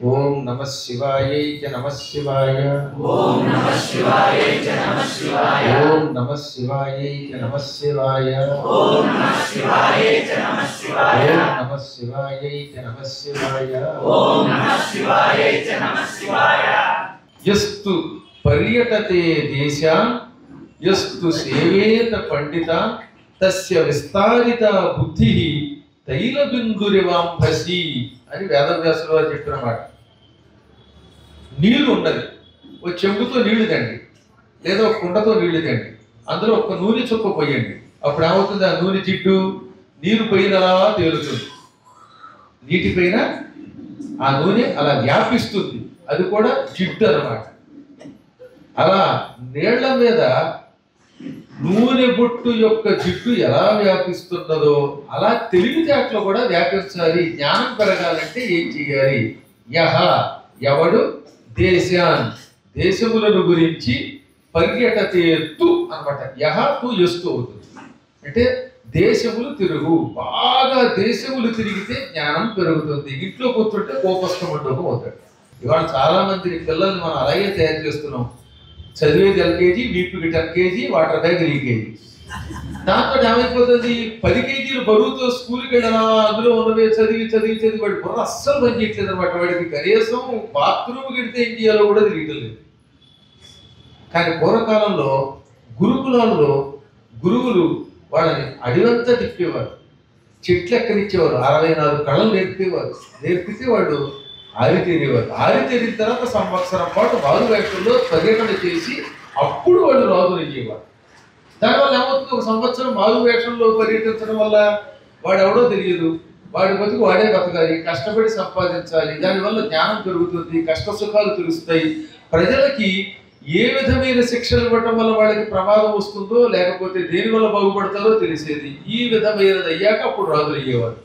ఓం నమః శివాయై చ నమః శివాయ. ఓం నమః శివాయై చ నమః శివాయ. ఓం నమః శివాయై చ నమః శివాయ. ఓం నమః శివాయై చ నమః శివాయ. ఓం నమః శివాయై చ నమః శివాయ. ఓం నమః శివాయై చ నమః శివాయ. యస్తు పర్యటతే దేశాన్ యస్తు సేవేత పండిత తస్య విస్తారిత బుద్ధి తైలబిందురివాంభసి అని వేదవ్యాసుల వారు చెప్పినమాట. నీళ్లు ఉన్నది, ఒక చెంబుతో నీళ్లు తండి లేదా ఒక కుండతో నీళ్లు తండి, అందులో ఒక నూనె చుక్క పోయండి. అప్పుడు ఏమవుతుంది? ఆ నూనె జిడ్డు నీరు పైన అలా తేలుతుంది, నీటిపైన ఆ నూనె అలా వ్యాపిస్తుంది. అది కూడా జిడ్డు అన్నమాట. అలా నీళ్ల మీద నూనె బొట్టు యొక్క జిడ్డు ఎలా వ్యాపిస్తున్నదో అలా తెలివితేటలు కూడా వ్యాపించాలి. జ్ఞానం పెరగాలంటే ఏం చేయాలి? యహ ఎవడు దేశాన్ దేశములను గురించి పర్యటతేత్తు అన్నమాట. యహ తు ఎస్తు అవుతుంది. అంటే దేశములు తిరుగు, బాగా దేశములు తిరిగితే జ్ఞానం పెరుగుతుంది. ఇంట్లో కూర్చుంటే కోపస్థమండోకం అవుతాడు. ఇవాళ చాలా మంది పిల్లల్ని మనం అలాగే తయారు చేస్తున్నాం. చదివేది LKG, వీపుకి 10 kg, water bag 3 kg. దాంతో ఏమైపోతుంది? 10 kg బరువుతో స్కూల్కి వెళ్ళినా అందులో ఉన్నవే చదివి చదివి చదివి వాడి బుర్ర అస్సలు పని చేయట్లేదు అనమాట. వాడికి కనీసం బాత్రూమ్కి వెళ్తే ఏం చేయాలో కూడా తెలియటం లేదు. కానీ పూర్వకాలంలో గురుకులాల్లో గురువులు వాళ్ళని అడివంతా తిప్పేవారు, చెట్లు ఎక్కనిచ్చేవారు, 64 కళలు నేర్పేవారు. నేర్పితే వాళ్ళు ఆరితేరేవారు. ఆరితేరిన తర్వాత సంవత్సరం పాటు మారువేషంలో పర్యటన చేసి అప్పుడు వాళ్ళు రాజులు అయ్యేవారు. దానివల్ల ఏమవుతుంది? ఒక సంవత్సరం మారువేషంలో పర్యటించడం వల్ల వాడు ఎవడో తెలియదు, వాడి బతుకు వాడే బతకాలి, కష్టపడి సంపాదించాలి. దానివల్ల జ్ఞానం పెరుగుతుంది, కష్ట సుఖాలు తెలుస్తాయి. ప్రజలకి ఏ విధమైన శిక్షలు ఇవ్వటం వల్ల వాళ్ళకి ప్రమాదం వస్తుందో లేకపోతే దేని వల్ల బాగుపడతారో తెలిసేది. ఈ విధమైనది అయ్యాక అప్పుడు రాజులు అయ్యేవారు.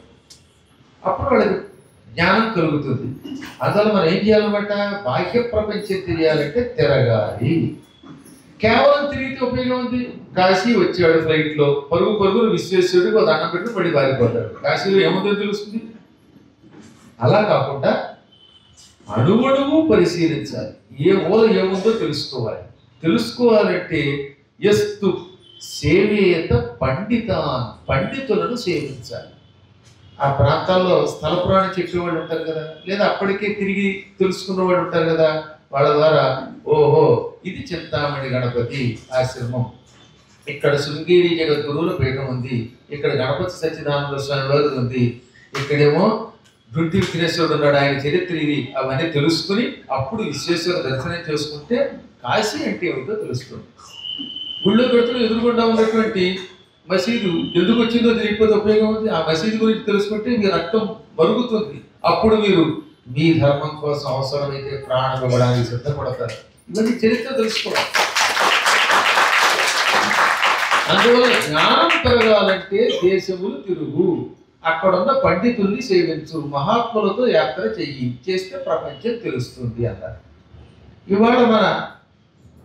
అప్పుడు వాళ్ళకి జ్ఞానం కలుగుతుంది. అసలు మనం ఏం చేయాలన్నమాట? బాహ్య ప్రపంచం తెలియాలంటే తిరగాలి. కేవలం తిరిగితే ఉపయోగం ఉంది. కాశీ వచ్చాడు ఫ్లైట్లో, పరుగు పరుగులు విశ్వేశ్వరుడికి ఒక దండం పెట్టి పడి పారిపోతాడు. కాశీలో ఏముందో తెలుస్తుంది. అలా కాకుండా అణువణువు పరిశీలించాలి. ఏ మూల ఏముందో తెలుసుకోవాలి. తెలుసుకోవాలంటే యస్తు సేవేత పండితాన్ పండితులను సేవించాలి. ఆ ప్రాంతాల్లో స్థల పురాణం చెప్పేవాళ్ళు ఉంటారు కదా, లేదా అప్పటికే తిరిగి తెలుసుకున్న వాళ్ళు ఉంటారు కదా. వాళ్ళ ద్వారా ఓహో ఇది చింతామణి గణపతి ఆశ్రమం, ఇక్కడ శృంగేరి జగద్గురువుల పీఠం ఉంది, ఇక్కడ గణపతి సచ్చిదానంద స్వామి వారు ఉంది, ఇక్కడేమో దుంటి విఘ్నేశ్వరుడు ఉన్నాడు, ఆయన చరిత్ర ఇది. అవన్నీ తెలుసుకుని అప్పుడు విశ్వేశ్వర దర్శనం చేసుకుంటే కాశీ అంటే ఏమిటో తెలుస్తుంది. గుళ్ళో పెడుతున్న ఎదురుగుండా ఉన్నటువంటి మసీదు ఎందుకు వచ్చిందో తెలియకపోతే ఉపయోగం ఉంది. ఆ మసీదు గురించి తెలుసుకుంటే మీ రక్తం మరుగుతుంది. అప్పుడు మీరు మీ ధర్మం కోసం అవసరమైతే ప్రాణం ఇవ్వడానికి సిద్ధపడతారు. ఇవన్నీ చరిత్ర తెలుసుకోవాలి. అందువల్ల జ్ఞానం పెరగాలంటే దేశములు తిరుగు, అక్కడున్న పండితుల్ని సేవించు, మహాత్ములతో యాత్ర చెయ్యి, చేస్తే ప్రపంచం తెలుస్తుంది అన్నారు. ఇవాళ మన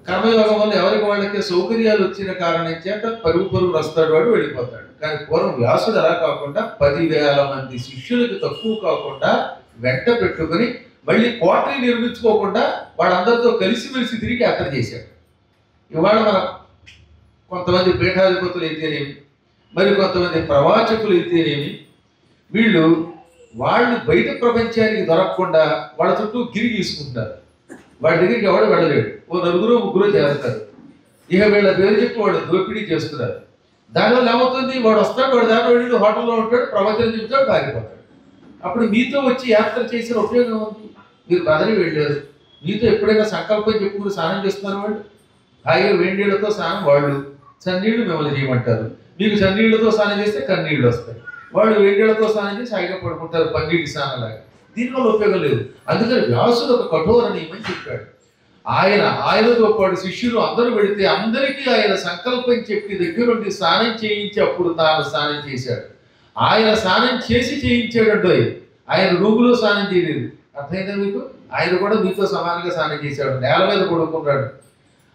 కర్మయోగం వల్ల ఎవరికి వాళ్ళకి సౌకర్యాలు వచ్చిన కారణం చేత పరుగు వస్తాడు, వాడు వెళ్ళిపోతాడు. కానీ పూర్వం వ్యాసుడు అలా కాకుండా 10,000 మంది శిష్యులకు తక్కువ కాకుండా వెంట పెట్టుకుని మళ్ళీ కోటరీ నిర్మించుకోకుండా వాళ్ళందరితో కలిసిమెలిసి తిరిగి యాత్ర చేశాడు. ఇవాళ మన కొంతమంది పీఠాధిపతులు అయితేనేమి, మరి కొంతమంది ప్రవాచకులు అయితేనేమి, వాళ్ళు బయట ప్రపంచానికి దొరకకుండా వాళ్ళ చుట్టూ గిరి గీసుకుంటారు. వాడి దగ్గరికి ఎవడు వెళ్ళలేడు. ఓ 4-3 చేస్తారు. ఇక వీళ్ళ పేరు చెప్పి వాడు దోపిడీ చేస్తున్నారు. దానివల్ల ఏమవుతుంది? వాడు వస్తాడు, వాడు దాని వెళ్ళి హోటల్లో ఉంటాడు, ప్రవచనం చెబుతాడు, పారిపోతాడు. అప్పుడు మీతో వచ్చి యాత్ర చేసిన ఉపయోగం ఉంది? మీరు బదరి వెళ్ళారు, మీతో ఎప్పుడైనా సంకల్పం చెప్పుకుని స్నానం చేస్తున్నారు. వాళ్ళు హాయిగా వేడినీళ్లతో స్నానం, వాళ్ళు చన్నీళ్లు మిమ్మల్ని చేయమంటారు. మీకు చన్నీళ్లతో స్నానం చేస్తే కన్నీళ్ళు వస్తాయి. వాళ్ళు వేడినీళ్లతో స్నానం చేసి హాయిగా పడుకుంటారు, పన్నీటి స్నానంలాగా. దీనివల్ల ఉపయోగం లేదు. అందుకని వ్యాసుడు ఒక కఠోర నియమం చెప్పాడు. ఆయనతో పాటు శిష్యులు అందరూ వెళితే అందరికీ ఆయన సంకల్పం చెప్పి దగ్గరుండి స్నానం చేయించి అప్పుడు తాను స్నానం చేశాడు. ఆయన స్నానం చేసి చేయించాడంటో, ఆయన రూములో స్నానం చేయలేదు. అర్థమైందా మీకు? ఆయన కూడా మీతో సమానంగా స్నానం చేశాడు, నేల మీద పడుకున్నాడు.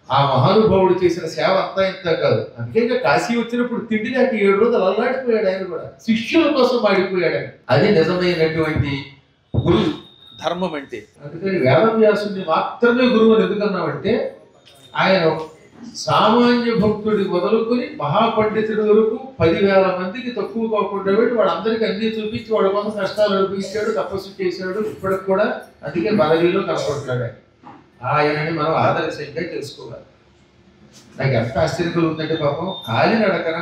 ఆ మహానుభావుడు చేసిన సేవ అంతా ఇంత కాదు. అందుకే కాశీ వచ్చినప్పుడు తిండి లేక 7 రోజులు అల్లాడిపోయాడు. ఆయన కూడా శిష్యుల కోసం ఆడిపోయాడు. అది నిజమైనటువంటి గురు ధర్మం అంటే. అందుకని వేదవ్యాసుని మాత్రమే గురువు అని ఎందుకన్నామంటే ఆయన సామాన్య భక్తుడి మొదలుకొని మహాపండితుడి వరకు 10,000 మందికి తక్కువ కాకుండా పెట్టి వాళ్ళందరికీ అన్ని చూపించి వాళ్ళ కోసం కష్టాలు అనిపించాడు, తపస్సు చేశాడు. ఇప్పటికి కూడా అందుకే పదవిలో కనపడుతున్నాడు. ఆయనని మనం ఆదర్శంగా తెలుసుకోవాలి. నాకు ఎంత ఆశ్చర్యం ఉందంటే పాపం కాలినడకన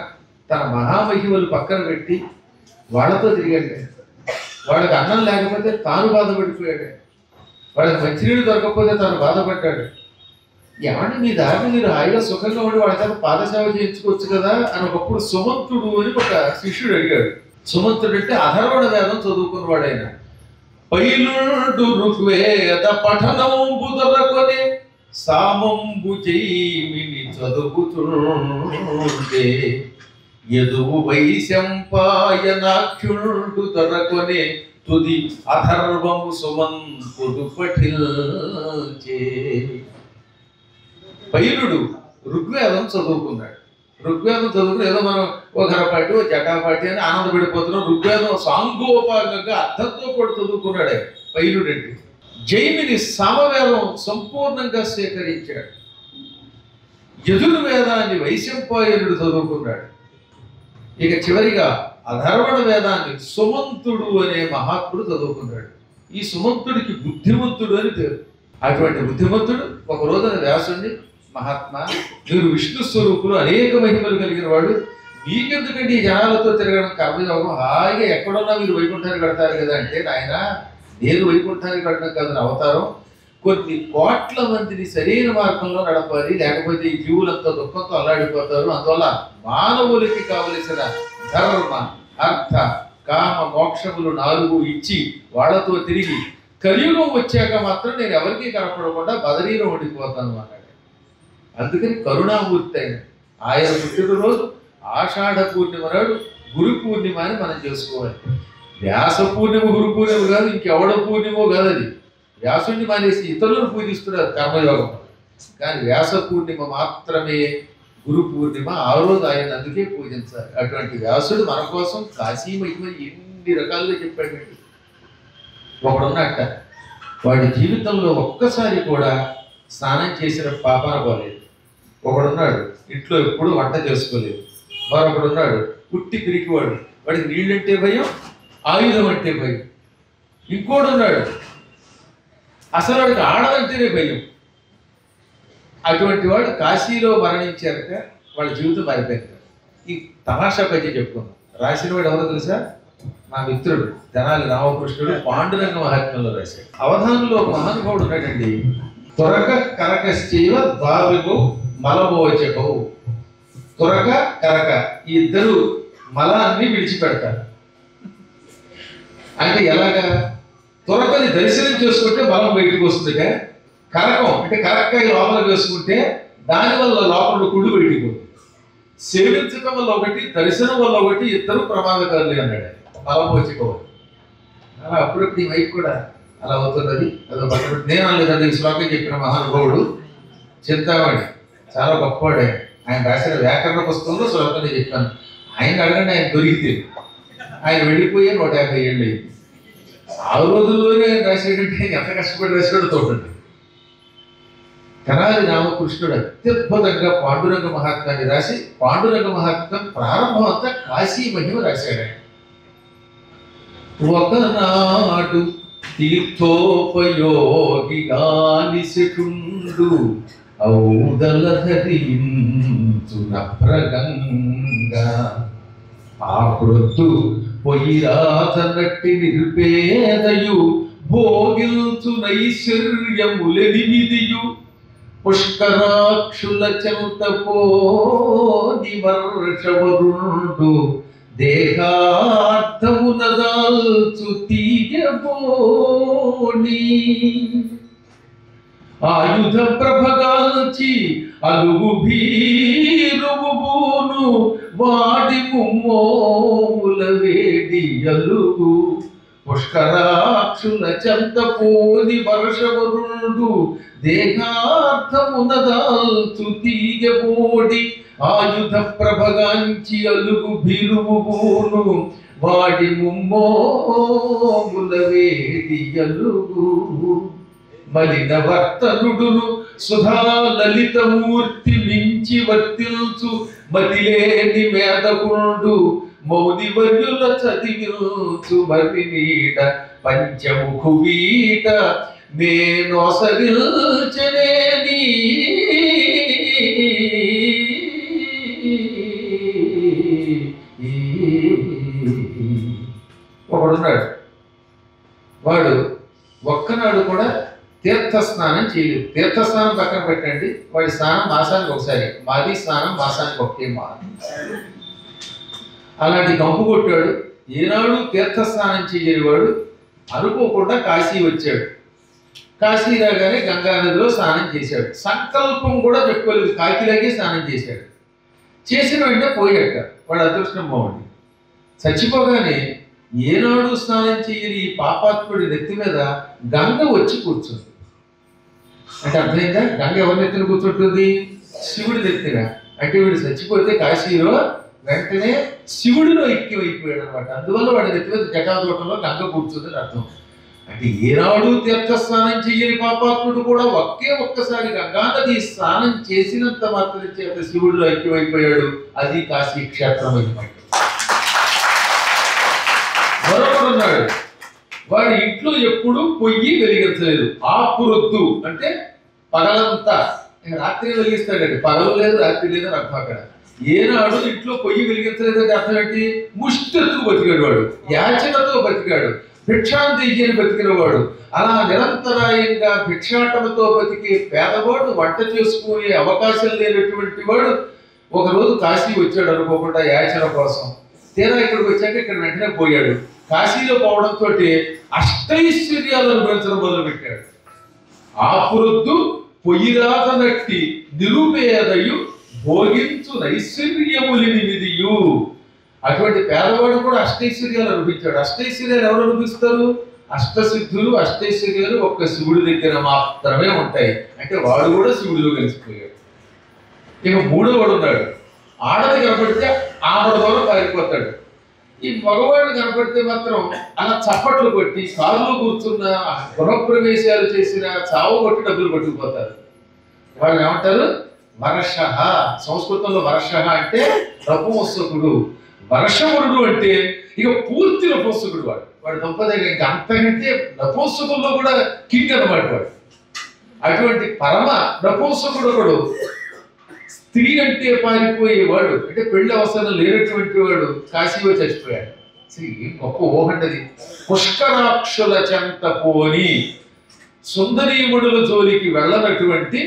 తన మహామహిమలు పక్కన పెట్టి వాళ్ళతో తిరిగాడు. వాళ్ళకి అన్నం లేకపోతే తాను బాధపడిపోయాడు. వాళ్ళకి మంచినీళ్ళు దొరకకపోతే తాను బాధపడ్డాడు. ఏమంటే మీ దారిని మీరు హాయిగా సుఖంగా ఉండి వాళ్ళ చేత పాదసేవ చేయించుకోవచ్చు కదా అని ఒకప్పుడు సుమంతుడు అని ఒక శిష్యుడు అడిగాడు. సుమంతుడు అంటే అధర్వణ వేదం చదువుకున్నవాడు. ఆయన పైలుడు ఋగ్వేద పఠనంబు దొరకొని సామంబు జైమిని చదువుతుండే యదువు వైశంపాయనాఖ్యుడు దొరకొనే తుది అధర్వము సుమంతుడు పఠిల్చే. పైలుడు ఋగ్వేదం చదువుకున్నాడు. ఋగ్వేదం చదువుకుని ఏదో మనం ఒక ఘరపాటి ఒక జటాపాటి అని ఆనందపడిపోతున్నాం. ఋగ్వేదం సాంగోపాంగంగా అర్థంతో కూడా చదువుకున్నాడే పైలుడు. అంటే జైమిని సామవేదం సంపూర్ణంగా స్వీకరించాడు. యజుర్వేదాన్ని వైశంపాయనుడు చదువుకున్నాడు. ఇక చివరిగా అధర్వణ వేదాన్ని సుమంతుడు అనే మహాత్ముడు చదువుకున్నాడు. ఈ సుమంతుడికి బుద్ధిమంతుడు అని పేరు. అటువంటి బుద్ధిమంతుడు ఒక రోజున వ్యాసుడిని, మహాత్మా మీరు విష్ణు స్వరూపులు, అనేక మహిమలు కలిగిన వాడు, మీకెందుకంటే ఈ జనాలతో తిరగడం కర్మయోగం, హాయిగా ఎక్కడున్నా మీరు వైకుంఠానికి కడతారు కదా అంటే, ఆయన నేను వైకుంఠానికి కట్టడం కాదు అవతారం, కొన్ని కోట్ల మందిని సరైన మార్గంలో నడపాలి, లేకపోతే ఈ జీవులంతా దుఃఖంతో అల్లాడిపోతారు. అందువల్ల మానవులకి కావలసిన ధర్మ అర్థ కామ మోక్షములు 4 ఇచ్చి వాళ్లతో తిరిగి కలియుగం వచ్చాక మాత్రం నేను ఎవరికీ కనపడకుండా బదరీలో ఉండిపోతాను అన్నాడు. అందుకని కరుణామూర్తి అయిన ఆయన పుట్టినరోజు ఆషాఢ పూర్ణిమ నాడు గురు పూర్ణిమ అని మనం చేసుకోవాలి. వ్యాస పూర్ణిమ గురు పూర్ణిమ కాదు, ఇంకెవడ పూర్ణిమో కాదు. అది వ్యాసుడిని మానేసి ఇతరులను పూజిస్తున్నారు కర్మయోగం. కానీ వ్యాస పూర్ణిమ మాత్రమే గురు పూర్ణిమ. ఆ రోజు ఆయన అందుకే పూజించాలి. అటువంటి వ్యాసుడు మన కోసం కాశీ మహిమ ఎన్ని రకాలుగా చెప్పాడండి. ఒకడున్నట్ట వాడి జీవితంలో ఒక్కసారి కూడా స్నానం చేసిన పాపాన పోలేదు. ఒకడున్నాడు ఇంట్లో ఎప్పుడు వంట చేసుకోలేదు. మరొకడున్నాడు పుట్టి పిరికివాడు, వాడికి నీళ్ళంటే భయం, ఆయుధం అంటే భయం. ఇంకోడున్నాడు అసలు వాడికి ఆడదంటేనే భయం. అటువంటి వాడు కాశీలో మరణించారట. వాళ్ళ జీవితం మారిపోయింది. ఈ తమాషా పైకి చెప్పుకున్నాం. రాసిన వాడు ఎవరో తెలుసా? మా మిత్రుడు తెనాలి రామకృష్ణుడు పాండురంగ మహాత్మ్యంలో రాశాడు. అవధానంలో ఒక మహానుభావుడు ఉన్నాడండి. త్వరక కరకశ్చైవ ద్వావిగు మలమోచకవు. త్వరక కరక ఈ ఇద్దరు మలాన్ని విడిచిపెడతారు. అంటే ఎలాగా? త్వరకని దర్శనం చేసుకుంటే మలం బయటకు వస్తుందిగా. కరకం అంటే కరక్కాయ లోపల వేసుకుంటే దానివల్ల లోపల కుళ్ళు బయటికి పోతుంది. సేవించడం వల్ల ఒకటి, దర్శనం వల్ల ఒకటి, ఇద్దరు ప్రమాదకారులు అన్నాడు మలమోచకోవాలి. అలా అప్పుడప్పుడు ఈ వైపు కూడా అలా అవుతున్నది. అదో పక్కన నేను అనలేదండి. ఈ శ్లోకం చెప్పిన మహానుభావుడు చింతామణి చాలా గొప్పవాడు. ఆయన రాసిన వ్యాకరణ పుస్తకంలో శ్లోకం చెప్పాను. ఆయన అడగండి, ఆయన దొరికితే. ఆయన వెళ్ళిపోయి 150 ఏళ్ళు అయింది. ఆ రోజుల్లోనే ఆయన రాసేటంటే ఎంత కష్టపడి రాసాడో చూడండి. తెనాలి రామకృష్ణుడు అత్యద్భుతంగా పాండురంగ మహాత్మ్యాన్ని రాసి, పాండురంగ మహాత్మ్యం ప్రారంభం అంతా కాశీ మహిమ రాశాడు. ఒకనాడు తీర్థోపయోగిగానిశుండు ఔదల ధరించున ప్రగంగా ఆ ప్రొద్దు పొయ్యిరాతనట్టి నిర్పేదయు భోగిల్చు నైశ్వర్యములెనిమిదియు పుష్కరాక్షుల చెంత పోని వర్షవరుండు దేహార్థమున దాల్చు తీయబోని ఆయుధ ప్రభగాల్చి అలుగు భీరువును వాడి ముమ్మోముల వేడి అలుగు పుష్కరాక్షుల చెంత పోని వర్షవరుండు దేహార్థమున దాల్చు తీయబోడి ఆయుధ ప్రభగాంచి అలుగు భీరువును వాడి ముమ్మోముల వేదియలుగు మలిన వర్తనుడును సుధా లలితమూర్తి మించి వర్తిల్చు మతిలేని మేధకుండు మౌని వర్యుల చదివిల్చు మరి నీట పంచముఖు వీట నేను అసరిల్చనేని ఒకడున్నాడు. వాడు ఒక్కనాడు కూడా తీర్థ స్నానం చేయలేదు. తీర్థ స్నానం పక్కన పెట్టండి, వాడి స్నానం మాసానికి ఒకసారి, మాది స్నానం మాసానికి ఒకటే అలాంటి కంపు కొట్టాడు. ఏనాడు తీర్థ స్నానం చేయని వాడు అనుకోకుండా కాశీ వచ్చాడు. కాశీ రాగానే గంగా నదిలో స్నానం చేశాడు. సంకల్పం కూడా పెట్టుకోలేదు, కాకిలాగే స్నానం చేశాడు. చేసిన వెంటనే పోయాక వాడు అదృష్టం బాగుంది. చచ్చిపోగానే ఏనాడు స్నానం చేయని ఈ పాపాత్ముడి నెత్తి మీద గంగ వచ్చి కూర్చుంది. అంటే అర్థమైందా? గంగ ఎవరి నెత్తిన కూర్చుంటుంది? శివుడి నెత్తిన. అంటే వీడు చచ్చిపోతే కాశీలో వెంటనే శివుడిలో ఐక్యమైపోయాడు అనమాట. అందువల్ల వాడి నెత్తి మీద జటాదోటంలో గంగ కూర్చుందని అర్థం. అంటే ఏనాడు తీర్థ స్నానం చెయ్యని పాపాత్ముడు కూడా ఒక్కసారి గంగానది స్నానం చేసినంత మాత్రం చేత శివుడిలో ఐక్యమైపోయాడు. అది కాశీ క్షేత్రం అన్నమాట. మరొకడున్నాడు, వాడి ఇంట్లో ఎప్పుడు పొయ్యి వెలిగించలేదు. ఆపురొద్దు అంటే పగలంతా, రాత్రి వెలిగిస్తాడండి, పగలు లేదు రాత్రి లేదు అర్థం. అక్కడ ఏనాడు ఇంట్లో పొయ్యి వెలిగించలేదంటే అర్థం ఏంటి? ముష్టెత్తుకు బతికాడు వాడు, యాచనతో బతికాడు, భిక్షాంతిని బతికిన వాడు. అలా నిరంతరాయంగా భిక్షాటనతో బతికే పేదవాడు, వంట చేసుకునే అవకాశం లేనటువంటి వాడు ఒకరోజు కాశీ వచ్చాడు అనుకోకుండా యాచన కోసం. తీరా ఇక్కడికి వచ్చాక ఇక్కడ వెంటనే పోయాడు. కాశీలో పోవడంతో అష్టైశ్వర్యాలను అనుభవించడం మొదలుపెట్టాడు. ఆపురొద్దు పొయ్యిరాత నట్టి నిరుపేదయు భోగించు నైశ్వర్యములినిదియు. అటువంటి పేదవాడు కూడా అష్టైశ్వర్యాలు అనుభవించాడు. అష్టైశ్వర్యాలు ఎవరు అనుభవిస్తారు? అష్టసిద్ధులు అష్టైశ్వర్యాలు ఒక్క శివుడి దగ్గర మాత్రమే ఉంటాయి. అంటే వాడు కూడా శివుడిలో కలిసిపోయాడు. ఇక మూడోవాడు ఉన్నాడు. ఆడది కనపడితే ఆవిడ ద్వారా పారిపోతాడు. ఈ మగవాడు కనపడితే మాత్రం అలా చప్పట్లు కొట్టి కారులో కూర్చున్న, గృహప్రవేశాలు చేసిన చావు కొట్టి డబ్బులు పట్టుకుపోతారు. వాళ్ళు ఏమంటారు? వర్ష. సంస్కృతంలో వర్ష అంటే నపుంసకుడు. వర్షవరుడు అంటే ఇక పూర్తి నపుంసకుడు. వాడు దంపదగా ఇంకా అంతకంటే నపుంసకుల్లో కూడా కింగ్ అన్నమాట వాడు. అటువంటి పరమ నపుంసకుడు ఒకడు. స్త్రీ అంటే పారిపోయేవాడు, అంటే పెళ్లి అవసరం లేనటువంటి వాడు కాశీలో చచ్చిపోయాడు. ఏం గొప్ప ఊహండది. పుష్కరాక్షుల చెంత పోని సుందరీముడుల జోలికి వెళ్ళనటువంటి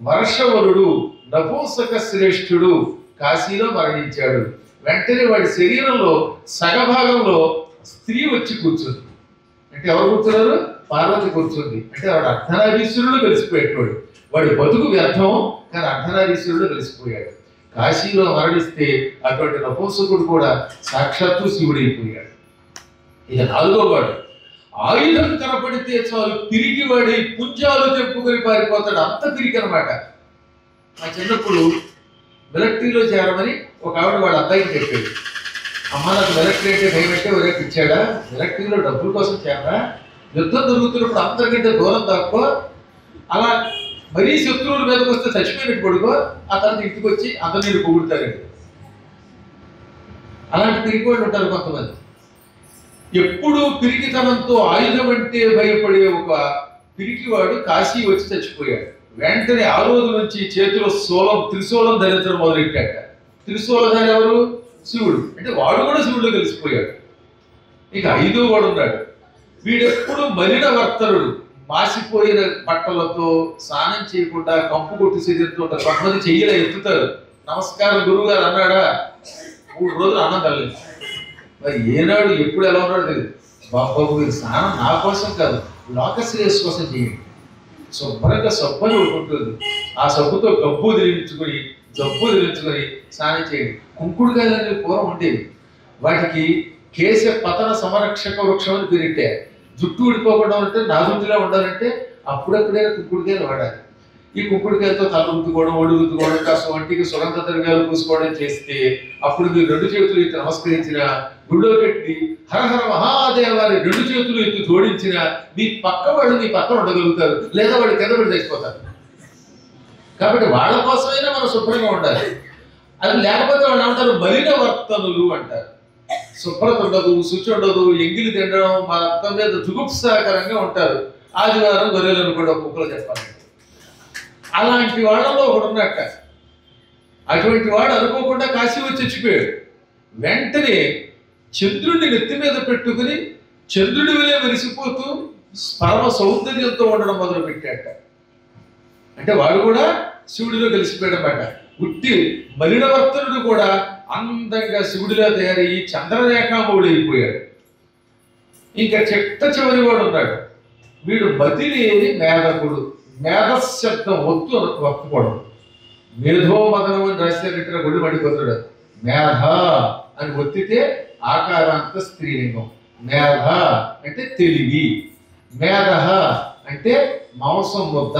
వర్షవరుడు నపుంసక శ్రేష్ఠుడు కాశీలో మరణించాడు. వెంటనే వాడి శరీరంలో సగభాగంలో స్త్రీ వచ్చి కూర్చుంది. అంటే ఎవరు కూర్చున్నారు? పార్వతి కూర్చుంది. అంటే వాడు అర్ధనారీశ్వరుడు కలిసిపోయేటవాడు. వాడి బతుకు వ్యర్థం, కానీ అర్ధనారీశ్వరుడు కలిసిపోయాడు. కాశీలో మరణిస్తే అటువంటి నపుంసకుడు కూడా సాక్షాత్తు శివుడైపోయాడు. ఇక నాలుగో వాడు ఆయుధం కనపడితే చాలు తిరిగి వాడి పుంజాలు తెప్పుకొని పారిపోతాడు. అంత తిరిగి అనమాట. ఆ చిన్నప్పుడు మిలిటరీలో చేరమని ఒక ఆవిడ వాళ్ళ అబ్బాయికి చెప్పాడు. అమ్మ నాకు మిలిటరీ అంటే భయం అంటే ఒరేపు ఇచ్చాడా? మిలిటరీలో డబ్బుల కోసం చేరా? యుద్ధం జరుగుతున్నప్పుడు అందరికంటే దూరం దాక్కో, అలా మరీ శత్రువుల మీదకి వస్తే చచ్చిపోయినట్టు పడుకో, ఆ తర్వాత ఇంటికి వచ్చి అందరు నేను పొగుడుతారండి. అలాంటి తిరిగిపోయి ఉంటారు కొంతమంది. ఎప్పుడు పిరికితనంతో ఆయుధం అంటే భయపడే ఒక పిరికివాడు కాశీ వచ్చి చచ్చిపోయాడు. వెంటనే ఆ రోజు నుంచి చేతిలో త్రిశూలం ధరించడం మొదలెట్టాక. త్రిశూలధారి ఎవరు? శివుడు. అంటే వాడు కూడా శివుడిలో కలిసిపోయాడు. ఇక ఐదో వాడు ఉన్నాడు. వీడెప్పుడు మలిన వర్తనుడు. మాసిపోయిన బట్టలతో స్నానం చేయకుండా కంపు కొట్టి శరీరంతో కొంతమంది చెయ్యలా ఎత్తుతారు. నమస్కారం గురువు గారు అన్నాడా? 3 రోజులు అన్నం తల్లి. మరి ఏనాడు ఎప్పుడు ఎలా ఉన్నాడు తెలియదు. బాబు మీరు స్నానం నా కోసం కాదు, లోక శ్రేయస్ కోసం చేయండి. శుభ్రంగా సబ్బుని ఉంటుంది. ఆ సబ్బుతో గబ్బు వదిలించుకొని జబ్బు వదిలించుకొని స్నానం చేయండి. కుంకుడుకాయలు అనేవి పూర్వం ఉండేవి. వాటికి కేశ పతన సంరక్షక వృక్షం అని పేరిట్టే. జుట్టు ఊడిపోకుండా ఉంటే నా జుట్టులా ఉండాలంటే అప్పుడప్పుడైనా కుంకుడుకాయలు వాడాలి. ఈ కుంకుడుకాయలతో తల రుద్దుకోవడం, ఒడి రుద్దుకోవడం, కాస్త వంటికి సుగంధ ద్రవ్యాలు పూసుకోవడం చేస్తే అప్పుడు మీరు 2 చేతులు ఎత్తి నమస్కరించిన, గుడిలో పెట్టి హర హర మహాదేవాన్ని 2 చేతులు ఎత్తి జోడించిన మీ పక్క వాళ్ళు మీ పక్కన ఉండగలుగుతారు, లేదా వాళ్ళు కింద పడి చచ్చిపోతారు. కాబట్టి వాళ్ళ కోసమైనా మనం శుభ్రంగా ఉండాలి. అది లేకపోతే వాళ్ళు అంటారు మలిన వర్తనులు అంటారు. శుభ్రత ఉండదు, శుచి ఉండదు, ఎంగిలి తినడం మొత్తం మీద జుగుప్సాకరంగా ఉంటారు. ఆదివారం గొర్రెలు అనుకోండి ఒక కుక్కలో చెప్పాలి. అలాంటి వాళ్ళలో ఒకడు ఉన్నట్ట. అటువంటి వాడు అనుకోకుండా కాశీ వచ్చి చచ్చిపోయాడు. వెంటనే చంద్రుడిని నెత్తి మీద పెట్టుకుని చంద్రుడి వలె మెరిసిపోతూ పరమ సౌందర్యంతో ఉండడం మొదలు పెట్టాట. అంటే వాడు కూడా శివుడిలో కలిసిపోయాడన్నమాట. ఉట్టి మలినవర్తనుడు కూడా అందంగా శివుడిలా తయారయ్యి చంద్రరేఖామౌడు అయిపోయాడు. ఇంకా చిట్ట చివరి వాడు ఉన్నాడు. వీడు మతి లేని మేధకుడు. మేధశబ్దం ఒత్తుకోవడం. మేధోమదనం అని రాసేటట్టుగా గుడి పడిపోతాడు. మేధ అని ఒత్తితే ఆకారాంత స్త్రీలింగం. మేధ అంటే తెలివి. మేధ అంటే మాంసం ముద్ద.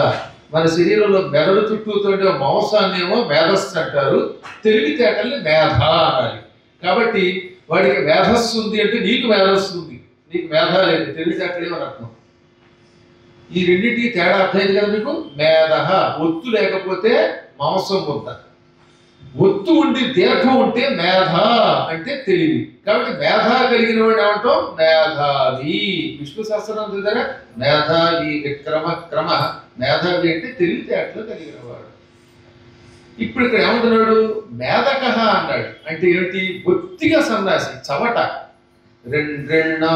మన శరీరంలో మెదడు చుట్టూతో మాంసాన్నేమో మేధస్సు అంటారు, తెలివితేటల్ని మేధ అనాలి. కాబట్టి వాడికి మేధస్సు ఉంది అంటే నీకు మేధస్సు ఉంది, నీకు మేధ లేదు, తెలివితేటలేమని అర్థం. ఈ రెండింటికి తేడా అర్థమైంది కదా మీకు. మేధ ఒత్తు లేకపోతే మాంసం ముద్ద, ఒత్తు ఉండి దీర్ఘం ఉంటే మేధ అంటే తెలివి. కాబట్టి మేధ కలిగిన వాడు ఏమంటాం మేధావి. విష్ణు సహస్రం చూసారా, మేధావి విక్రమ క్రమ. మేధావి అంటే తెలివితేటలు కలిగిన వాడు. ఇప్పుడు ఇక్కడ ఏమంటున్నాడు మేధక అన్నాడు. అంటే ఏమిటి? బొత్తిగా సన్నాసి, చవట. 2 2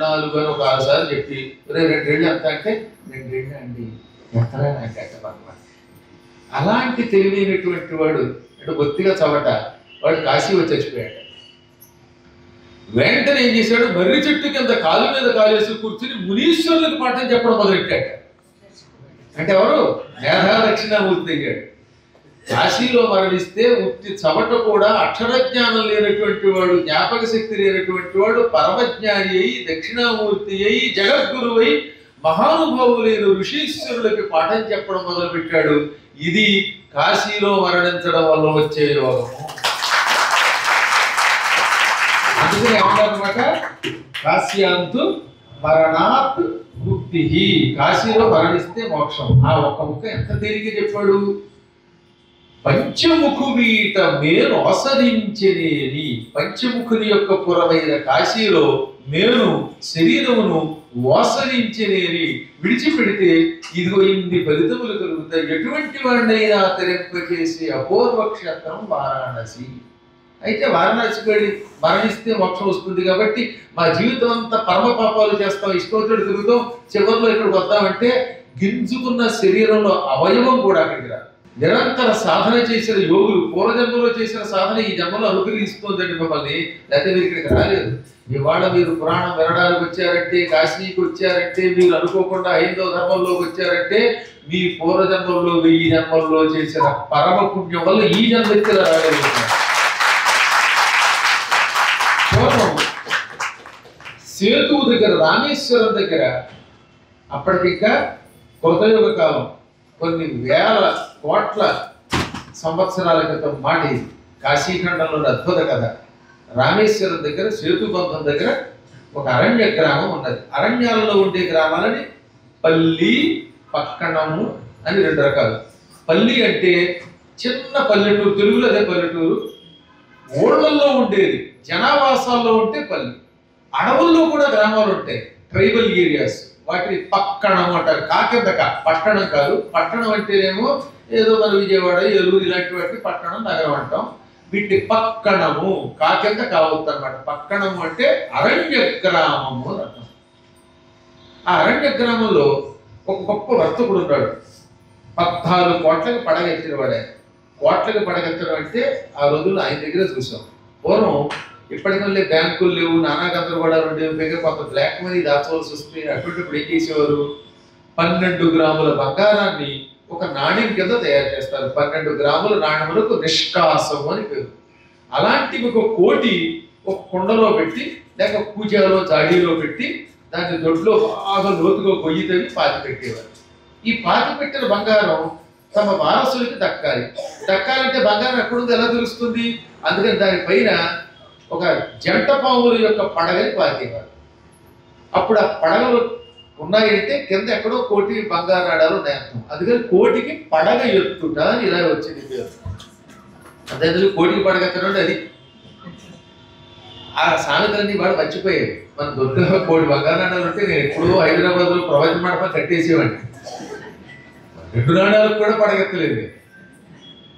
4 అని ఒక 6 సార్లు చెప్పి 2 ఎంత అంటే 2 అండి ఎంతరా నాకు. అలాంటి తెలివైనటువంటి వాడు అంటే బొత్తిగా చవట వాడు కాశీ వచ్చి చచ్చిపోయాడు. వెంటనే ఏం చేశాడు? మర్రి చెట్టు కింద కాలు మీద కాలేసి కూర్చుని మునీశ్వరులకు పాఠం చెప్పడం మొదలెట్టాడు. అంటే ఎవరు? మేధా దక్షిణామూర్తి అయ్యాడు. కాశీలో మరణిస్తే ఉత్తి చవట కూడా అక్షరజ్ఞానం లేనటువంటి వాడు, జ్ఞాపక శక్తి లేనటువంటి వాడు పరమజ్ఞాని అయి దక్షిణామూర్తి అయి జగద్గురు అయి మహానుభావులైన ఋషీశ్వరులకి పాఠం చెప్పడం మొదలుపెట్టాడు. ఇది కాశీలో మరణించడం వల్ల వచ్చే యోగము. అందుకని ఏమన్నారన్నమాట, కాశ్యాంతు మరణాత్ ముక్తి. కాశీలో మరణిస్తే మోక్షం. ఆ ఒక్క ముక్క ఎంత తేలిక చెప్పాడు. పంచముఖు వీట మేను ఆసరించనేని. పంచముఖుని యొక్క పురమైన కాశీలో మేను శరీరమును ఓసరించనేని విడిచిపెడితే ఇదిగో ఇన్ని ఫలితములు కలుగుతాయి. ఎటువంటి వాడినైనా తెరింపచేసే అపూర్వ క్షేత్రం వారాణసి. అయితే వారణాసికి వెళ్ళి మరణిస్తే మోక్షం వస్తుంది. కాబట్టి మా జీవితం అంతా పరమ పాపాలు చేస్తాం, ఇష్టోత్తరుడు తిరుగుతాం, చివరిలో ఇక్కడికి వద్దామంటే గింజుకున్న శరీరంలో అవయవం కూడా అక్కడికి రాదు. నిరంతర సాధన చేసిన యోగులు పూర్వజన్మలో చేసిన సాధన ఈ జన్మలో అనుగ్రహిస్తుందండి మిమ్మల్ని. లేకపోతే మీరు ఇక్కడికి రాలేదు. ఇవాళ మీరు పురాణం వినడానికి వచ్చారంటే, కాశీకి వచ్చారంటే, మీరు అనుకోకుండా హైందవ ధర్మంలోకి వచ్చారంటే మీ పూర్వజన్మల్లో 1000 జన్మల్లో చేసిన పరమ పుణ్యం వల్ల ఈ జన్మ రాలేదు. పూర్వం సేతువు దగ్గర, రామేశ్వరం దగ్గర అప్పటికింకా కృతయుగ కాలం, కొన్ని వేల కోట్ల సంవత్సరాల క్రితం మాట ఇది. కాశీఖండంలోని అద్భుత కథ. రామేశ్వరం దగ్గర సేతుబంధం దగ్గర ఒక అరణ్య గ్రామం ఉన్నది. అరణ్యాలలో ఉండే గ్రామాలని పల్లి, పక్కణము అని 2 రకాలు. పల్లి అంటే చిన్న పల్లెటూరు, తెలుగులో అదే పల్లెటూరు. ఊళ్ళల్లో ఉండేది, జనావాసాల్లో ఉంటే పల్లి. అడవుల్లో కూడా గ్రామాలు ఉంటాయి, ట్రైబల్ ఏరియాస్. వాటిని పక్కణం అంటారు. కాకిందక, పట్టణం కాదు. పట్టణం అంటేనేమో ఏదో మన విజయవాడ, ఏలూరు ఇలాంటి వాటిని పట్టణం, నగరం అంటాం. వీటిని పక్కణము, కాకింద కావద్దు అనమాట. పక్కణము అంటే అరణ్య గ్రామము అని అర్థం. ఆ అరణ్య గ్రామంలో ఒక గొప్ప వర్తకుడు ఉన్నాడు. 14 కోట్లకి పడగెత్తిన వాడే. కోట్లకి పడగెత్తడం అంటే ఆ రోజుల్లో ఆయన దగ్గర చూసాం. పూర్వం ఇప్పటికల్లే బ్యాంకులు లేవు, నానా గందరగోళాలు ఉండేవి, పైగా కొంత బ్లాక్ మనీ దాచవలసి వస్తే. అటువంటిప్పుడు ఏం చేసేవారు? 12 గ్రాముల బంగారాన్ని ఒక నాణ్యం కింద తయారు చేస్తారు. 12 గ్రాముల నాణ్యములకు నిష్కాసం అని పేరు. అలాంటి ఒక కోటి ఒక కుండలో పెట్టి, లేక పూజలో జాడీలో పెట్టి, దాన్ని దొడ్లో బాగా లోతుగా గొయ్యి తవ్వి పాతి పెట్టేవారు. ఈ పాతి పెట్టిన బంగారం తమ వారసులకి దక్కాలంటే బంగారం ఎక్కడుంది ఎలా తెలుస్తుంది? అందుకని దానిపైన ఒక జంట పాముల యొక్క పడగని పాతేవారు. అప్పుడు ఆ పడగలు ఉన్నాయంటే కింద ఎక్కడో కోటి బంగారు నాడాలు ఉన్నాయి అర్థం. అందుకని కోటికి పడగ ఎత్తుట అని ఇలా వచ్చింది పేరు. అదే కోటికి పడగ ఎత్తడం అది. ఆ సామెతలన్నీ వాడు మర్చిపోయాయి. మన దొడ్డులో కోటి బంగారు నాణాలు ఉంటే నేను ఎప్పుడూ హైదరాబాద్లో ప్రవచన మండపం కట్టేసేవాడిని. 2 నాణాలకు కూడా పడగెత్తలేదు.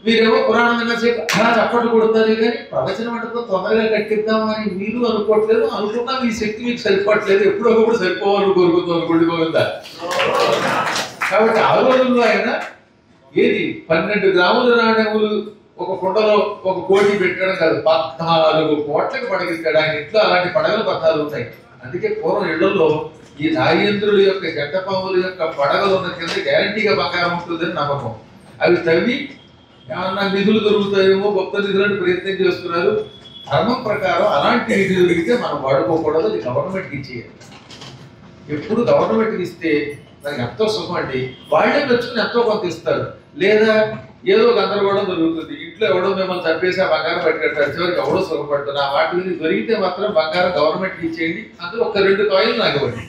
మీరేమో పురాణం విన్నసేపు అలా చప్పట్లు కొడుతున్నారు కానీ ప్రవచన మండపం తొందరగా కట్టిద్దామని మీరు అనుకోవట్లేదు. అనుకున్నా మీ శక్తి మీకు సరిపోవట్లేదు. ఎప్పుడో ఒకప్పుడు సరిపోవాలని కోరుకుంటాను కొడుకోదా. కాబట్టి ఆ రోజుల్లో ఆయన ఏది 12 గ్రాముల నాణ్యములు ఒక కుండలో ఒక కోటి పెట్టడం కాదు, 14 కోట్లకు పడగెత్తాడు. ఆయన ఇంట్లో అలాంటి పడగలు 14 ఉంటాయి. అందుకే పూర్వం ఇళ్లలో ఈ నాగేంద్రుల యొక్క జంటపాముల యొక్క పడగలు ఉన్న కింద గ్యారంటీగా బంగారం ఉంటుందని నమ్మకం. అవి తవ్వి ఏమన్నా నిధులు దొరుకుతాయేమో గొప్ప నిధులను ప్రయత్నం చేస్తున్నారు. ధర్మం ప్రకారం అలాంటి నిధులు దొరికితే మనం వాడుకోకూడదు. అది గవర్నమెంట్కి ఇచ్చేయాలి. ఎప్పుడు గవర్నమెంట్కి ఇస్తే దానికి ఎంతో సుఖం అండి. వాళ్ళే మెచ్చుకుని ఎంతో కొంత ఇస్తారు. లేదా ఏదో గందరగోళం జరుగుతుంది. ఇంట్లో ఎవడో మిమ్మల్ని చంపేసి ఆ బంగారం పట్టుకెట్టారు. చివరికి ఎవడో సుఖపడుతుంది. ఆ వాటి మీద దొరికితే మాత్రం బంగారం గవర్నమెంట్కి ఇచ్చేయండి. అందులో ఒక 2 కాయిన్లు నాకు ఇవ్వండి.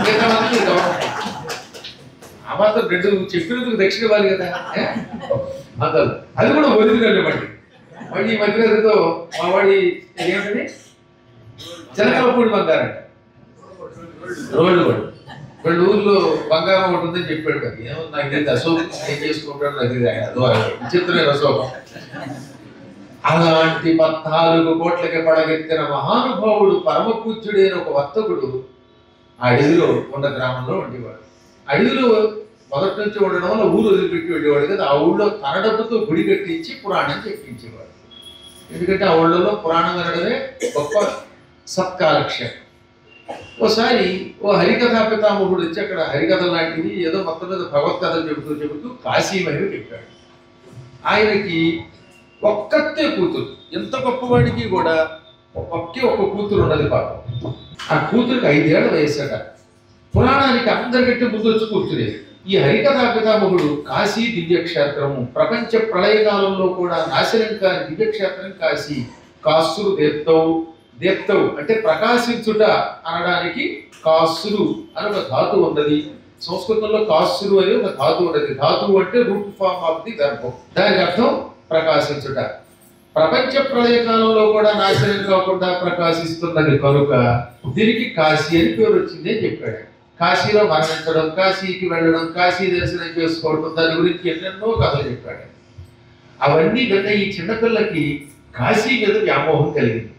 లేదా మాత్రం గవర్నమెంట్ ఆ మాత్రం 2 చెప్పినందుకు దక్షిణ ఇవ్వాలి కదా. అంత అది కూడా ఒరిజినల్ ఇవ్వండి. మళ్ళీ ఈ మధ్య ఏదో మా వాడి ఏమిటది చిలకలపూడి బంగారం రోడ్డు కూడా 2 ఊర్లో బంగారం ఒకటి ఉందని చెప్పాడు కదా. ఏమో నాకు తెలియదు. అశోక్ ఏం చేసుకుంటాడు అది విచిత్రమైన అశోకం. అలాంటి 14 కోట్లకి పడగెత్తిన మహానుభావుడు పరమ పూజ్యుడైన ఒక వర్తకుడు ఆ అడవిలో ఉన్న గ్రామంలో ఉండేవాడు. అడవిలో మొదటి నుంచి ఉండడం వల్ల ఊరు వదిలిపెట్టి వెళ్ళేవాడు కదా. ఆ ఊళ్ళో తన డబ్బుతో గుడి కట్టించి పురాణం చెప్పించేవాడు. ఎందుకంటే ఆ ఊళ్ళలో పురాణం వినడమే గొప్ప సత్కాలక్షేపం. ఓసారి ఓ హరికథా పితామహుడు వచ్చి అక్కడ హరికథ లాంటివి ఏదో మొత్తం మీద భగవత్కథలు చెబుతూ కాశీ మహిమ చెప్పాడు. ఆయనకి ఒక్కతే కూతురు. ఎంత గొప్పవాడికి కూడా ఒకే ఒక కూతురు ఉన్నది పాపం. ఆ కూతురికి 5 ఏళ్ల వయసట. పురాణానికి అందరికంటే ముందు వచ్చి కూర్చునేది. ఈ హరికథా పితామహుడు కాశీ దివ్యక్షేత్రము, ప్రపంచ ప్రళయకాలంలో కూడా నాశనం కాని దివ్యక్షేత్రం కాశీ. కాసురు దేప్తవు అంటే ప్రకాశించుట అనడానికి కాసురు అని ఒక ధాతువు ఉన్నది. సంస్కృతంలో కాసురు అని ఒక ధాతువు ఉన్నది. ధాతువు అంటే రూట్ ఫార్మ్ ఆఫ్ ది గర్భం. దానికి అర్థం ప్రకాశించుట. ప్రపంచ ప్రళయకాలంలో కూడా నాశనం కాకుండా ప్రకాశిస్తున్నది కనుక దీనికి కాశీ అని పేరు వచ్చింది అని చెప్పాడు. కాశీలో మరణించడం, కాశీకి వెళ్ళడం, కాశీ దర్శనం చేసుకోవడం, దాని గురించి ఎన్నెన్నో కథలు చెప్పాడు. అవన్నీ విన్న ఈ చిన్నపిల్లకి కాశీ మీద వ్యామోహం కలిగింది.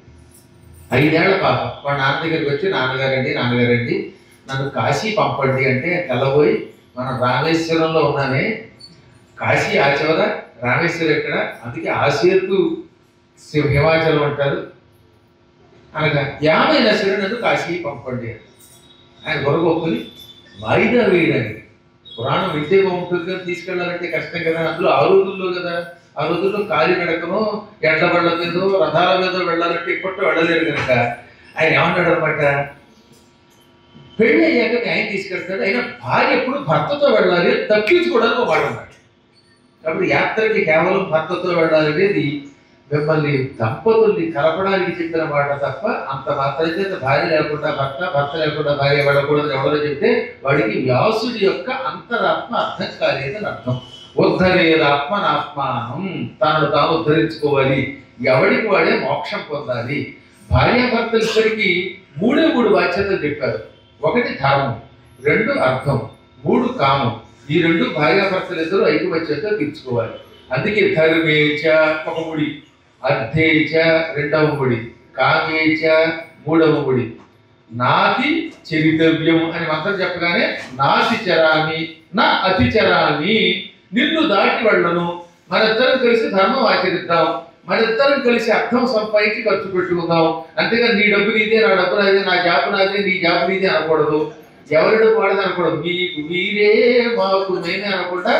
5 ఏళ్ల పాపం వాడు నాన్న దగ్గరికి వచ్చి నాన్నగారండి నన్ను కాశీ పంపండి అంటే తెల్లబోయి మనం రామేశ్వరంలో ఉన్నామే, కాశీ ఆ చివర, రామేశ్వరం ఎక్కడ, అందుకే ఆసేతు హిమాచలం అంటారు అనగా యామైనా సరే నన్ను కాశీ పంపండి అని ఆయన గొరగొక్కుని వాయిదా వేయడానికి. పురాణం వింటే బాగుంటుంది కానీ తీసుకెళ్ళాలంటే కష్టం కదా. అందులో ఆ రోజుల్లో కదా, ఆ రోజుల్లో కాలినడకనో ఎడ్లబళ్ళ మీదో రథాల మీదో వెళ్ళాలంటే ఇప్పట్లో వెళ్ళలేరు కనుక ఆయన ఏమన్నాడు అనమాట, పెళ్ళి అయ్యాక ఆయన తీసుకెళ్తాడు. అయినా భార్య ఎప్పుడు భర్తతో వెళ్ళాలి, తప్పించుకోవడానికి ఒక మాట అన్నాడు. కాబట్టి యాత్రకి కేవలం భర్తతో వెళ్ళాలి అనేది మిమ్మల్ని దంపతుల్ని కలపడానికి చెప్పిన మాట తప్ప అంత మాత్రం చేత భార్య లేకుండా భర్త లేకుండా భార్య వెళ్ళకూడదని ఎవరో చెప్తే వాడికి వ్యాసుడి యొక్క అంతరాత్మ అర్థం కాలేదని అర్థం. ఉద్ధరేదాత్మనాత్మానం, తనను తాను ఉద్ధరించుకోవాలి, ఎవడికి వాడే మోక్షం పొందాలి. భార్యాభర్తలు ఇద్దరికి 3 బాధ్యతలు చెప్పారు. 1 ధర్మం, 2 అర్థం, 3 కామం. ఈ 2 భార్యాభర్తలు ఇద్దరు ఐకమత్యంతో తీర్చుకోవాలి. అందుకే ధర్మేచ ఒక ముడి, అర్థేచ 2వ ముడి, కామేచ 3వ ముడి, నాతి చరితవ్యం అని మంత్రం చెప్పగానే నాతి చరామి నా అతిచరామి, నిన్ను దాటి వెళ్ళను, మనిద్దరం కలిసి ధర్మం ఆచరిద్దాం, మనిద్దరం కలిసి అర్థం సంపాదించి ఖర్చు పెట్టుకుందాం. అంతేగా నీ డబ్బు నీదే, నా డబ్బు నాదే, నా జాబు నాదే, నీ జాబు నీదే అనకూడదు, ఎవరి డబ్బు వాడేది అనకూడదు, మీకు మీరే మాకు నేనే అనకుండా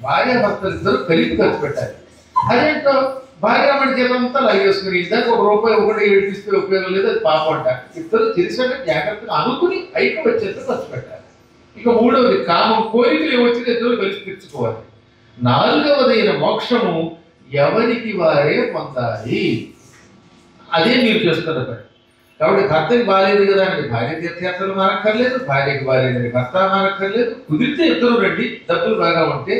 భార్యాభర్తలు ఇద్దరు కలిపి ఖర్చు పెట్టాలి. అదేంటో భార్యామణి జీతంతా లాగేసుకుని ఇందాక ₹1 ఒకటి ఏడిపిస్తే ఉపయోగం లేదు, అది పాపం అంట. ఇద్దరు తెలిసిన జాగ్రత్తగా అనుకుని ఐకమత్యంతో ఖర్చు పెట్టాలి. ఇక మూడవది కామం, కోరికలు ఏమొచ్చిన ఇద్దరు కలిసి తెచ్చుకోవాలి. నాలుగవదైన మోక్షము ఎవరికి వారే పొందాలి, అదే మీరు చేస్తున్న పని. కాబట్టి భర్తకి బాగాలేదు కదా అని భార్య తీర్థయాత్రలు మానక్కర్లేదు, భార్యకి బాగాలేదని భర్త మానక్కర్లేదు. కుదిరితే ఇద్దరు రండి, డబ్బులు బాగా ఉంటే.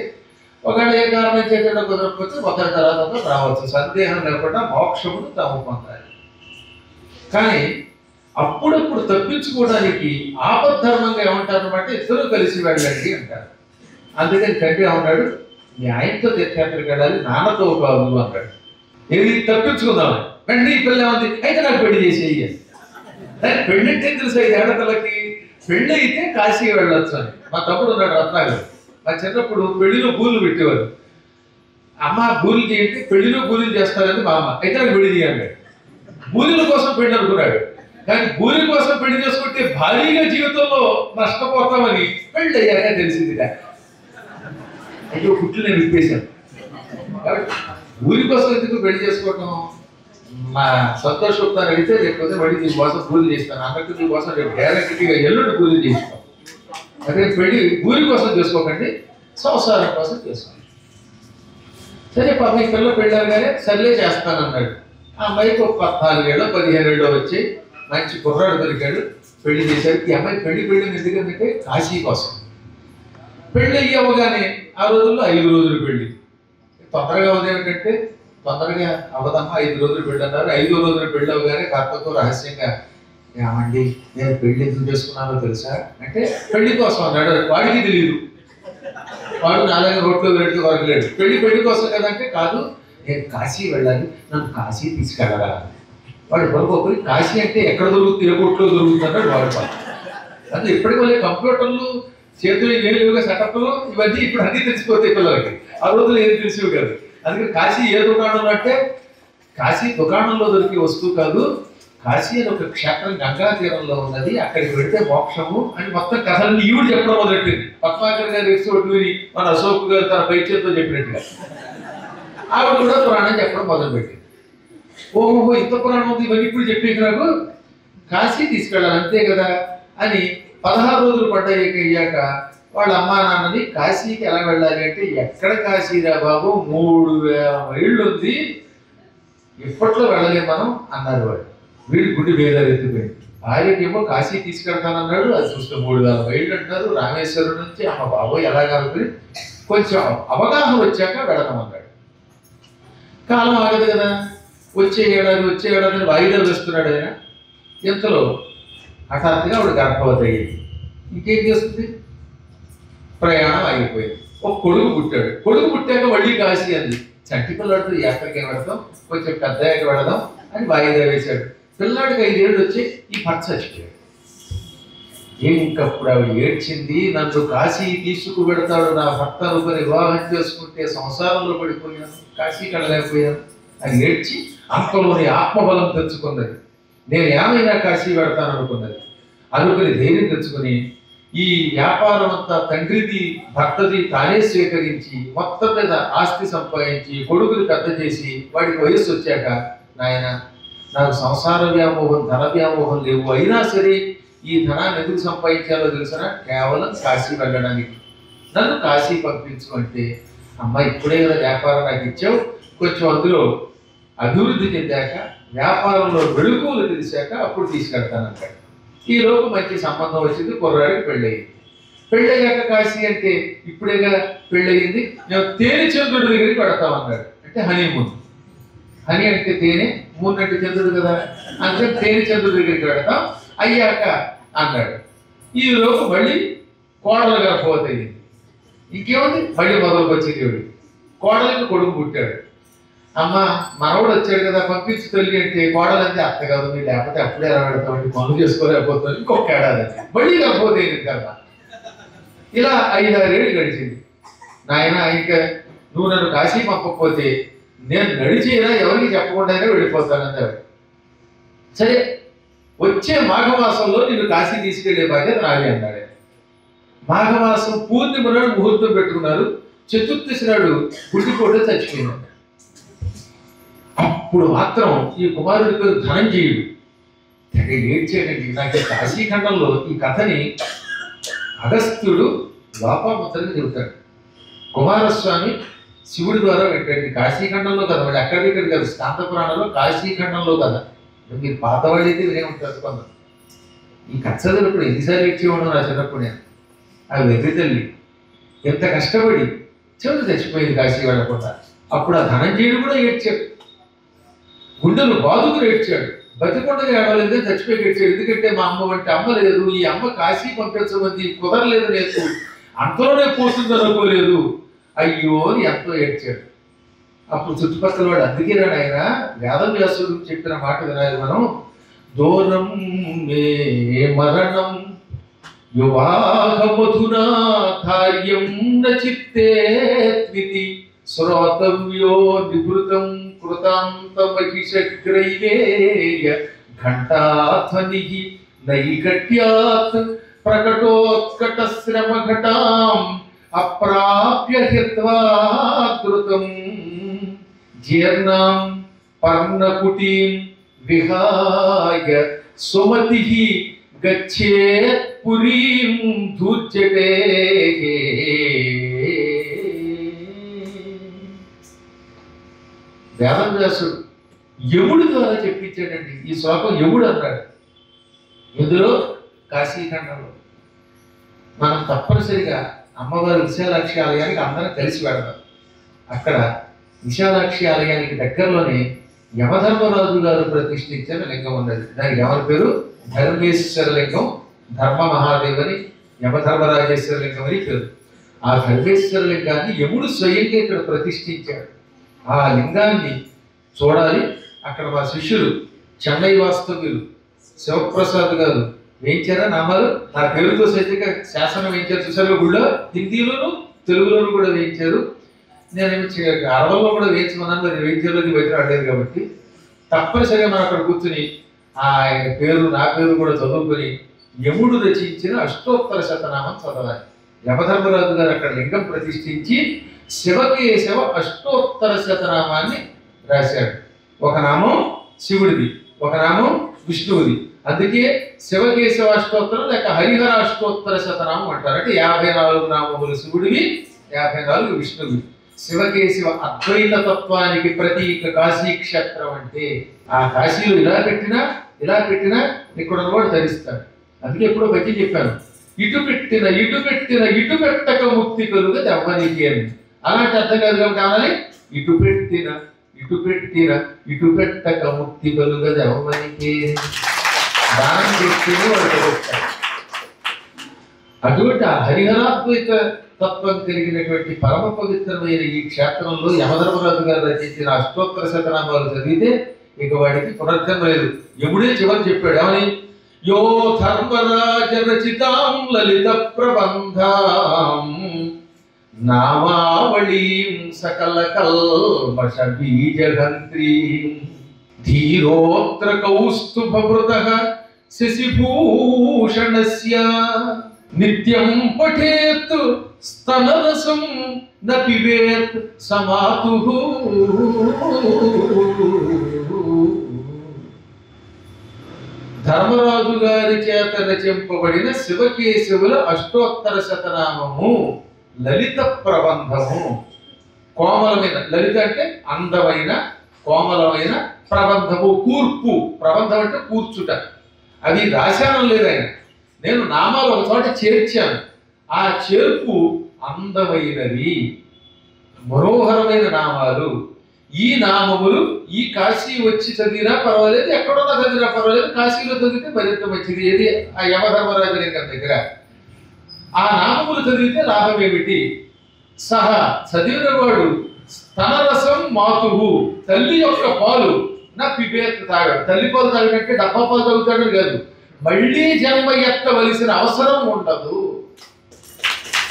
ఒకవేళ ఏ కారణం చేయకుండా కుదరకపోతే ఒకరి తర్వాత ఒకరు రావచ్చు, సందేహం లేకుండా మోక్షమును తాము పొందాలి. కానీ అప్పుడప్పుడు తప్పించుకోవడానికి ఆపద్ధర్మంగా ఏమంటారన్నమాట, ఇద్దరు కలిసి వెళ్ళండి అంటారు. అందుకని తండ్రి ఏమన్నాడు, మీ ఆయనతో తీర్థయాత్రకు వెళ్ళాలి, నాన్నతో కాదు అన్నాడు. ఏది తప్పించుకుందాం వెంటనే ఈ పిల్ల ఏమంది, అయితే నాకు పెళ్లి చేసేయి. దానికి పెళ్లి అంటే తెలుసు, ఐదు ఆడపిల్లకి పెళ్ళి అయితే కాశీ వెళ్ళొచ్చు అని. మా తమ్ముడు ఉన్నాడు రత్నాగర్, మా చిన్నప్పుడు పెళ్లిలో బూర్లు పెట్టేవారు. అమ్మ బూర్లు చేయండి, పెళ్లిలో బూర్లు చేస్తారని మా అమ్మ, అయితే నాకు పెళ్లి చేయాలి. బూరెల కోసం పెళ్లి అనుకున్నాడు, కానీ బూరెల కోసం పెళ్లి చేసుకుంటే భారీగా జీవితంలో నష్టపోతామని పెళ్లి అయ్యాక తెలిసిందిగా. అయ్యో పుట్లు నేను విప్పేశాను. ఊరి కోసం ఎందుకు పెళ్లి చేసుకోవటం, మా సంతోషం అయితే లేకపోతే మళ్ళీ నీ కోసం పూజ చేస్తాను అన్నట్టు నీ కోసం రేపు గ్యారెంటీగా ఎల్లుండి పూజ చేస్తాం. అదే పెళ్లి ఊరి కోసం చేసుకోకండి, సంసారం కోసం చేసుకోండి. సరే పాప ఈ పిల్లలు పెళ్ళాగానే సర్లే చేస్తానన్నాడు. ఆ అమ్మాయికి ఒక 14 ఏళ్ళు 15 ఏళ్ళు వచ్చి మంచి కుర్రాడు దొరికాడు, పెళ్లి చేశాడు. ఈ అమ్మాయి పెళ్ళింది ఎందుకంటే కాశీ కోసం. పెళ్ళి అయ్యవగానే ఆ రోజుల్లో 5 రోజులు పెళ్లి. తొందరగా ఉదయం తొందరగా అవదమ్మా 5 రోజులు పెళ్ళి అన్నారు. 5వ రోజులు పెళ్ళి అవగానే భర్తతో రహస్యంగా, ఏమండి నేను పెళ్లి ఎందుకు చేసుకున్నానో తెలుసా అంటే, పెళ్లి కోసం అన్నాడు. వాడికి తెలియదు, వాడు నాలుగు రోడ్లు వెళ్ళి వరకలేడు. పెళ్లి కోసం కదంటే, కాదు నేను కాశీ వెళ్ళాలి, నన్ను కాశీ తీసుకెళ్ళరా. వాడు పొరపోయి కాశీ అంటే ఎక్కడ దొరుకుతుంది, ఏ కోట్లో దొరుకుతుంది అన్నాడు వాడు. అంటే ఇప్పటికి మళ్ళీ కంప్యూటర్లు చేతులు ఏలుగా సెటప్లు ఇవన్నీ ఇప్పుడు అన్నీ తెలిసిపోతాయి పిల్లలకి. ఆ రోజులు ఏం తెలిసివి కాదు. అందుకని కాశీ ఏ దుకాణంలో అంటే, కాశీ దుకాణంలో దొరికే వస్తువు కాదు, కాశీ అని ఒక క్షేత్రం గంగా తీరంలో ఉన్నది, అక్కడికి వెళితే మోక్షము అని మొత్తం కథలన్నీ ఈవిడ చెప్పడం మొదలెట్టింది. పద్మాకర్ గారు ఎక్స్పోర్ట్ని మన అశోక్ గారు తన పైచేతో చెప్పినట్టుగా ఆవిడ కూడా పురాణం చెప్పడం మొదలుపెట్టింది. ఓహో ఇంత పురాణం ఉంది, ఇవన్నీ ఇప్పుడు చెప్పేది నాకు, కాశీ తీసుకెళ్ళాలి అంతే కదా అని 16 రోజులు పడ్డాక వాళ్ళ అమ్మా నాన్నని కాశీకి ఎలా వెళ్ళాలి అంటే, ఎక్కడ కాశీరా బాబు 3000 మైళ్ళు ఉంది, ఇప్పట్లో వెళ్ళలేము మనం అన్నారు. వాడు వీడి గుడి వేదాలు ఎత్తిపోయింది. భార్యకేమో కాశీ తీసుకెళ్తానన్నాడు, అది చూస్తే 3000 మైళ్ళు అంటున్నారు. రామేశ్వరం నుంచి అమ్మ బాబోయ్ ఎలాగలుగుతుంది, కొంచెం అవగాహన వచ్చాక వెళతామన్నాడు. కాలం ఆగదు కదా, వచ్చే ఏడాది వాయిదాలు వేస్తున్నాడు ఆయన. ఇంతలో హఠాత్తుగా ఆవిడ గర్భవతి అయ్యింది. ఇంకేం చేస్తుంది, ప్రయాణం ఆగిపోయింది. ఒక కొడుకు పుట్టాక మళ్ళీ కాశీ అంది. చంటి పిల్లాడితో ఎక్కడికి వెళదాం, కొంచెం పెద్ద అయ్యాక వెళదాం అని వాయిదా వేశాడు. పిల్లాడికి 5 ఏళ్ళు వచ్చి ఈ భర్త చచ్చిపోయాడు. ఇంకప్పుడు ఆవిడ ఏడ్చింది, నన్ను కాశీ తీసుకువెడతాడు నా భర్త అనుకుని వివాహం చేసుకుంటే సంసారంలో పడిపోయాను, కాశీకి వెళ్ళలేకపోయాను అని ఏడ్చి అంతలోని ఆత్మబలం తెచ్చుకున్నది. నేను ఏమైనా కాశీ వెడతాను అనుకుని ధైర్యం తెచ్చుకుని ఈ వ్యాపారం అంతా తండ్రిది భర్తది తానే స్వీకరించి మొత్తం మీద ఆస్తి సంపాదించి కొడుకుని పెద్ద చేసి వాడికి వయస్సు వచ్చాక, నాయన నాకు సంసార వ్యామోహం ధన వ్యామోహం లేవు, అయినా సరే ఈ ధనాన్ని ఎందుకు సంపాదించాలో తెలుసా, కేవలం కాశీ వెళ్ళడానికి, నన్ను కాశీ పంపించు అంటే, అమ్మ ఇప్పుడే కదా వ్యాపారం నాకు ఇచ్చావు, కొంచెం అందులో అభివృద్ధి చెందాక వ్యాపారంలో వెలుగులు తెలిసాక అప్పుడు తీసుకెళ్తానంటాడు. ఈ లోపు మంచి సంబంధం వచ్చింది, కుర్రాడికి పెళ్ళయ్యాక కాశీ అంటే ఇప్పుడేగా పెళ్ళయింది, మేము తేనె చంద్రుడి దగ్గరికి పెడతామన్నాడు. అంటే హనీమూన్, హనీ అంటే తేనె, మూన్ అంటే చంద్రుడు కదా, అందుకని తేనె చంద్రుడి దగ్గరికి పెడతాం అయ్యాక అన్నాడు. ఈ లోపు మళ్ళీ కోడలు గర్భవతి. ఇంకేముంది, మళ్ళీ మొదలుకు వచ్చింది. కోడలికి కొడుకు పుట్టాడు. అమ్మ మనవడు వచ్చాడు కదా పంపించి తల్లి అంటే, కోడలంటే అత్త కాదు మీరు లేకపోతే అప్పుడే ఎలా పెడతామండి, పనులు చేసుకోలేకపోతుంది, ఇంకొక ఏడాది మళ్ళీ గర్భవతి కదా. ఇలా 5-6 ఏళ్ళు గడిచింది. నాయన ఇంకా నువ్వు నన్ను కాశీ పంపకపోతే నేను నడిచేనా ఎవరికి చెప్పకుండానే వెళ్ళిపోతానని. సరే వచ్చే మాఘమాసంలో నిన్ను కాశీ తీసుకెళ్లే బాధ్యత నాది అన్నాడు. మాఘమాసం పూర్ణిమ నాడు ముహూర్తం పెట్టుకున్నారు. చతుర్దశి నాడు గుడ్డిపోటే చచ్చిపోయినాడు. అప్పుడు మాత్రం ఈ కుమారుడి పేరు ధనంజయుడు తెగ ఏడ్చాడండి. నాకు కాశీఖండంలో ఈ కథని అగస్త్యుడు లోపాముద్రని చెబుతాడు. కుమారస్వామి శివుడి ద్వారా పెట్టండి. కాశీఖండంలో కదా, మళ్ళీ అక్కడిక్కడ కాదు, స్కాంత పురాణంలో కాశీఖండంలో కదా. మీరు పాతవాళ్ళు అయితే వినే ఉంటారు కొందరు. ఈ కచ్చదలుపుడు ఎన్నిసార్లు ఇచ్చేవాడు నా చిన్నప్పుడు నేను. ఆ వెర్రి తల్లి ఎంత కష్టపడి చివరి చచ్చిపోయింది కాశీ వెళ్ళకుండా. అప్పుడు ఆ ధనంజయుడు కూడా ఏడ్చాడు, గుండెలు బాదుకుని ఏడ్చాడు. బతికొండగా ఏడవలేదు, చచ్చిపోయి ఏడ్చాడు. ఎందుకంటే మా అమ్మ వంటి అమ్మ లేదు, ఈ అమ్మ కాశీ పంపించమంది, కుదరలేదు, నేను అంతలోనే పోతుంది అనుకోలేదు, అయ్యో అని ఎంతో ఏడ్చాడు. అప్పుడు చుట్టుపక్కల వాడు, అందుకే రాడు ఆయన వేదవ్యాసుడు చెప్పిన మాట వినాలి మనం. దూరం మే మరణం యువాహమధునా కార్యం నచిత్తేత్వితి శ్రోతవ్యో నివృతం కృతాంతమహిషగ్రైవేయ ఘంటాధ్వని నైకట్యాత్ ప్రకటోత్కట శ్రమఘటాం అప్రాప్య హిత్వాద్రుతం జీర్ణాం పర్ణకుటీం విహాయ సుమతి గచ్చేత్ పురీం ధూర్జటే. వేదవ్యాసుడు యముడి ద్వారా చెప్పించాడండి ఈ శ్లోకం. యముడు అన్నాడు ఇందులో కాశీఖండంలో. మనం తప్పనిసరిగా అమ్మవారి విశాలాక్షి ఆలయానికి అందరం కలిసి వెళదాం. అక్కడ విశాలాక్షి ఆలయానికి దగ్గరలోనే యమధర్మరాజు గారు ప్రతిష్ఠించిన లింగం ఉన్నది. దానికి ఎవరి పేరు? ధర్మేశ్వర లింగం. ధర్మ మహాదేవని యమధర్మరాజేశ్వర లింగం అని పేరు. ఆ ధర్మేశ్వర లింగాన్ని యముడు స్వయంగా ఇక్కడ ప్రతిష్ఠించాడు. ఆ లింగాన్ని చూడాలి. అక్కడ మా శిష్యులు చెన్నై వాస్తవ్యులు శివప్రసాద్ గారు వేయించారా నామాలు, నా పేరుతో సైతంగా శాసనం వేయించారు. చూసారు గుళ్ళో హిందీలోను తెలుగులోను కూడా వేయించారు. నేనేమి అరవల్లో కూడా వేయించమన్నాను, మరి వేయించేది బయట ఆడలేదు కాబట్టి తప్పనిసరిగా మనం అక్కడ కూర్చుని ఆయన పేరు నా పేరు కూడా చదువుకొని యముడు రచించిన అష్టోత్తర శతనామం చదవాలి. యమధర్మరాజు గారు అక్కడ లింగం ప్రతిష్ఠించి శివకేశవ అష్టోత్తర శతనామాన్ని రాశాడు. ఒక నామం శివుడిది, ఒక నామం విష్ణువుది. అందుకే శివకేశవ అష్టోత్తరం లేక హరిహర అష్టోత్తర శతనామం అంటారు. అంటే 54 నామములు శివుడివి, 54 విష్ణువువి. శివకేశవ అద్వైత తత్వానికి ప్రతీక కాశీ క్షేత్రం. అంటే ఆ కాశీలో ఇలా పెట్టినా ఇక్కడ ఉన్నవాడు ధరిస్తాడు. అందుకే ఎప్పుడో బట్టి చెప్పాను, ఇటు పెట్టిన ఇటు పెట్టక ముక్తి కలుగు దెవ్వనికి అని. అలాంటి అర్థం కాదు కాబట్టి కావాలి, ఇటు పెట్టిన ఇటు పెట్టక ముక్తి కలుగ దెవ్వనికి. దానం చేస్తేనే వాడు తెలుస్తాడు. అటువంటి ఆ హరిహరాద్వైత తత్వం కలిగినటువంటి పరమ పవిత్రమైన ఈ క్షేత్రంలో యమధర్మరాజు గారు రచించిన అష్టోత్తర శతనామాలు చదివితే ఇక వాడికి పునర్జన్మ లేదు. యముడే చివరి చెప్పాడు ఏమని? యో ధర్మరాజ రచితాం లలిత ప్రబంధాం నామావళీం సకల కల్మష బీజగంత్రీం ధీరోత్ర కౌస్తుభృతః శశిభూషణస్య నిత్యం పఠేత్ స్తనరసం న పిబేత్ సమాతుః. ధర్మరాజు గారి చేత రచింపబడిన శివకేశవుల అష్టోత్తర శతనామము లలిత ప్రబంధము. కోమలమైన, లలిత అంటే అందమైన, కోమలమైన, ప్రబంధము కూర్పు. ప్రబంధం అంటే కూర్చుట. అవి రాశానం లేదు ఆయన, నేను నామాలు ఒక చోట చేర్చాను. ఆ చేర్పు అందమైనవి, మనోహరమైన నామాలు. ఈ నామములు ఈ కాశీ వచ్చి చదివినా పర్వాలేదు, ఎక్కడున్నా చదివినా పర్వాలేదు, కాశీలో చదివితే మరింత మంచిది. ఏది? ఆ యమధర్మరాజు లింగం దగ్గర ఆ నామములు చదివితే లాభం ఏమిటి? సహా చదివిన వాడు స్తనరసం మాతుహు, తల్లి యొక్క పాలు నా పిబేత్ తాగాడు. తల్లి పాలు తాగినట్టే డబ్బా పాలు తాగుతాడని కాదు, మళ్ళీ జన్మ ఎత్తవలసిన అవసరం ఉండదు.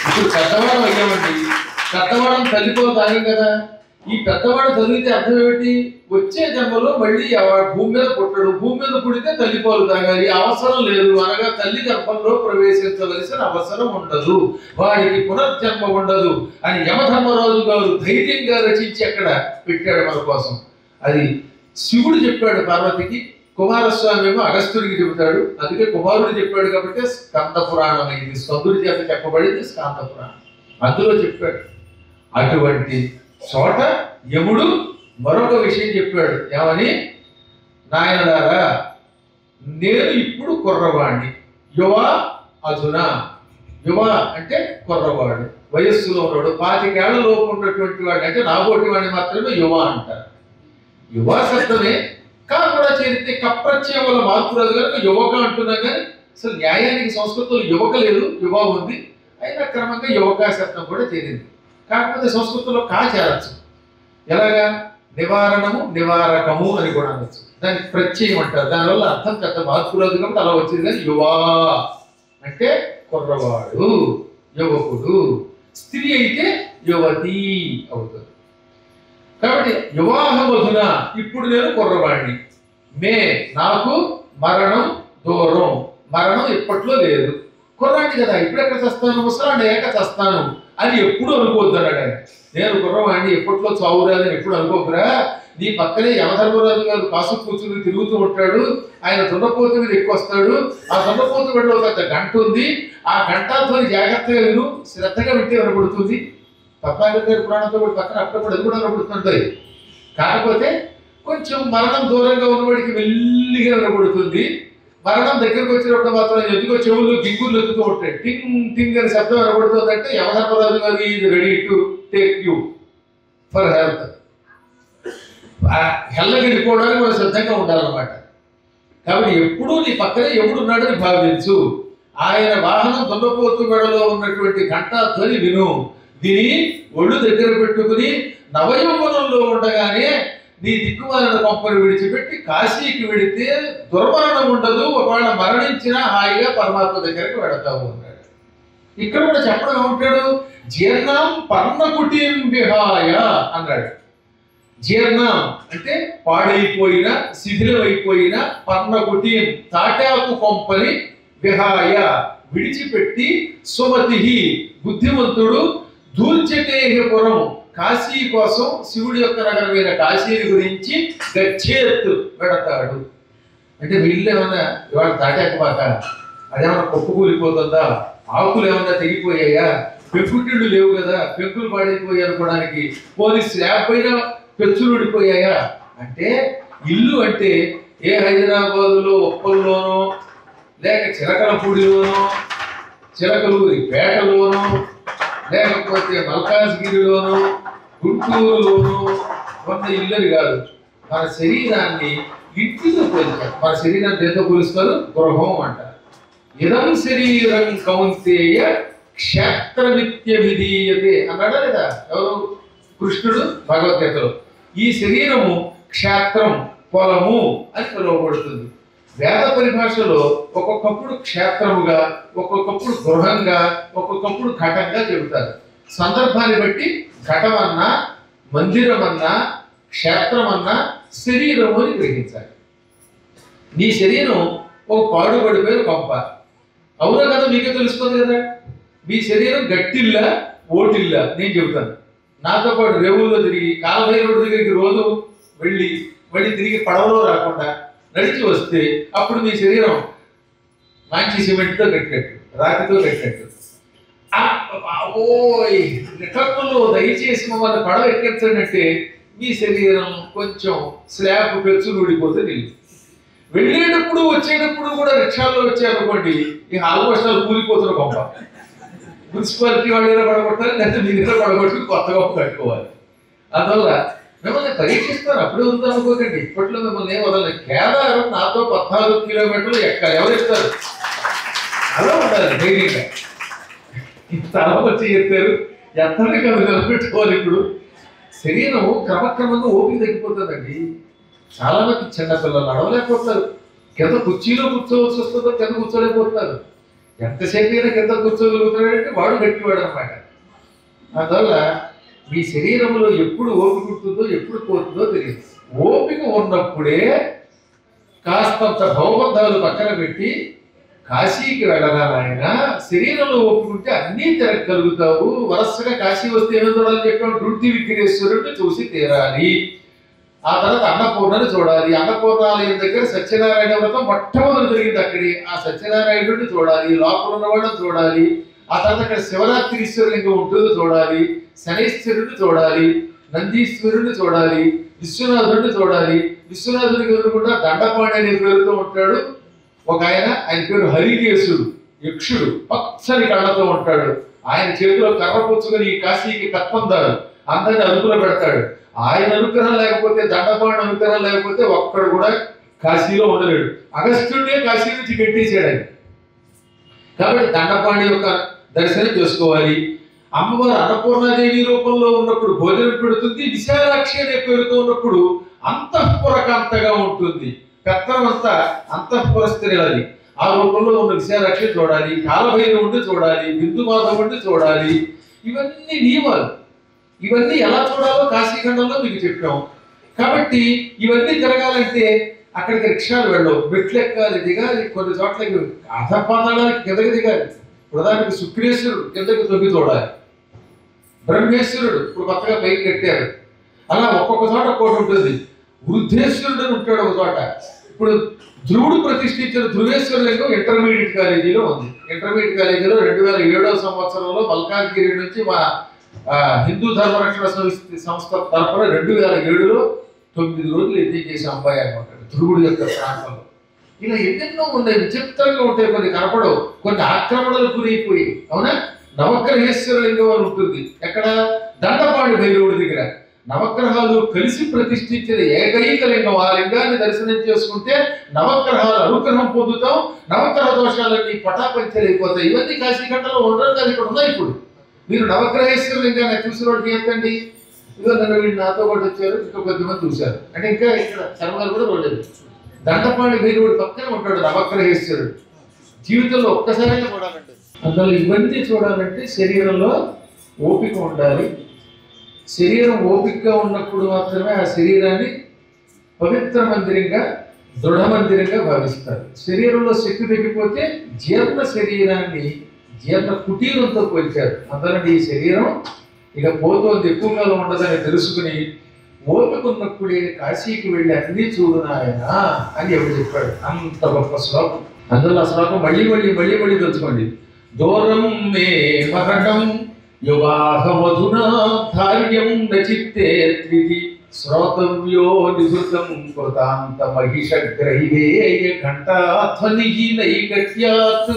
ఇప్పుడు పెద్దవాడు అయ్యామండి, పెద్దవాడని తల్లిపాలు తాగాం కదా. ఈ పెద్దవాడు చదివితే అర్థం ఏమిటి? వచ్చే జన్మలో మళ్ళీ భూమి మీద పుట్టడు, భూమి మీద పుడితే తల్లిపాలు తాగాలి, అవసరం లేదు. అనగా తల్లి గర్భంలో ప్రవేశించవలసిన అవసరం ఉండదు, వాడికి పునర్జన్మ ఉండదు అని యమధర్మరాజు గారు ధైర్యంగా రచించి అక్కడ పెట్టాడు మన కోసం. అది శివుడు చెప్పాడు పార్వతికి, కుమారస్వామి ఏమో అగస్త్యుడికి చెబుతాడు. అందుకే కుమారుడు చెప్పాడు కాబట్టి స్కంద పురాణం అయింది. స్కందుడి చేత చెప్పబడింది స్కాంద పురాణం. అందులో చెప్పాడు. అటువంటి చోట యముడు మరొక విషయం చెప్పాడు. ఏమని? నాయనలారా, నేను ఇప్పుడు కుర్రవాణ్ణి. యువ అధునా. యువ అంటే కుర్రవాడు, వయస్సులో ఉన్నాడు. 25 ఏళ్ల లోపు ఉన్నటువంటి వాడు అంటే నాబోటి వాడిని మాత్రమే యువ అంటారు. యువ శబ్దమే కాకుండా చేరితే కప్రత్యయం వల్ల మార్పు రాదు కనుక యువక అంటున్నాం. కానీ అసలు న్యాయానికి సంస్కృతంలో యువక లేదు, యువ ఉంది. అయినా క్రమంగా యువక శబ్దం కూడా చేరింది. కాకపోతే సంస్కృతంలో కా చేరచ్చు. ఎలాగా? నివారణము, నివారకము అని కూడా అనొచ్చు. దానికి ప్రత్యయం అంటారు. దానివల్ల అర్థం పెద్ద మార్పు రాదు కాబట్టి అలా వచ్చింది. కానీ యువా అంటే కుర్రవాడు, యువకుడు. స్త్రీ అయితే యువతి అవుతుంది. కాబట్టి వివాహమధున, ఇప్పుడు నేను కుర్రవాణ్ణి. మే నాకు మరణం దూరం. మరణం ఇప్పట్లో లేదు. కుర్రాన్ని కదా, ఇప్పుడు ఎక్కడ చస్తాను, ముసలాన్ని ఏక చస్తాను అని ఎప్పుడు అనుకోవద్దు అన్నాడు ఆయన. నేను కుర్రవాణ్ణి, ఎప్పట్లో చావు రాదని ఎప్పుడు అనుకోకురా. నీ పక్కనే యమధర్మరాజు గారు కాసు కూర్చుని తిరుగుతూ ఉంటాడు. ఆయన దున్నపోతు మీద ఎక్కువ వస్తాడు. ఆ దున్నపోతు వెళ్ళి ఒక గంట ఉంది. ఆ గంటతో జాగ్రత్తగా విను, శ్రద్ధగా వింటే వినబడుతుంది. పద్మాగర్ గారి పురాణంతో కూడా పక్కన అప్పుడప్పుడు అది కూడా వినబడుతుంటాయి. కాకపోతే కొంచెం మరణం దూరంగా ఉన్నవాడికి మెల్లిగా వినబడుతుంది. మరణం దగ్గరకు వచ్చినప్పుడు మాత్రం ఎందుకో చెవులు గింగులు ఎత్తుతూ ఉంటాయి. టింగ్ టింగ్ అని శబ్దం వినబడుతుందంటే యమధర్మరాజు గారు is ready to take you for health. Health వెళ్ళిపోవడానికి మనం సిద్ధంగా ఉండాలన్నమాట. కాబట్టి ఎప్పుడూ నీ పక్కనే ఎవడు ఉన్నాడని భావించు. ఆయన వాహనం దున్నపోతు మెడలో ఉన్నటువంటి ఘంటా ధ్వని విను. దీని ఒళ్ళు దగ్గర పెట్టుకుని నవయౌవనంలో ఉండగానే నీ దిక్కుమాలిన కొంపను విడిచిపెట్టి కాశీకి వెడితే దుర్మరణం ఉండదు. ఒకవేళ మరణించినా హాయిగా పరమాత్మ దగ్గరికి వెడతావు అన్నాడు. ఇక్కడ కూడా చెప్పడం ఏమంటాడు? జీర్ణం పర్ణకుటీం విహాయ అన్నాడు. జీర్ణం అంటే పాడైపోయిన, శిథిలమైపోయిన పర్ణకుటీం తాటాకు కొంపని విహాయ విడిచిపెట్టి సుమతి బుద్ధిమంతుడు దూర్చటేహపురం కాశీ కోసం శివుడి యొక్క నగరమైన కాశీని గురించి గచ్చేత్తు పెడతాడు. అంటే వీళ్ళు ఏమన్నా ఇవాళ తాటాకపాక అదేమన్నా కొప్పు కూలిపోతుందా? ఆకులు ఏమన్నా తెగిపోయాయా? పెంకుటిళ్ళు లేవు కదా, పెంకులు పాడైపోయి అనుకోవడానికి. పోనీ స్లాబ్ పైన పెచ్చులు ఊడిపోయాయా అంటే, ఇల్లు అంటే ఏ హైదరాబాదులో ఉప్పల్లోనో లేక చిలకలపూడిలోనో చిలకలూరి పేటలోనో లేకపోతే మల్కాజ్గిరిలోనో గుంటూరులోనూ ఉన్న ఇల్లుని కాదు. మన శరీరాన్ని ఇంటితో పోల్చారు. మన శరీరాన్ని దేంతో పోలుస్తారు? గృహం అంటారు. ఇదం శరీరం కౌంతేయ క్షేత్రమిత్య విధీయతే అన్నాడా లేదా ఎవరు? కృష్ణుడు భగవద్గీతలో. ఈ శరీరము క్షేత్రం, పొలము అని పిలువబడుతుంది. వేద పరిభాషలో ఒక్కొక్కప్పుడు క్షేత్రముగా, ఒక్కొక్కప్పుడు గృహంగా, ఒక్కొక్కప్పుడు ఘటంగా చెబుతారు. సందర్భాన్ని బట్టి ఘటమన్నా, మందిరమన్నా, క్షేత్రమన్నా శరీరము అని గ్రహించాలి. నీ శరీరం ఒక పాడుపడిపోయిన కొంప. అవునా కదా? మీకే తెలుస్తుంది కదా. మీ శరీరం గట్టిల్లా ఓటిల్లా నేను చెబుతాను. నాతో పాటు రేవుల్లో తిరిగి కాలభైరవుడి దగ్గరికి రోజు వెళ్ళి తిరిగి పడవలో రాకుండా నడిచి వస్తే అప్పుడు మీ శరీరం మంచి సిమెంట్తో కట్టినట్టు, రాతితో కట్టినట్టు. ఓయ్ రిటర్న్లో దయచేసి మమ్మల్ని పడవ ఎక్కించండి మీ శరీరం కొంచెం స్లాబ్ పెచ్చులు ఊడిపోతే నిల్లు. వెళ్ళేటప్పుడు వచ్చేటప్పుడు కూడా రిక్షాల్లో వచ్చారనుకోండి, ఇక ఆల్మోస్ట్ వాళ్ళు కూలిపోతున్న గొప్ప. మున్సిపాలిటీ వాళ్ళు ఏదో పడగొట్టాలి, లేకపోతే మీ దగ్గర పడగొట్టి కొత్త గొప్ప కట్టుకోవాలి. అందువల్ల మిమ్మల్ని పరీక్షిస్తారు. అప్పుడే ఉందని అనుకోకండి. ఇప్పట్లో మిమ్మల్ని ఏం వదలలేదు. కేదారం నాతో 14 కిలోమీటర్లు ఎక్కాలి. ఎవరు ఎక్కారు? అలా ఉండాలి ధైర్యంగా. తల వచ్చి ఎత్తారు, ఎత్తని కదా నిలబెట్టుకోవాలి. ఇప్పుడు శరీరం క్రమక్రమంగా ఓపిక తగ్గిపోతుందండి. చాలా మంది చిన్నపిల్లలు నడవలేకపోతారు. కింద కుర్చీలో కూర్చోవలసి వస్తుందో కింద కూర్చోలేకపోతున్నారు. ఎంతసేపు అయినా కింద కూర్చోగలుగుతాడంటే వాడు గట్టివాడు అనమాట. అందువల్ల మీ శరీరంలో ఎప్పుడు ఓపిక ఉంటుందో ఎప్పుడు పోతుందో తెలియదు. ఓపిక ఉన్నప్పుడే కాస్తంత భవబంధాలు పక్కన పెట్టి కాశీకి వెళ్ళరా నాయన. శరీరంలో ఓపిక ఉంటే అన్నీ తిరగలుగుతావు. వరుసగా కాశీ వస్తే ఏమో చూడాలని చెప్పాడు. వృద్ధి విఘ్నేశ్వరుడిని చూసి తీరాలి. ఆ తర్వాత అన్నపూర్ణని చూడాలి. అన్నపూర్ణాలయం దగ్గర సత్యనారాయణ వ్రతం మొట్టమొదటి జరిగింది అక్కడి. ఆ సత్యనారాయణుడిని చూడాలి, లోపల ఉన్న వాళ్ళని చూడాలి. ఆ తర్వాత అక్కడ శివరాత్రి ఈశ్వరలింగం ఉంటుందో చూడాలి, శనైశ్వరుడిని చూడాలి, నందీశ్వరుడిని చూడాలి, విశ్వనాథుడిని చూడాలి. విశ్వనాథుడికి ఎదురుకుండా దండపాణి అనే పేరుతో ఉంటాడు ఒక ఆయన పేరు హరికేశుడు, యక్షుడు, పచ్చని కళ్ళతో ఉంటాడు. ఆయన చేతిలో కర్ర పుచ్చుకొని ఈ కాశీకి కత్తందారు, అందరిని అదుపులో పెడతాడు. ఆయన అనుగ్రహం లేకపోతే, దండపాణి అనుగ్రహం లేకపోతే ఒక్కడు కూడా కాశీలో ఉండలేడు. అగస్త్యుడే కాశీ నుంచి గెట్టేసాడు ఆయన. కాబట్టి దండపాణి యొక్క దర్శనం చేసుకోవాలి. అమ్మవారు అన్నపూర్ణాదేవి రూపంలో ఉన్నప్పుడు భోజనం పెడుతుంది. విశాలాక్షి అనే పేరుతో ఉన్నప్పుడు అంతఃపురకాంతగా ఉంటుంది. పెత్తనం అంతా అంతఃపుర స్త్రీలది. ఆ రూపంలో ఉన్న విశాలాక్షి చూడాలి, కాలభైరవుడిని చూడాలి, బిందు మాధవుడిని చూడాలి. ఇవన్నీ నియమాలు. ఇవన్నీ ఎలా చూడాలో కాశీఖండంలో మీకు చెప్పాం. కాబట్టి ఇవన్నీ తిరగాలంటే అక్కడికి రిక్షాలు వెళ్ళవు, మెట్లు ఎక్కాలి, దిగాలి, కొన్ని చోట్లకి అధపాదాలకి కిందకి దిగాలి. ప్రధానికి శుక్రేశ్వరుడు కిందకి తొంగి చూడాలి, బ్రహ్మేశ్వరుడు ఇప్పుడు కొత్తగా పైకి కట్టారు. అలా ఒక్కొక్క చోట ఒక్కొక్కటి ఉంటుంది. వృద్ధేశ్వరుడు అని ఉంటాడు ఒక చోట. ఇప్పుడు ధ్రువుడు ప్రతిష్ఠించిన ధ్రువేశ్వర లింగం ఇంటర్మీడియట్ కాలేజీలో ఉంది. ఇంటర్మీడియట్ కాలేజీలో 2007వ సంవత్సరంలో మల్కాజ్గిరి నుంచి మా హిందూ ధర్మరక్షణ సంస్థ తరఫున 2007లో 9 రోజులు ఎత్తి చేసి అబ్బాయి అనమాట ధ్రువుడు యొక్క ప్రాంతంలో. ఇలా ఎన్నెన్నో ఉన్నాయి, విచిత్రంగా ఉంటాయి. కొన్ని కనపడవు, కొన్ని ఆక్రమణలు గురైపోయి. అవునా? నవగ్రహేశ్వర లింగం అని ఉంటుంది ఎక్కడ, దండపాణి భైరవుడి దగ్గర. నవగ్రహాలు కలిసి ప్రతిష్ఠించిన ఏకైక లింగం. ఆ లింగాన్ని దర్శనం చేసుకుంటే నవగ్రహాల అనుగ్రహం పొందుతాం, నవగ్రహ దోషాలన్నీ పటాపంచలైపోతాయి. ఇవన్నీ కాశీఖండంలో ఉండడం కాదు, ఇక్కడ ఉన్నాయి. ఇప్పుడు మీరు నవగ్రహేశ్వర లింగాన్ని చూసిన వాడికి ఏంటండి, ఇదో నన్ను వీళ్ళు నాతో పాటు వచ్చారు, ఇంకా కొద్దిమంది చూశారు అంటే ఇంకా ఇక్కడ చర్మలు కూడా చూడలేదు. దండపాణి భైరవుడు పక్కన ఉంటాడు నవగ్రహేశ్వరుడు. జీవితంలో ఒక్కసారైనా చూడాలంటే, అందులో ఇవన్నీ చూడాలంటే శరీరంలో ఓపిక ఉండాలి. శరీరం ఓపికగా ఉన్నప్పుడు మాత్రమే ఆ శరీరాన్ని పవిత్ర మందిరంగా, దృఢ మందిరంగా భావిస్తారు. శరీరంలో శక్తి తగ్గిపోతే జీర్ణ శరీరాన్ని జీర్ణ కుటీరంతో పోల్చారు. అందులో ఈ శరీరం ఇక పోతోంది, ఎక్కువ కాలం ఉండదని తెలుసుకుని ఓపికన్నప్పుడే కాశీకి వెళ్ళి అన్నీ చూడు నాయన అని ఎవరు చెప్పాడు. అంత గొప్ప శ్లోకం. అందులో ఆ శ్లోకం మళ్ళీ మళ్ళీ మళ్ళీ మళ్ళీ తెలుసుకోండి. దూరం మే మరణం యువాహమధునా ధార్యం నచిత్తే త్వితి శ్రోతవ్యో నివృతం కృతాంత మహిషగ్రైవేయ ఘంటాధ్వని నైకట్యాత్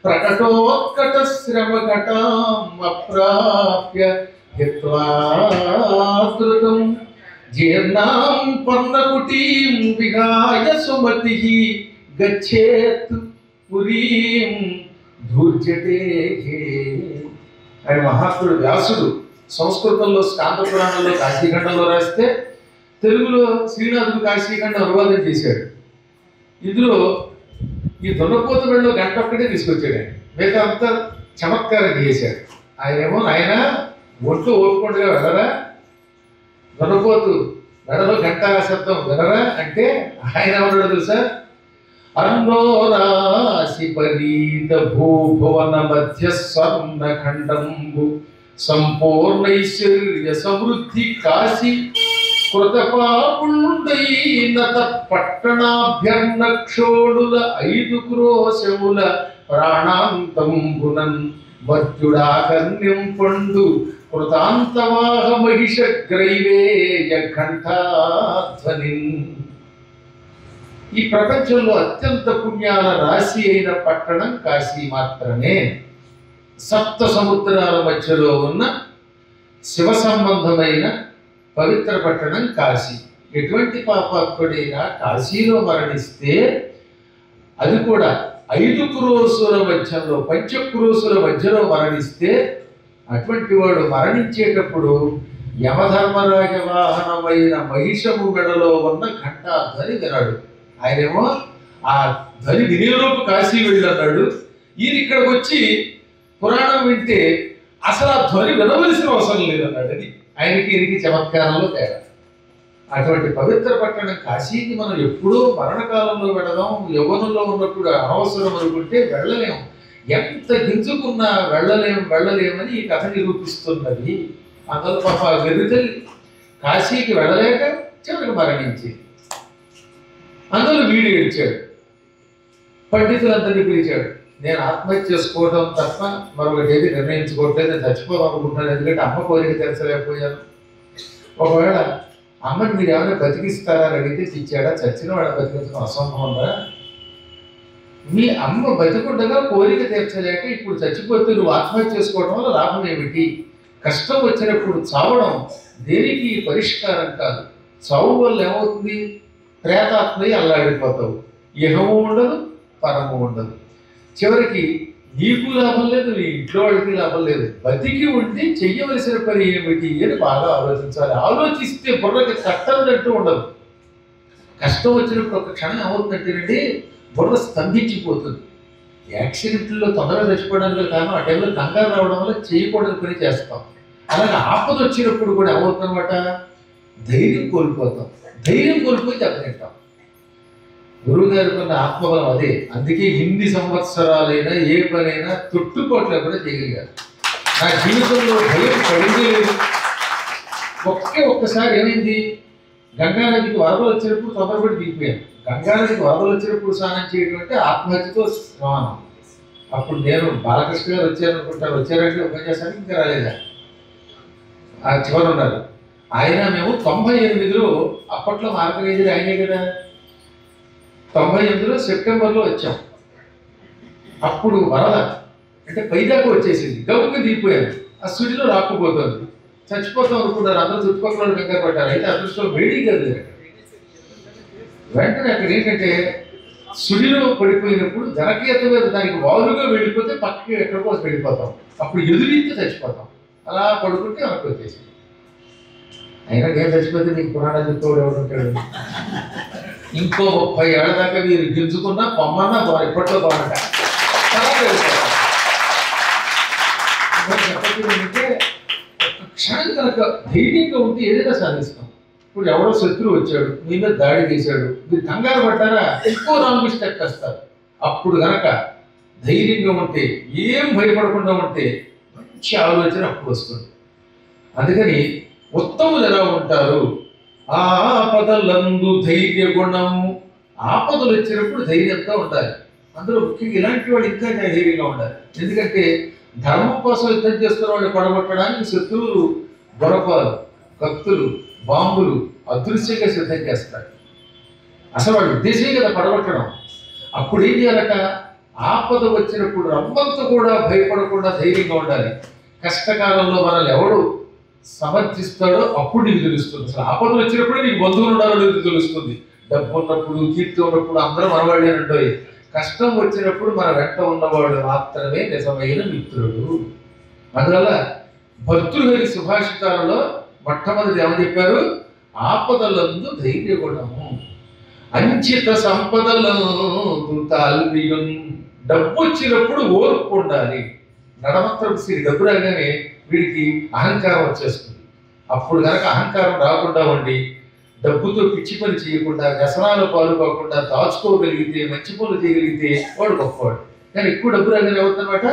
ప్రకటోత్కట శ్రమ ఘటాం అప్రాప్య హిత్వాధృతం జీర్ణాం పర్ణకుటీం విహాయ సుమతి గచ్చేత్ పురీం ధూర్జటే అని మహాత్ముడు వ్యాసుడు సంస్కృతంలో స్కాంద పురాణంలో కాశీఖండంలో రాస్తే తెలుగులో శ్రీనాథుడు కాశీఖండం అనువాదం చేశాడు. ఇందులో ఈ దొన్నపోతు వెళ్ళలో గంట ఒక్కటే తీసుకొచ్చాడు. ఆయన మిగతా అంతా చమత్కారం చేశాడు. ఆయనేమో ఆయన ఒంట్లో ఓపుకుండగా వెళ్ళరా, దొన్నపోతు వెడలో గంట శబ్దం వినరా అంటే ఆయన ఏమన్నాడు తెలుసా, అన్నోరాశి పరీత భూభువన మధ్య స్వర్ణ ఖండంబు సంపూర్ణైశ్వర్య సమృద్ధి కాశీ కృతపాపుండైన పట్టణాభ్యర్ణక్షోడుల 5 క్రోశముల ప్రాణాంతంబునన్ మధ్యుడాకర్ణ్యం పండు కృతాంతవాహ మహిష గ్రైవేయ ఘంటాధ్వని. ఈ ప్రపంచంలో అత్యంత పుణ్యాల రాశి అయిన పట్టణం కాశీ మాత్రమే. 7 సముద్రాల మధ్యలో ఉన్న శివ సంబంధమైన పవిత్ర పట్టణం కాశీ. ఎటువంటి పాపాత్ముడైనా కాశీలో మరణిస్తే, అది కూడా 5 క్రోసుల మధ్యలో, 5 క్రోసుల మధ్యలో మరణిస్తే, అటువంటి వాడు మరణించేటప్పుడు యమధర్మరాజ వాహనమైన మహిషము మెడలో ఉన్న ఘంటాధ్వని వినడు. ఆయనేమో ఆ ధ్వని వినేలోపు కాశీ వెళ్ళన్నాడు. ఈయన ఇక్కడికి వచ్చి పురాణం వింటే అసలు ఆ ధ్వని వినవలసిన అవసరం లేదన్నాడు. అది ఆయనకి ఈయనకి చమత్కారంలో తేడా. అటువంటి పవిత్ర పట్టణం కాశీకి మనం ఎప్పుడో మరణకాలంలో వెళదాం, యవ్వనంలో ఉన్నప్పుడు అనవసరం అనుకుంటే వెళ్ళలేము. ఎంత గింజుకున్నా వెళ్ళలేమని ఈ కథ నిరూపిస్తున్నది. అందులో పాప వెర్రితల్లి కాశీకి వెళ్ళలేక చివరికి మరణించి అందులో వీడు ఏడ్చాడు. పండితులందరినీ పిలిచాడు. నేను ఆత్మహత్య చేసుకోవడం తప్ప మరొకటి ఏది నిర్ణయించుకోవట్లేదు, నేను చచ్చిపోదాం అనుకుంటున్నాను, ఎందుకంటే అమ్మ కోరిక తెరచలేకపోయాను. ఒకవేళ అమ్మని మీరు ఏమైనా బతికిస్తారా అని అడిగితే ఇచ్చాడా? చచ్చిన వాడు బతికించడం అసంభవంగా. మీ అమ్మ బతికుండగా కోరిక తీర్చలేక ఇప్పుడు చచ్చిపోతే నువ్వు ఆత్మహత్య చేసుకోవడం వల్ల లాభం ఏమిటి? కష్టం వచ్చినప్పుడు చావడం దేనికి పరిష్కారం కాదు. చావు వల్ల ఏమవుతుంది? ప్రేతాత్మయ్య అల్లాడిపోతావు, ఇహము ఉండదు, పరము ఉండదు. చివరికి నీకు లాభం లేదు, నీ ఇంట్లో వాడికి లాభం లేదు. బతికి ఉంటే చెయ్యవలసిన పని ఏమిటి అని బాగా ఆలోచించాలి. ఆలోచిస్తే బుర్రకి కట్టదంటూ ఉండదు. కష్టం వచ్చినప్పుడు ఒక క్షణం ఏమవుతుందంటేనండి, బుర్ర స్తంభించిపోతుంది. యాక్సిడెంట్లో తొందరగా చచ్చిపోవడానికి కారణం ఆ టైంలో కంగారు రావడం వల్ల చేయకూడని పని చేస్తాం. అలాగే ఆపద వచ్చినప్పుడు కూడా ఏమవుతుందన్నమాట, ధైర్యం కోల్పోతాం. ధైర్యం కోల్పోయి దెబ్బతింటాం. గురువు గారి కొన్న ఆత్మబలం అదే. అందుకే ఇన్ని సంవత్సరాలైనా ఏ పనైనా తొట్టుకోవట్లే కూడా చేయగలిగారు. నా జీవితంలో భయం పడింది లేదు. ఒక్కసారి ఏమైంది, గంగానదికి వరదలు వచ్చినప్పుడు తొందరపడి దిగిపోయాను. గంగానదికి వరదలు వచ్చినప్పుడు స్నానం చేయడం అంటే ఆత్మహత్యతో సమానం. అప్పుడు నేను బాలకృష్ణ గారు వచ్చారనుకుంటాను, వచ్చారంటే ఉపన్యాసానికి ఇంకా రాలేదా, ఆ చివరు ఉన్నారు ఆయన. మేము 98లో అప్పట్లో మార్గరేజర్ ఆయనే కదా, 98లో సెప్టెంబర్లో వచ్చాం. అప్పుడు వరద అంటే పైదాకా వచ్చేసింది, గవ్వుకి దిగిపోయాను. ఆ సుడిలో రాకపోతుంది, చచ్చిపోతాం అనుకున్నారు. అందరూ చుట్టుపక్కల కంగారు పడ్డారు. అయితే అదృష్టం వేడి కాదు. వెంటనే అక్కడ ఏంటంటే సుడిలో పడిపోయినప్పుడు జనకీయత మీద దానికి వాలుగా వెళ్ళిపోతే పక్కకి ఎక్కడికో వెళ్ళిపోతాం. అప్పుడు ఎదురీతే చచ్చిపోతాం. అలా పడుకుంటే వెనక్కి వచ్చేసింది. అయినా నేను చచ్చిపోతే నీకు పురాణాలు చెప్తాడు ఎవరు ఉంటాడు? ఇంకో 30 ఏళ్ల దాకా మీరు గింజుకున్నా పొమ్మన్నా ఇప్పట్లో బాగుంట. చెప్పేంటే క్షణం కనుక ధైర్యంగా ఉంటే ఏదైనా సాధిస్తాం. ఇప్పుడు ఎవరో శత్రువు వచ్చాడు, మీ మీద దాడి చేశాడు, మీరు కంగారు పడ్డారా, ఎక్కువ రాంగ్ స్టెప్ వేస్తారు. అప్పుడు కనుక ధైర్యంగా ఉంటే, ఏం భయపడకుండా ఉంటే మంచి ఆలోచన అప్పుడు వస్తుంది. అందుకని ఉత్తములు ఎలా ఉంటారు? ఆపదలందు ధైర్య గుణము. ఆపదలు వచ్చినప్పుడు ధైర్యంతో ఉండాలి. అందులో ముఖ్యంగా ఇలాంటి వాళ్ళు ఇంకా ధైర్యంగా ఉండాలి. ఎందుకంటే ధర్మం కోసం యుద్ధం చేస్తున్న వాళ్ళు పడగొట్టడానికి శత్రువులు గొడవలు, కత్తులు, బాంబులు అదృశ్యంగా సిద్ధం చేస్తారు. అసలు వాడు ఉద్దేశం కదా పడగొట్టడం. అప్పుడు ఏం చేయాలట? ఆపద వచ్చినప్పుడు రమ్మంతా కూడా భయపడకుండా ధైర్యంగా ఉండాలి. కష్టకాలంలో మనల్ని ఎవడు సమర్థిస్తాడో అప్పుడు నీకు తెలుస్తుంది. అసలు ఆపదలు వచ్చినప్పుడే నీకు బంధువులు ఉండాలో నీకు తెలుస్తుంది. డబ్బు ఉన్నప్పుడు, కీర్తి ఉన్నప్పుడు అందరూ మనవాళ్ళే అంటాయి. కష్టం వచ్చినప్పుడు మన వెంట ఉన్నవాడు మాత్రమే నిజమైన మిత్రుడు. అందువల్ల భర్తృహరి సుభాషితాలలో మొట్టమొదటి ఏమని చెప్పారు? ఆపదలందు ధైర్య గుణము, అంచిత సంపదలందు తాల్వియం. డబ్బు వచ్చినప్పుడు ఓర్పు ఉండాలి. నడమంత్రం శ్రీ డబ్బు రాగానే వీడికి అహంకారం వచ్చేస్తుంది. అప్పుడు కనుక అహంకారం రాకుండా ఉండి డబ్బుతో పిచ్చి పని చేయకుండా, వ్యసనాలు పాల్గొకుండా దాచుకోగలిగితే, మంచి పనులు చేయగలిగితే వాడు గొప్పవాడు. కానీ ఎక్కువ డబ్బు రాగానే అవుతుందన్నమాట.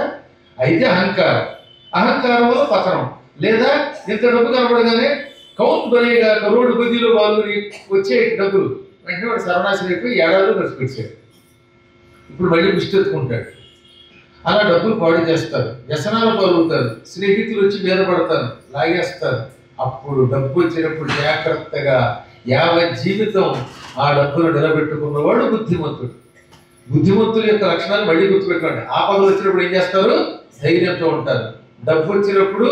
అయితే అహంకారం, అహంకారం వల్ల పతనం. లేదా ఇంత డబ్బు కనపడగానే కౌంట్ బనేగా కరోడు బదిలో పాల్గొని వచ్చే డబ్బులు వెంటనే వాడు సర్వనాశనం అయిపోయి ఏడాదిలో ఖర్చు పెట్టాడు. ఇప్పుడు మళ్ళీ పుష్టెత్తుకుంటాడు. అలా డబ్బులు పాడు చేస్తారు, వ్యసనాలు పాల్గొతారు, స్నేహితులు వచ్చి మీద పడతారు, లాగేస్తారు. అప్పుడు డబ్బు వచ్చినప్పుడు జాగ్రత్తగా యావత్ జీవితం ఆ డబ్బులు నిలబెట్టుకున్నవాడు బుద్ధిమంతుడు. బుద్ధిమంతుల యొక్క లక్షణాలు మళ్ళీ గుర్తుపెట్టుకోండి. ఆపదలు వచ్చినప్పుడు ఏం చేస్తారు? ధైర్యంతో ఉంటారు. డబ్బు వచ్చినప్పుడు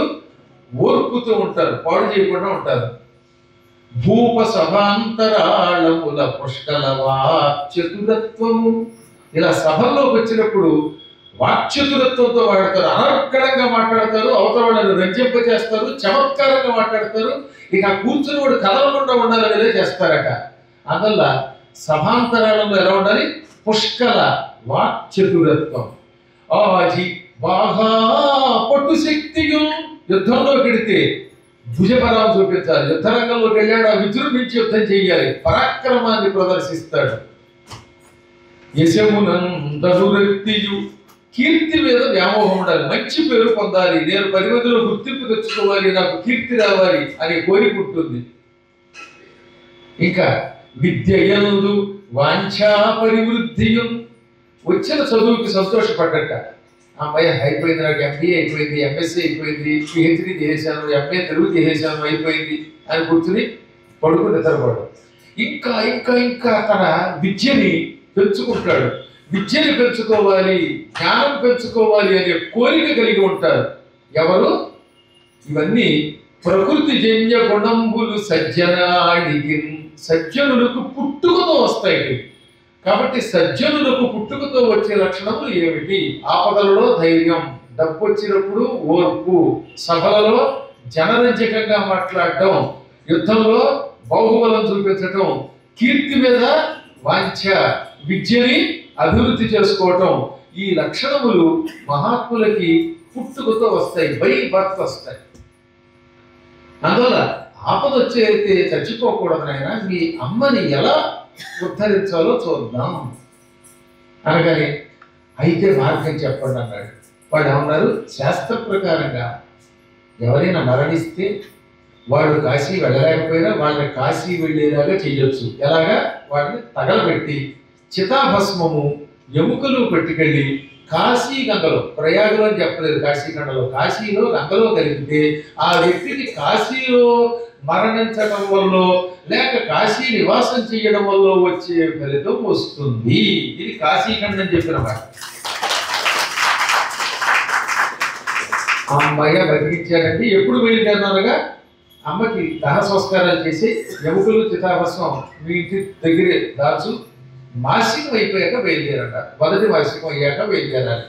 ఓర్పుతో ఉంటారు, పాడు చేయకుండా ఉంటారు. భూప సభాంతరాళముల పుష్కల వాక్చతురత్వము. ఇలా సభల్లోకి వచ్చినప్పుడు వాక్చతురత్వంతో మాట్లాడతారు, అనర్గళంగా మాట్లాడతారు, అవతల వాళ్ళని రంజింప చేస్తారు, చమత్కారంగా మాట్లాడతారు. ఇక కూర్చుని వాడు కదలకుండా ఉండాలనేదే చేస్తారట. అందువల్ల సభాంతరాళంలో ఎలా ఉండాలి? పుష్కల వాక్చతురత్వం. ఆజి బాగా పట్టు శక్తియు. యుద్ధంలోకి వెడితే భుజబలం చూపించాలి. యుద్ధరంగంలోకి వెళ్ళాడు, ఆ విజృంభించి యుద్ధం చేయాలి, పరాక్రమాన్ని ప్రదర్శిస్తాడు. యశమునందనురక్తియు. కీర్తి మీద వ్యామోహం ఉండాలి, మంచి పేరు పొందాలి, నేను 10 మందిలో గుర్తింపు తెచ్చుకోవాలి, నాకు కీర్తి రావాలి అనే కోరిక ఉంటుంది. ఇంకా విద్యయందు వాంఛా పరివృద్ధియం, వచ్చిన చదువుకి సంతోషపడ్డట. అమ్మాయి అయిపోయింది, నాకు ఎంబీఏ అయిపోయింది, ఎంఎస్సీ అయిపోయింది, పిహెచ్డీ చేసేసాను, ఎంఏ తెలుగు చేసేసాను, అయిపోయింది అని కూర్చుని పడుకుని నిద్రపోవడం. ఇంకా ఇంకా ఇంకా తన విద్యని పెంచుకుంటాడు. విద్యని పెంచుకోవాలి, జ్ఞానం పెంచుకోవాలి అనే కోరిక కలిగి ఉంటారు. ఎవరు? ఇవన్నీ ప్రకృతి జన్య గుణంబులు సజ్జనాడికి, సజ్జనులకు పుట్టుకతో వస్తాయి. కాబట్టి సజ్జనులకు పుట్టుకతో వచ్చే లక్షణములు ఏమిటి? ఆపదలలో ధైర్యం, డబ్బు వచ్చినప్పుడు ఓర్పు, సభలలో జనరంజకంగా మాట్లాడటం, యుద్ధంలో బాహుబలం చూపించటం, కీర్తి మీద వాంఛ, విద్యని అభివృద్ధి చేసుకోవటం, ఈ లక్షణములు మహాత్ములకి పుట్టుకతో వస్తాయి, బై బర్త్ వస్తాయి. అందువల్ల ఆపద వచ్చేస్తే చచ్చిపోకూడదు నాయనా, మీ అమ్మని ఎలా ఉద్ధరించాలో చూద్దాం అనగానే అయితే మార్గం చెప్పండి అన్నాడు. వాళ్ళు ఏమన్నారు? శాస్త్ర ప్రకారంగా ఎవరైనా మరణిస్తే వాడు కాశీ వెళ్ళలేకపోయినా వాళ్ళని కాశీ వెళ్ళేలాగా చెయ్యొచ్చు. ఎలాగా? వాటిని తగలబెట్టి చితాభస్మము ఎముకలు పట్టుకెళ్ళి కాశీ గంగలో, ప్రయాగలో అని చెప్పలేదు, కాశీఖండలో, కాశీలో గంగలో కలిపితే ఆ వ్యక్తికి కాశీలో మరణించడం వల్ల లేక కాశీ నివాసం చేయడం వల్ల వచ్చే ఫలితం వస్తుంది. ఇది కాశీఖండం చెప్పిన మాట. అమ్మయ్య బతికించారంటే ఎప్పుడు బయలుదేరినారుగా అమ్మకి దహ సంస్కారాలు చేసి ఎముకలు చితాభస్మం మీ ఇంటి దగ్గరే దాచు, మాసికం అయిపోయాక బయలుదేరట. మొదటి మాసికం అయ్యాక బయలుదేరాలి.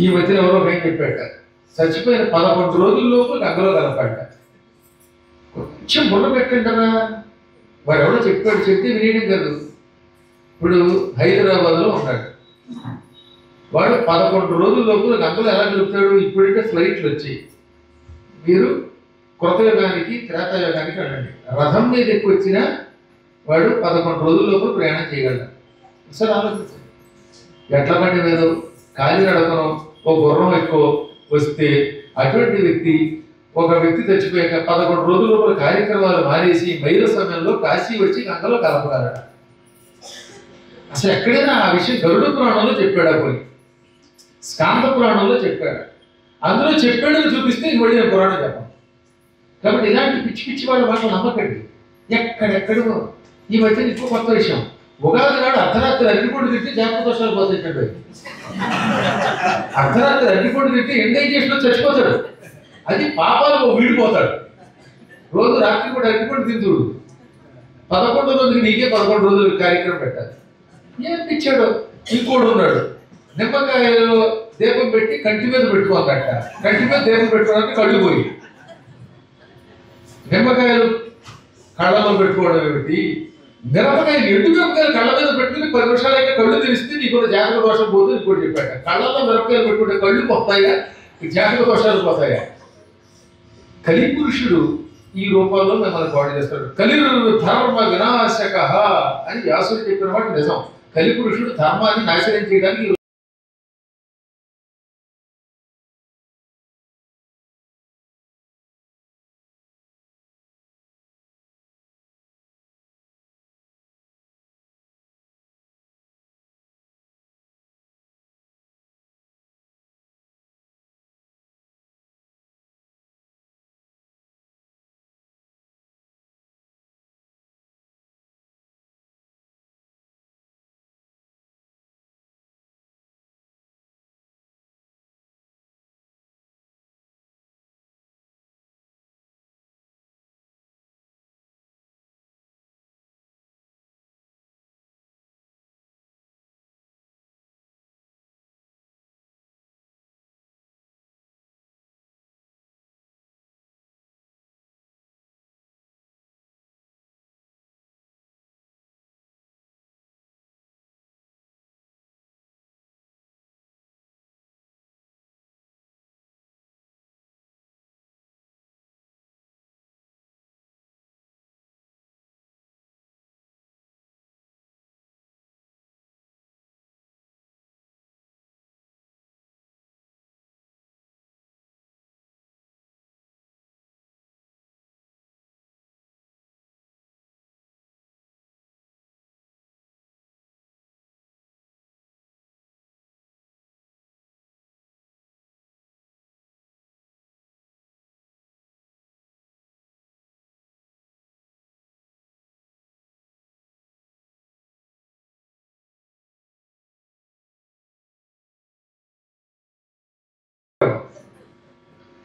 ఈ మధ్యన ఎవరో పైన చెప్పాట, చచ్చిపోయిన 11 రోజుల్లోపు గంగలో కలపడ్డ. కొంచెం బుర్ర పెట్టంటారా? వాడు ఎవడో చెప్పాడు, చెప్తే వినేయడం కాదు. ఇప్పుడు హైదరాబాద్లో ఉన్నాడు వాడు, 11 రోజుల్లోపు గంగలో ఎలా కలుపుతాడు? ఇప్పుడంటే ఫ్లైట్లు వచ్చాయి. మీరు కృతయుగానికి త్రేతాయుగానికి వెళ్ళండి, రథం మీద ఎక్కువ వచ్చినా వాడు 11 రోజుల్లోపు ప్రయాణం చేయగలడు. సరే ఆలోచించండి. ఎట్ల బండి మీద కాలి నడకను ఒక గుర్రం ఎక్కువ వస్తే అటువంటి వ్యక్తి, ఒక వ్యక్తి చచ్చిపోయాక 11 రోజుల కార్యక్రమాలు మానేసి మైల సమయంలో కాశీ వచ్చి గంగలో కలపగలట. అసలు ఎక్కడైనా ఆ విషయం గరుడ పురాణంలో చెప్పాడా? పోయి స్కాంద పురాణంలో చెప్పాడు. అందులో చెప్పాడని చూపిస్తే మళ్ళీ నేను పురాణం చెప్పను. కాబట్టి ఇలాంటి పిచ్చి పిచ్చి వాళ్ళ మాటలు నమ్మకండి. ఎక్కడెక్కడో ఈ మధ్య ఇంకో కొత్త విషయం, ఉగాది నాడు అర్ధరాత్రి అరటిపొడి తింటే జాగ్రత్త దోషాలు పోతాయి. అర్ధరాత్రి అరటిపొడి తింటే ఇండైజేషన్లో చచ్చిపోతాడు. అది పాపాలు వీడిపోతాడు. రోజు రాత్రి కూడా అరటిపొడి తింటుడు. 11వ రోజుకి నీకే 11 రోజులు కార్యక్రమం పెట్టాలి. ఏం పిచ్చాడు? ఇంకోడు ఉన్నాడు, నిమ్మకాయలు దీపం పెట్టి కంటి మీద పెట్టుకోకట. కంటి మీద దీపం పెట్టుకోవాలంటే కళ్ళు పోయి, నిమ్మకాయలు కళ్ళలో పెట్టుకోవడం ఏమిటి? మిరపకాయలు, ఎండు మిరపకాయలు కళ్ళ మీద పెట్టుకుని 10 నిమిషాలైతే కళ్ళు తెరిస్తే నీకు కూడా జాతక దోషం పోతుంది. ఇంకోటి చెప్పాట, కళ్ళల్లో మిరపకాయలు పెట్టుకుంటే కళ్ళు పోతాయా, జాతక దోషాలు పోతాయా? కలిపురుషుడు ఈ రూపాల్లో మిమ్మల్ని పాడు చేస్తాడు. ధర్మ వినాశక అని వ్యాసుడు చెప్పిన మాట నిజం. కలిపురుషుడు ధర్మాన్ని నాశనం చేయడానికి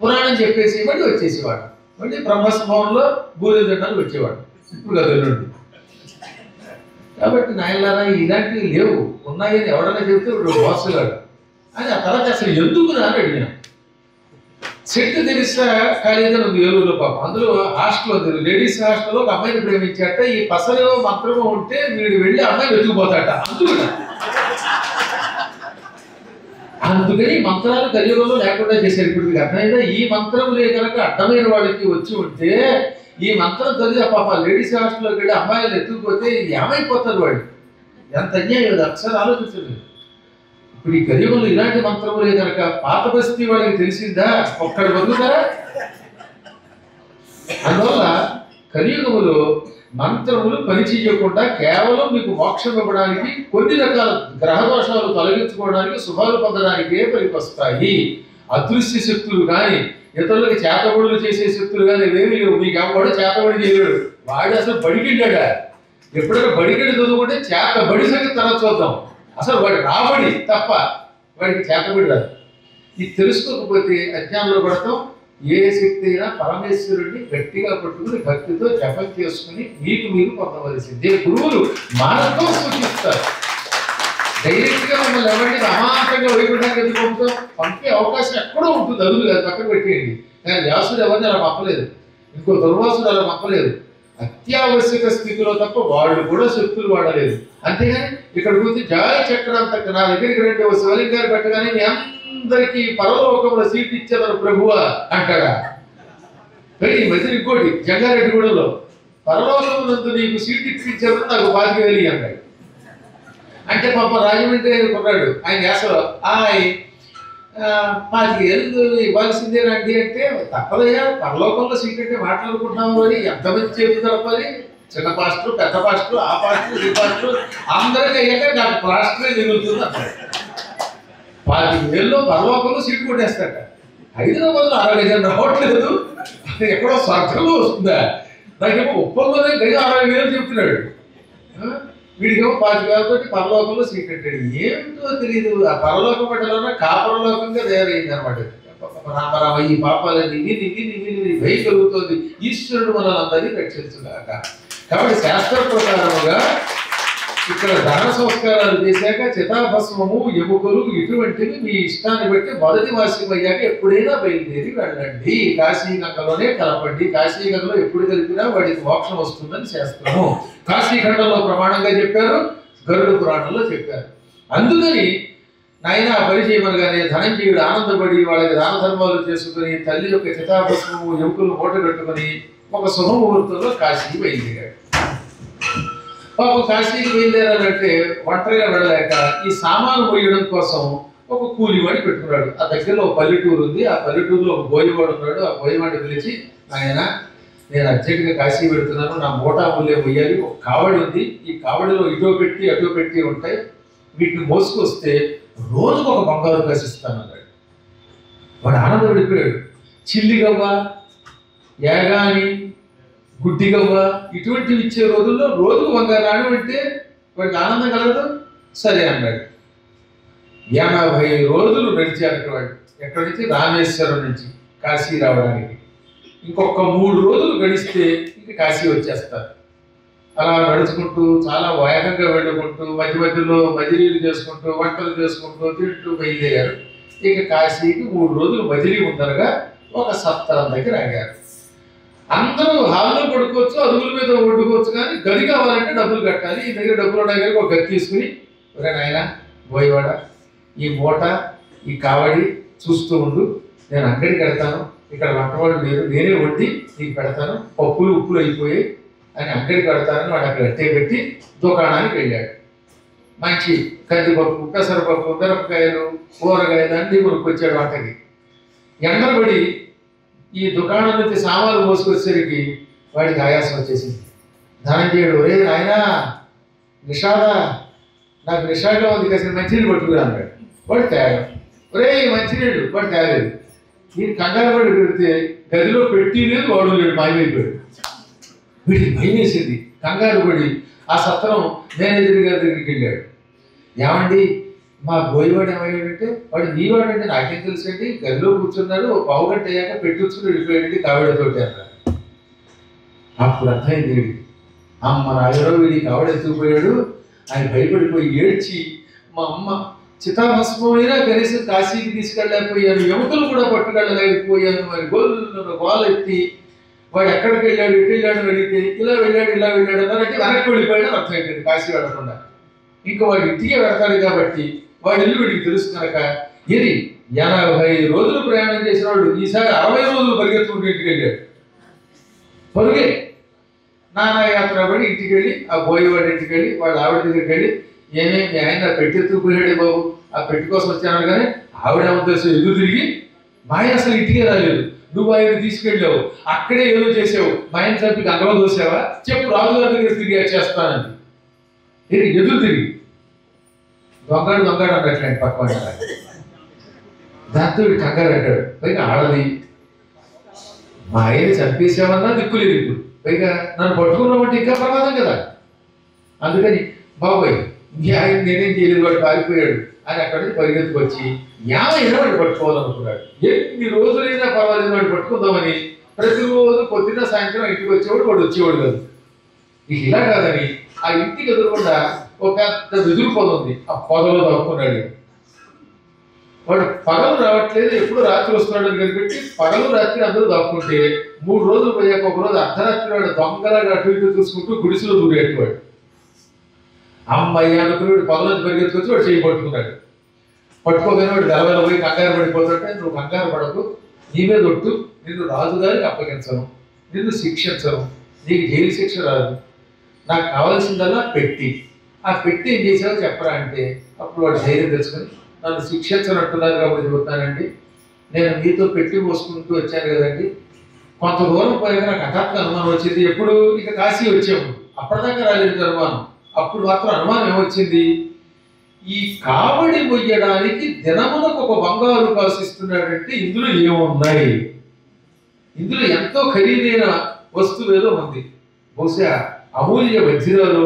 పురాణం చెప్పేసి మళ్ళీ వచ్చేసేవాడు. మళ్ళీ బ్రహ్మస్భవంలో బూరెలు తినడానికి వచ్చేవాడు. ఇప్పుడు గదులుండి. కాబట్టి నాయనలారా ఇలాంటివి లేవు, ఉన్నాయని ఎవడన్నా చెబితే ఇప్పుడు మోసగాడు అని. ఆ తర్వాత అసలు ఎందుకు అని అడిగినా. సెట్ తెలిసా కాలేజీ ఉంది ఏలూరులో పాపం. అందులో హాస్టల్ ఉంది, లేడీస్ హాస్టల్లో ఒక అమ్మాయిని ప్రేమించాట. ఈ పసలో మంత్రమో ఉంటే వీడు వెళ్ళి అమ్మాయి వెతుకుపోతాట. అందుకని మంత్రాలు కలియుగంలో లేకుండా చేశారు. ఇప్పుడు మీకు అర్థమైందా? ఈ మంత్రములే కనుక అర్థమైన వాళ్ళకి వచ్చి ఉంటే ఈ మంత్రం చదివి పాప లేడీస్ హాస్టల్లోకి వెళ్ళి అమ్మాయిలు ఎత్తుకుపోతే ఏమైపోతారు వాళ్ళు. ఎంత అన్యాయం అది ఒకసారి ఆలోచించలేదు. ఇప్పుడు ఈ కలియుగంలో ఇలాంటి మంత్రములే కనుక పాత బస్తీ వాళ్ళకి తెలిసిందా? ఒక్కడి బతుకుతారా? అందువల్ల కలియుగములో మంత్రములు పనిచేయకుండా కేవలం మీకు మోక్షం ఇవ్వడానికి, కొన్ని రకాల గ్రహ దోషాలు తొలగించుకోవడానికి, శుభాలు పొందడానికే పనికొస్తాయి. అదృశ్య శక్తులు కానీ, ఇతరులకు చేతబడులు చేసే శక్తులు కానీ ఏమీ లేవు. మీకు ఎవడు చేతబడి చేయలేడు. వాడు అసలు బడికిళ్ళాడా? ఎప్పుడైనా బడికెళ్ళి చదువుకుంటే చేతబడి సంగతి తర్వాత చూద్దాం. అసలు వాడి రాబడి తప్ప వాడికి చేతబడి రాదు. ఇది తెలుసుకోకపోతే అజ్ఞానంలో పడతాం. ఏ శక్తి అయినా పరమేశ్వరుడిని గట్టిగా పట్టుకుని భక్తితో జపం చేసుకుని మీకు మీరు పొందవలసిందే. గురువులు మార్గం సూచిస్తారు. డైరెక్ట్ గా మమ్మల్ని ఎవరిని అమాంతంగా వైకుంఠానికి ఎందుకు పంపుతాం? పంపే అవకాశం ఎక్కడో ఉంటుంది, అదులు కాదు, పక్కన పెట్టేయండి. కానీ వ్యాసుడు ఎవరిని అలా పంపలేదు, ఇంకో దుర్వాసుడు అలా పంపలేదు. అత్యావశ్యక స్థితిలో తప్ప వాళ్ళు కూడా శక్తులు వాడలేదు. అంతేగాని ఇక్కడికి వచ్చి జాయి చక్రం తక్క నా దగ్గరికి రండి శివలింగ గారు పెట్టగానే మీ అందరికీ పరలోకంలో సీట్ ఇచ్చేదారు ప్రభువా అంటాడా? కానీ ఈ మధ్య ఇంకోటి జంగారెడ్డిగూడలో పరలోకమునందు నీకు సీట్ ఇప్పించారు నాకు 25,000 అన్నాడు. అంటే పాప రాజమండ్రి కొన్నాడు ఆయన యాసలో 25,000 ఇవ్వాల్సిందేనండి అంటే తప్పదయ్యా, పరలోకంలో సీట్ అంటే మాట్లాడుకుంటున్నాము అని ఎంతమంది చేతులు తప్పని. చిన్న పాస్టర్, పెద్ద పాస్టర్, ఆ పాస్టర్, ఈ పాస్టర్ అందరికీ అయ్యాక నాకు పాస్టరే మిగులుతుంది అన్నాడు. 25,000 పరలోకంలో సీటు కొట్టేస్తాట. హైదరాబాద్లో 60,000 రావట్లేదు, ఎక్కడో స్వర్గంలో వస్తుందా? నాకేమో ఉప్పల్లోనే గది 60,000 చెప్తున్నాడు. వీడికేమో 25,000 పరలోకంలో సీట్ పెట్టాడు. ఏమిటో తెలియదు. ఆ పరలోకం పట్టలోనే కాపరలోకంగా తయారైంది అనమాట. రామరామ ఈ పాపాలన్నీ భయ కలుగుతుంది. ఈశ్వరుడు మనల్ని అందరినీ రక్షించుగాక. కాబట్టి శాస్త్ర ప్రకారముగా ఇక్కడ దహన సంస్కారాలు చేశాక చితాభస్మము, ఎముకలు ఇటువంటివి మీ ఇష్టాన్ని బట్టి మొదటి వార్షికం అయ్యాక ఎప్పుడైనా బయలుదేరి వెళ్ళండి. కాశీగంగలోనే కలపండి. కాశీగంగలో ఎప్పుడు కలిపినా వాడికి మోక్షం వస్తుందని శాస్త్రము కాశీఖండంలో ప్రమాణంగా చెప్పారు, గరుడ పురాణంలో చెప్పారు. అందుకని నాయన పని చేయమనగానే ధనంజయుడు ఆనందపడి వాళ్ళకి దాన ధర్మాలు చేసుకుని తల్లి యొక్క చితాభస్మము, ఎముకలు మూట కట్టుకుని ఒక శుభముహూర్తంలో కాశీకి బయలుదేరాడు. పాపం కాశీకి బయలుదేరాలంటే ఒంటరిగా వెళ్ళలేక ఈ సామాను మోయడం కోసం ఒక కూలివాడి పెట్టుకున్నాడు. ఆ దగ్గరలో పల్లెటూరు ఉంది. ఆ పల్లెటూరులో ఒక బోయవాడు ఉన్నాడు. ఆ బోయవాడిని పిలిచి, ఆయన నేను అర్జెంటుగా కాశీ పెడుతున్నాను, నా మోటా ముల్లే మొయ్యాలి, ఒక కావడి ఉంది, ఈ కావడిలో ఇటో పెట్టి అటో పెట్టి ఉంటాయి, వీటిని మోసుకొస్తే రోజుకు ఒక బంగారు కాసిస్తాను అన్నాడు. వాడు ఆనందపడిపోయాడు. చిల్లిగవ్వ, యాగాని, గుడ్డిగవ్వ ఇటువంటివి ఇచ్చే రోజుల్లో రోజుకు బంగారు నాణ్యం అంటే వాడికి ఆనందం కలగదు. సరే అన్నాడు. 80 రోజులు నడిచారు వాడు. ఎక్కడి నుంచి? రామేశ్వరం నుంచి కాశీ రావడానికి. ఇంకొక 3 రోజులు గడిస్తే ఇంక కాశీ వచ్చేస్తారు. అలా నడుచుకుంటూ చాలా వేగంగా వెళ్ళుకుంటూ మధ్య మధ్యలో మజిలీలు చేసుకుంటూ వంటలు చేసుకుంటూ తింటూ బయలుదేరారు. ఇక కాశీకి 3 రోజులు మజిలీ ఉండగా ఒక సత్రం దగ్గర ఆగారు. అందరూ హాల్లో పడుకోవచ్చు, అదుగుల మీద వండుకోవచ్చు, కానీ గది కావాలంటే డబ్బులు కట్టాలి. ఈ దగ్గర డబ్బులు ఉన్నాయి, ఒక గది తీసుకుని, ఒరే నాయన బోయవాడ, ఈ మూట ఈ కావడి చూస్తూ ఉండు, నేను అంగడికి వెళ్తాను, ఇక్కడ వంటవాడు లేరు, నేనే వండి నీకు పెడతాను, పప్పులు ఉప్పులు అయిపోయాయి అని అంగడికి పెడతానని వాడు అక్కడ అట్టే పెట్టి దుకాణానికి వెళ్ళాడు. మంచి కందిపప్పు, పెసరపప్పు, మిరపకాయలు, కూరగాయలు అన్నీ కొనుక్కొచ్చాడు వంటకి. ఎండబడి ఈ దుకాణం నుంచి సామాన్లు మోసుకొచ్చేసరికి వాడికి ఆయాసం వచ్చేసింది. ధనంజయుడు, ఒరే నాయన నిషాద, నాకు నిషాగా ఉంది, కాసిన మంచినీళ్ళు పట్టుకురా అన్నాడు. వాడు తేగం. ఒరే మంచినీళ్ళు, వాడు తేగలేదు. నేను కంగారు పడి పెడితే గదిలో పెట్టి లేదు, వాడు లేడు, మాయమైపోయాడు. వీడికి భయం వేసింది. కంగారు పడి ఆ సత్రం మేనేజర్ గారి దగ్గరికి వెళ్ళాడు. ఏమండి మా బోయివాడు ఏమయ్యాడంటే వాడు నీవాడంటే నాకేం తెలుసండి, గదిలో కూర్చున్నాడు, ఓ పావు గంట అయ్యాక పెట్టుకుని వెళ్ళిపోయాడండి కావిడతోటి అన్నాడు. అప్పుడు అర్థమైంది వీడికి, అమ్మ నాయనో వీడి కావిడ ఎత్తుకుపోయాడు ఆయన భయపడిపోయి ఏడ్చి, మా అమ్మ చితాభస్మైనా కనీసం కాశీకి తీసుకెళ్ళలేకపోయాను, ఎముకలు కూడా పట్టుకెళ్ళలేకపోయాను అని గోలు ఎత్తి వాడు ఎక్కడికి వెళ్ళాడు ఎటు వెళ్ళాడు అడిగితే ఇలా వెళ్ళాడు అన్నారంటే వెనక్కి వెళ్ళిపోయాడు అర్థమైపోయింది కాశీ వెళ్ళకుండా. ఇంకా వాడు ఇంటికే వెళ్తాడు కాబట్టి వాడి ఇల్లు వీడికి తెలుసు కనుక ఇది 80 రోజులు ప్రయాణం చేసిన వాడు ఈసారి 60 రోజులు పరిగెత్తుకుంటూ ఇంటికి వెళ్ళాడు. పరుగే నానాయాత్ర పడి ఇంటికి వెళ్ళి ఆ బోయేవాడి ఇంటికి వెళ్ళి వాళ్ళ ఆవిడ దగ్గరికి వెళ్ళి, ఏమేమి ఆయన పెట్టెత్తుకుపోయాడే బాబు, ఆ పెట్టి కోసం వచ్చాను కానీ ఆవిడ ఏమవుతుంది ఎదురు తిరిగి మా ఆయన అసలు ఇంటికే రాలేదు, నువ్వు ఆయన తీసుకెళ్ళావు, అక్కడే ఏదో చేసావు, మా ఆయన చంపి గంగలో దోసావా, చెప్పు రాజుగారి దగ్గర తిరిగి చేస్తానని ఇది ఎదురు తిరిగి దొంగడు అన్నట్లండి పక్కన. దాంతో వీడు కంగారు అంటాడు, పైగా ఆడది మా ఆయన చంపేసామన్నా దిక్కులేదు, ఇప్పుడు పైగా నన్ను పట్టుకున్నామంటే ఇంకా ప్రమాదం కదా. అందుకని బాబోయ్ మీ ఆయన నేనేం చేయలేదు వాడు పారిపోయాడు అని అక్కడి నుంచి పరిగెత్తుకొచ్చి ఏమైనా వాడు పట్టుకోవాలనుకున్నాడు. ఎన్ని రోజులైనా పర్వాలేదు వాడు పట్టుకుందామని ప్రతిరోజు పొద్దున్న సాయంత్రం ఇంటికి వచ్చేవాడు, వాడు వచ్చేవాడు కాదు. ఇక ఇలా కాదని ఆ ఇంటికి ఎదురుకుండా ఒక పెద్ద వెదురు పొద ఉంది, ఆ పొదలో దాక్కున్నాడు. వాడు పగలు రావట్లేదు, ఎప్పుడు రాత్రి వస్తున్నాడు అని కనిపెట్టి పగలు రాత్రి అందరూ దాక్కుంటే 3 రోజులు పోయాక ఒక రోజు అర్ధరాత్రి వాడు దొంగలాగా అటు ఇటు చూసుకుంటూ గుడిసెలో దూరేవాడు. అమ్మాయి అనుకుని పొగలోంచి పరిగెత్తుకొచ్చి వాడు చేయి పట్టుకున్నాడు. పట్టుకోగానే వాడు గలవెల పోయి కంగారు పడిపోతుంటే, నువ్వు కంగారు పడకు, నీ మీద ఒట్టు, నిన్ను రాజుగారికి అప్పగించను, నిన్ను శిక్షించను, నీకు జైలు శిక్ష రాదు, నాకు కావాల్సిందల్లా పెట్టి, ఆ పెట్టి ఏం చేసావో చెప్పరా అంటే అప్పుడు వాడు ధైర్యం తెలుసుకొని, నన్ను శిక్షించనట్టున్నారు కాబట్టి చెబుతానండి, నేను మీతో పెట్టి పోసుకుంటూ వచ్చాను కదండి, కొంత దూరం పోయాక నాకు హఠాత్తుగా అనుమానం వచ్చింది. ఎప్పుడు ఇక కాశీ వచ్చాము, అప్పటిదాకా రాలేదు అనుమానం. అప్పుడు మాత్రం అనుమానం ఏమొచ్చింది, ఈ కావడి మొయ్యడానికి దినమునకు ఒక బంగారు కాసు ఇస్తున్నాడంటే ఇందులో ఏమున్నాయి, ఇందులో ఎంతో ఖరీదైన వస్తువు ఏదో ఉంది, బహుశా అమూల్య వజ్రాలు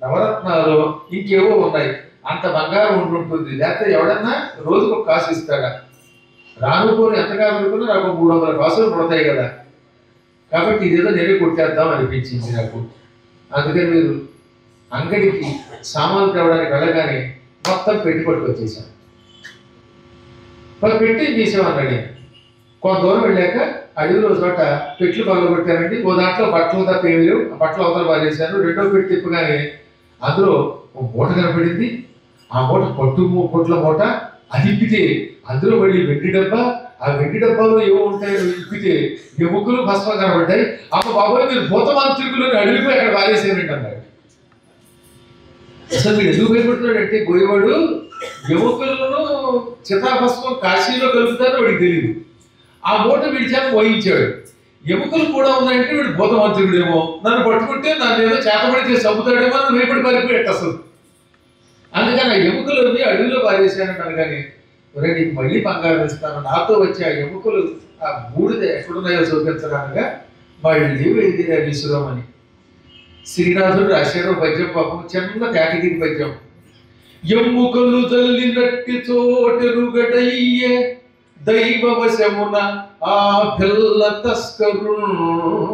నవరత్నాలు ఇంకేవో ఉన్నాయి, అంత బంగారం ఉంటుంటుంది, లేకపోతే ఎవడన్నా రోజుకు ఒక కాసు ఇస్తాడా, రానుకోని ఎంతగా అనుకున్నా నాకు 300 కాసులు పడతాయి కదా, కాబట్టి ఇదేదో నేనే కొట్టేద్దాం అనిపించింది నాకు. అందుకని మీరు అంగడికి సామాన్లు తేవడానికి వెళ్ళగానే మొత్తం పెట్టి పట్టుకొచ్చేసాను. పెట్టి తీసేమన్నాడు. కొంత దూరం వెళ్ళాక అడవిలో చోట పెట్లు పగలగొట్టానండి, ఓ దాంట్లో బట్టలు తప్ప ఏమి లేవు, ఆ బట్టలు అవతల పారేసాను. రెండో పెట్టి తిప్పగానే అందులో ఒక మూట కనపడింది, ఆ మూట పొట్ల మూట, అది ఇప్పితే అందులో మళ్ళీ వెండి డబ్బా, ఆ వెండి డబ్బాలో ఏవో ఉంటాయో ఇప్పితే ఎముకలు భస్మ కనబడ్డాయి. అమ్మ బాబోయ్ మీరు భూతమాంత్రికులు అడవిపోయి అక్కడ పారేసానండి అన్నాడు. అసలు మీరు ఎందుకు భయపడుతున్నాడంటే పోయేవాడు ఎముకలను చితాభస్మం కాశీలో కలుపుతారో వాడికి తెలియదు, ఆ మూట విడిచాను మోయించాడు. ఎముకలు కూడా ఉన్నాయంటే వీడు భూతమంత్రుడేమో, నన్ను పట్టుకుంటే నన్ను ఏదో చేతబడి చేసి చంపుతాడేమో నన్ను భయపడి పారిపోయాడు అసలు. అందుకని ఆ ఎముకలు అడవిలో పారేసానంటాను. కానీ ఒరే నీకు మళ్ళీ బంగారం ఇస్తాను, నాతో వచ్చి ఆ ఎముకలు ఆ బూడిద ఎక్కడున్నాయో చూపించడానిగా మళ్ళీ వెళ్ళిరా విసురమని. శ్రీనాథుడు రాశాడు పద్యం, పాపం చిన్న కేటగిరి పద్యం. ఎముకలు జల్లినట్టి చోటెరుగడయ్యే దైవవశమున ఆ పిల్ల తస్కరుండు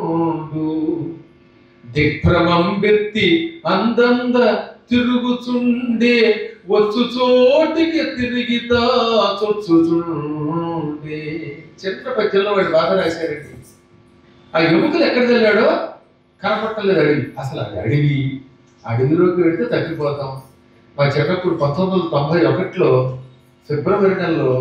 దిక్రమం బెత్తి అందంద తిరుగుచుండే వచ్చు చోటికి తిరిగితా చొచ్చుచుండే. చిన్న పద్యంలో వాడు బాధ రాశారండి. ఆ ఎముకలు ఎక్కడ వెళ్ళాడో కనపట్టలేదు అడవి. అసలు అది అడవిలోకి వెళితే తగ్గిపోతాం. మా చిన్నప్పుడు 1991లో ఫిబ్రవరి నెలలో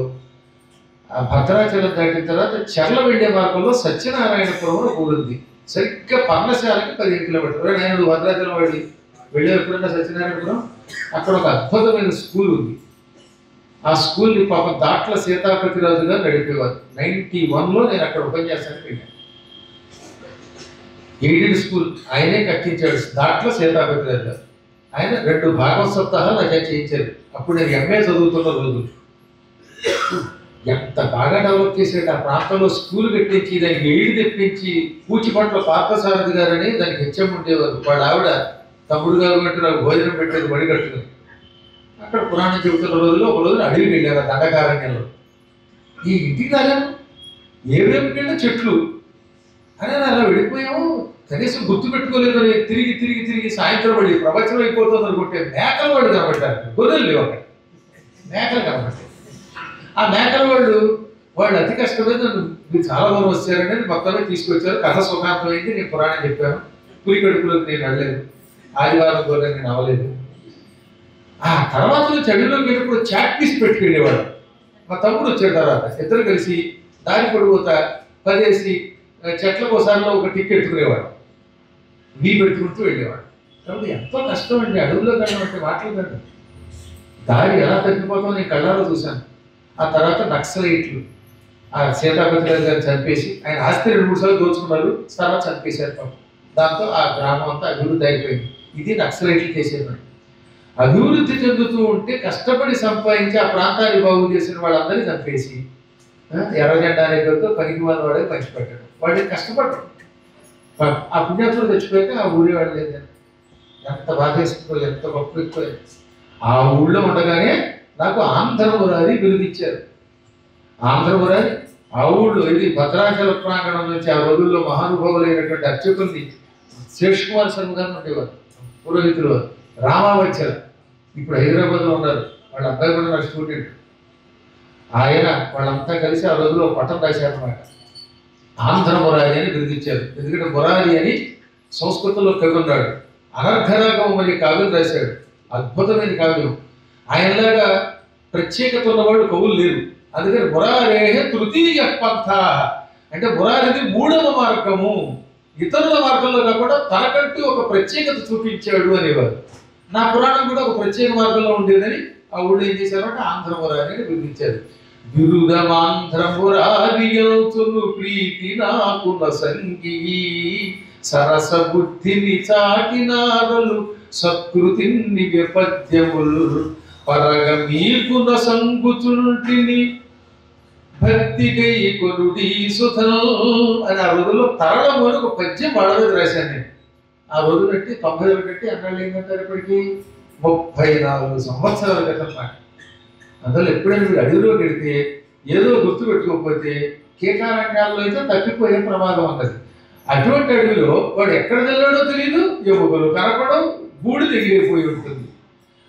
భద్రాచలం దాటిన తర్వాత చెర్ల వెళ్ళే మార్గంలో సత్యనారాయణపురం ఊరుంది. సరిగ్గా పర్ణశాలకి 15 కిలోమీటర్లు. నేను భద్రాచలం వెళ్ళే ఎప్పుడన్నా సత్యనారాయణపురం, అక్కడ ఒక అద్భుతమైన స్కూల్ ఉంది. ఆ స్కూల్ని పాపం దాట్ల సీతాపతిరాజు గారు నడిపేవారు. 91లో నేను అక్కడ ఉపన్యాసానికి వెళ్ళాను. ఎయిడెడ్ స్కూల్ ఆయనే కట్టించాడు, దాంట్లో సీతాపతిరాజు గారు. ఆయన 2 భాగవత సప్తాహాలు నాకు చేయించారు. అప్పుడు నేను ఎంఏ చదువుతున్న రోజు. ఎంత బాగా డెవలప్ చేసాడు. ఆ ప్రాంతంలో స్కూల్ కట్టించి దానికి ఎయిడ్ తెప్పించి పూచిపట్ల పార్థసారథి గారని దానికి హెచ్ఎం ఉండేవారు. వాళ్ళ ఆవిడ తమ్ముడు గారు అంటే నాకు భోజనం పెట్టేది బడి కట్టుకుని. అక్కడ పురాణం చెబుతున్న రోజుల్లో ఒక రోజున అడవికి వెళ్ళారు ఆ దండకారణ్యంలో. ఈ ఇంటికి రాగాను ఏమేమికెళ్ళిన చెట్లు అని అలా వెళ్ళిపోయాము. కనీసం గుర్తు పెట్టుకోలేదు అని తిరిగి తిరిగి తిరిగి సాయంత్రం పడి ప్రవచనం అయిపోతుంది అనుకుంటే మేకల వాళ్ళు కనబడ్డారు. గొర్రెలు లేవు అక్కడ, మేకలు కనబడ్డాయి. ఆ మేకల వాళ్ళు అతి కష్టమైన మీరు చాలా దూరం వచ్చారని మొత్తమే తీసుకొచ్చారు. కథ సుఖాంతమైంది. నేను పురాణం చెప్పాను. పులి కడుపులోకి నేను వెళ్ళలేదు, ఆదివారం గొర్రె నేను అవ్వలేదు. ఆ తర్వాత చెడులోకి వెళ్ళినప్పుడు చాట్ పీస్ పెట్టుకెళ్ళేవాడు. మా తమ్ముడు వచ్చాడు తర్వాత, ఇద్దరు కలిసి దారి పడిపోతా పదేసి చెట్ల కోసారిలో ఒక టిక్ ఎత్తుకునేవాడు, మీ పెట్టుకుంటూ వెళ్ళేవాడు. కాబట్టి ఎంతో కష్టం అండి అడవుల్లో కన్నా మాటలు కంటే. దారి ఎలా తగ్గిపోతామో నేను కళ్ళారో చూశాను. ఆ తర్వాత నక్సలైట్లు ఆ సీతాపతిరాజు గారిని చంపేసి ఆయన ఆస్తి 2-3 సార్లు దోచుకున్నారు, తర్వాత చంపేశారు పాపం. దాంతో ఆ గ్రామం అంతా అభివృద్ధి అయిపోయింది. ఇది నక్సలైట్లు చేసేవాడు. అభివృద్ధి చెందుతూ ఉంటే కష్టపడి సంపాదించి ఆ ప్రాంతాన్ని బాగు చేసిన వాళ్ళందరినీ చంపేసి ఎర్ర జెండా అనే పేరుతో పనికి వాడికి పంచిపెట్టాడు. వాడికి కష్టపడ్డాడు. ఆ పుణ్యాతులు తెచ్చిపోయాక ఆ ఊరే వాళ్ళు లేదు. ఎంత బాధ వేసుకుపోయి ఎంత గొప్ప ఎక్కువ. ఆ ఊళ్ళో ఉండగానే నాకు ఆంధ్రమురారి బిరుదిచ్చారు. ఆంధ్రమురారి ఆ ఊళ్ళో ఇది భద్రాచల ప్రాంగణం నుంచి ఆ రోజుల్లో మహానుభావులైనటువంటి అర్చకుల్ని శేషకుమార్ శర్మ గారు ఉండేవారు, పురోహితులు వారు. రామావచ్చల ఇప్పుడు హైదరాబాద్లో ఉన్నారు, వాళ్ళ అబ్బాయి కూడా నా స్టూడెంట్. ఆయన వాళ్ళంతా కలిసి ఆ రోజుల్లో పట్టం రాశారన్నమాట. ఆంధ్ర మురారి అని బిరుదిచ్చారు. ఎందుకంటే మురారి అని సంస్కృతంలో కవి ఉన్నాడు. అనర్ఘరాగం అనే కావ్యం రాశాడు, అద్భుతమైన కావ్యం. ఆయనలాగా ప్రత్యేకత ఉన్నవాడు కవులు లేరు. అందుకని మురారేహ తృతీయ పంథ అంటే మురారిది 3వ మార్గము, ఇతరుల మార్గంలో కాకుండా తనకంటూ ఒక ప్రత్యేకత చూపించాడు అనేవారు. నా పురాణం కూడా ఒక ప్రత్యేక మార్గంలో ఉండేదని ఆ ఊళ్ళో ఏం చేశారంటే ఆంధ్రమురారి అని బిరుదించారు. బిరుదమాంధ్రమురారియంతును ప్రీతి నాకున సంగీ సరస బుద్ధిని చాటినారలు సత్కృతిని విపద్యములు పరగ మీకున సంగుచుంటిని భక్తికై కొనుడి సుధల్ అని ఆ రోజుల్లో తరళము అని ఒక పద్యం వాళ్ళ మీద రాశాను నేను. ఆ రోజు బట్టి 90 బట్టి అన్నాళ్ళు ఏంటంటారు ఇప్పటికీ 34 సంవత్సరాల క్రితం మాట. అందులో ఎప్పుడైనా మీరు అడవిలోకి వెళితే ఏదో గుర్తు పెట్టుకోకపోతే కీకారణ్యాల్లో అయితే తప్పిపోయే ప్రమాదం ఉన్నది. అటువంటి అడవిలో వాడు ఎక్కడ వెళ్ళాడో తెలియదు, ఎముకలు కనపడం, బూడి ఎగిరిపోయి ఉంటుంది.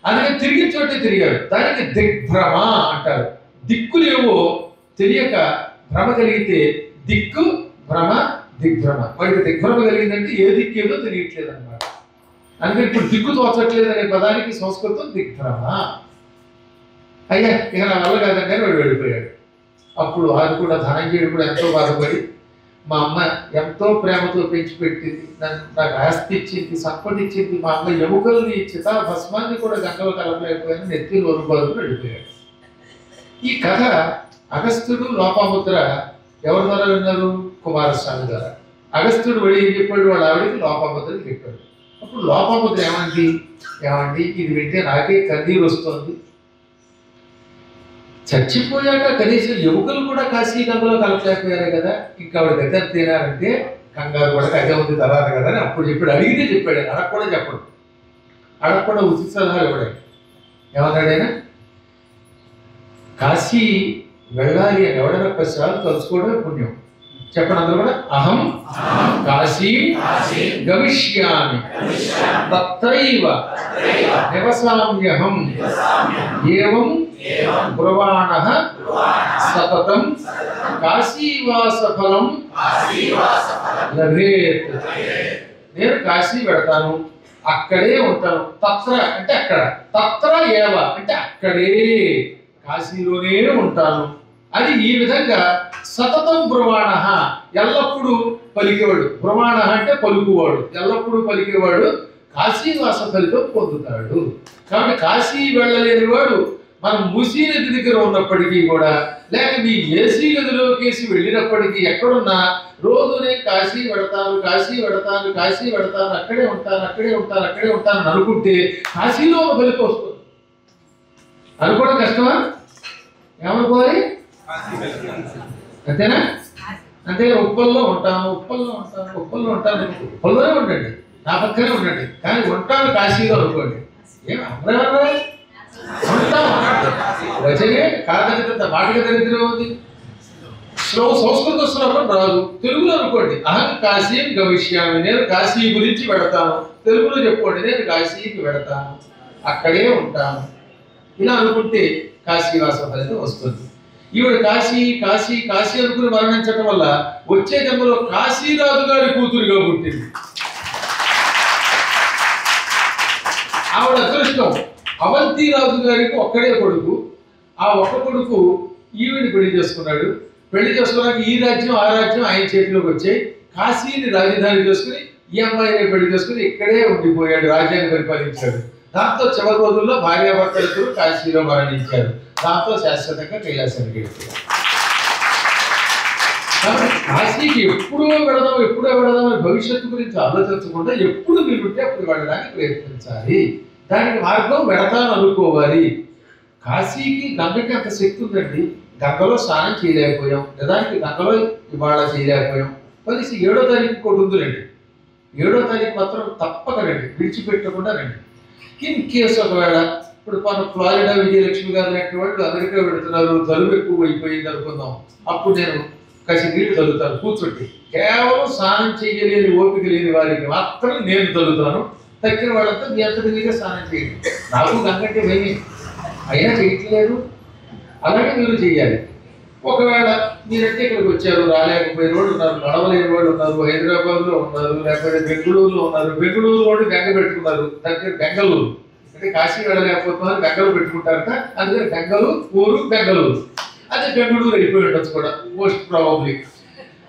అందుకని తిరిగి చోటే తిరిగాడు. దానికి దిగ్భ్రమ అంటారు. దిక్కులేవో తెలియక భ్రమ కలిగితే దిక్కు భ్రమ దిగ్భ్రమ. వాడికి దిగ్భ్రమ కలిగిందంటే ఏ దిక్కేదో తెలియట్లేదు అన్నమాట. అందుకని ఇప్పుడు దిక్కు తోచట్లేదు అనే పదానికి సంస్కృతం దిగ్భ్రమ. అయ్యా ఇక నా వల్ల కాదంటే వాడు వెళ్ళిపోయాడు. అప్పుడు వారు కూడా ధనంజయుడు కూడా ఎంతో బాధపడి, మా అమ్మ ఎంతో ప్రేమతో పెంచిపెట్టింది, నాకు ఆస్తి ఇచ్చింది, సంపద ఇచ్చింది, మా అమ్మ ఎముకల్ని చితా భస్మాన్ని కూడా గంగలో కలపలేకపోయాను, నెత్తిలో రూపాయలు వెళ్ళిపోయాడు. ఈ కథ అగస్త్యుడు లోపాముద్ర ఎవరి ద్వారా విన్నారు? కుమారస్వామి ద్వారా. అగస్త్యుడు వెళ్ళి ఏం చెప్పాడు? వాళ్ళ ఆవిడికి లోపాముద్రని చెప్పాడు. అప్పుడు లోపాముద్ర ఏమండి ఇది వింటే నాకే కన్నీరు వస్తుంది, చచ్చిపోయాక కనీసం ఎముకలు కూడా కాశీ గంగలో కలపలేకపోయారే కదా, ఇంకా ఆవిడ దగ్గర తినారంటే కంగారు కూడా అదే ఉంది తర్వాత కదా అని అప్పుడు చెప్పాడు. అడిగితే చెప్పాడు, అడగకుండా చెప్పడు. అడగకుండా ఉచిత సలహాలు ఇవ్వడాడు. ఏమన్నాడైనా కాశీ వెళ్ళాలి అని ఎవడైనా 10 సార్లు తలుచుకోవడమే పుణ్యం. చెప్పండి అందరూ కూడా. అహం కాశీ గమిష్యామి తత్రైవ నివసామ్యహం ఏవం బ్రువాణః సతతం కాశీవాస ఫలం లభేత్. నేను కాశీ పెడతాను, అక్కడే ఉంటాను. తత్ర అంటే అక్కడ, తత్ర ఏవ అంటే అక్కడే, కాశీలోనే ఉంటాను. అది ఈ విధంగా సతతం బ్రువాణః ఎల్లప్పుడూ పలికేవాడు. బ్రువాణః అంటే పలుకువాడు, ఎల్లప్పుడూ పలికేవాడు కాశీవాస ఫలితం పొందుతాడు. కాబట్టి కాశీ వెళ్ళలేని వాడు మనం మూసీ నది దగ్గర ఉన్నప్పటికీ కూడా, లేక మీ ఏసీ గదిలోకేసి వెళ్ళినప్పటికీ ఎక్కడున్నా రోజునే కాశీ పెడతాను అక్కడే ఉంటాను అని అనుకుంటే కాశీలో ఒక ఫలితం వస్తుంది. అనుకోవడం కష్టమా? ఏమనుకోవాలి? అంతేనా? అంతే. ఉప్పల్లో ఉంటాను, ఉప్పల్లోనే ఉండండి, నా పక్కనే ఉండండి, కానీ ఉంటాను కాశీలో అనుకోండి. ఏం అందరూ అంటాం. రచనే కాదనికంత మాటగా దరిద్రం ఉంది. సంస్కృత శ్లోకం రాదు, తెలుగులో అనుకోండి. అహం కాశీం గమిష్యామి, నేను కాశీ గురించి పెడతాను. తెలుగులో చెప్పుకోండి, నేను కాశీకి పెడతాను, అక్కడే ఉంటాను. ఇలా అనుకుంటే కాశీవాస ఫలితం వస్తుంది. ఈవిడ కాశీ కాశీ కాశీ అనుకుని మరణించడం వల్ల వచ్చే జన్మలో కాశీరాజు గారి కూతురుగా పుట్టింది. ఆవిడ అదృష్టం. అవంతిరాజు గారికి ఒక్కడే కొడుకు. ఆ ఒక్క కొడుకు ఈవిని పెళ్లి చేసుకున్నాడు. పెళ్లి చేసుకున్నాక ఈ రాజ్యం ఆ రాజ్యం ఆయన చేతిలోకి వచ్చాయి. కాశీని రాజధాని చేసుకుని ఈ అమ్మాయిని పెళ్లి చేసుకుని ఇక్కడే ఉండిపోయాడు, రాజ్యాన్ని పరిపాలించాడు. దాంతో చివరి రోజుల్లో భార్యాభర్తలు కాశీలో మరణించారు. దాంతో శాశ్వతంగా కైలాసానికి వెళ్ళిపోయారు. కాశీకి ఎప్పుడో వెళదాం అని భవిష్యత్తు గురించి ఆలోచించకుండా ఎప్పుడు వీలుంటే అప్పుడు వెళ్ళడానికి ప్రయత్నించాలి. దానికి మార్గం వెళతాను అనుకోవాలి. కాశీకి గంగకి అంత శక్తి ఉందండి. గంగలో స్నానం చేయలేకపోయాం, నిజానికి గంగలో ఇవాళ చేయలేకపోయాం. కలిసి 7వ తారీఖు కూడా ఉందిరండి. 7వ తారీఖు మాత్రం తప్పక రండి, విడిచిపెట్టకుండా రండి. ఇన్ కేసు ఒకవేళ ఇప్పుడు మన ఫ్లారిడా విజయలక్ష్మి గారు లాంటి వాళ్ళు అమెరికా పెడుతున్నారు, జలుబు ఎక్కువ అయిపోయింది అనుకుందాం. అప్పుడు నేను కాసి నీళ్లు చల్లుతాను కూర్చోండి. కేవలం స్నానం చేయలేని ఓపిక లేని వారికి మాత్రం నేను చల్లుతాను. తక్కిన వాళ్ళంతా మీ అంతటి మీదే స్నానం చేయండి. నాకు గంగంటే భయం, అయినా చేయట్లేదు. అలాగే మీరు చేయాలి. ఒకవేళ మీరంటే ఇక్కడికి వచ్చారు, రాలేకపోయిన వాళ్ళు ఉన్నారు, నడవలేని వాళ్ళు ఉన్నారు, హైదరాబాద్లో ఉన్నారు, లేకపోతే బెంగళూరులో ఉన్నారు. బెంగళూరు వాళ్ళు బెంగ పెట్టుకున్నారు, దగ్గర బెంగళూరు అంటే కాశీ వెళ్ళలేకపోతున్నారు, బెంగళూరు పెట్టుకుంటారట. అందుకని బెంగళూరు అదే బెంగళూరు అయిపోయి ఉండొచ్చు కూడా మోస్ట్ ప్రాబబ్లీ.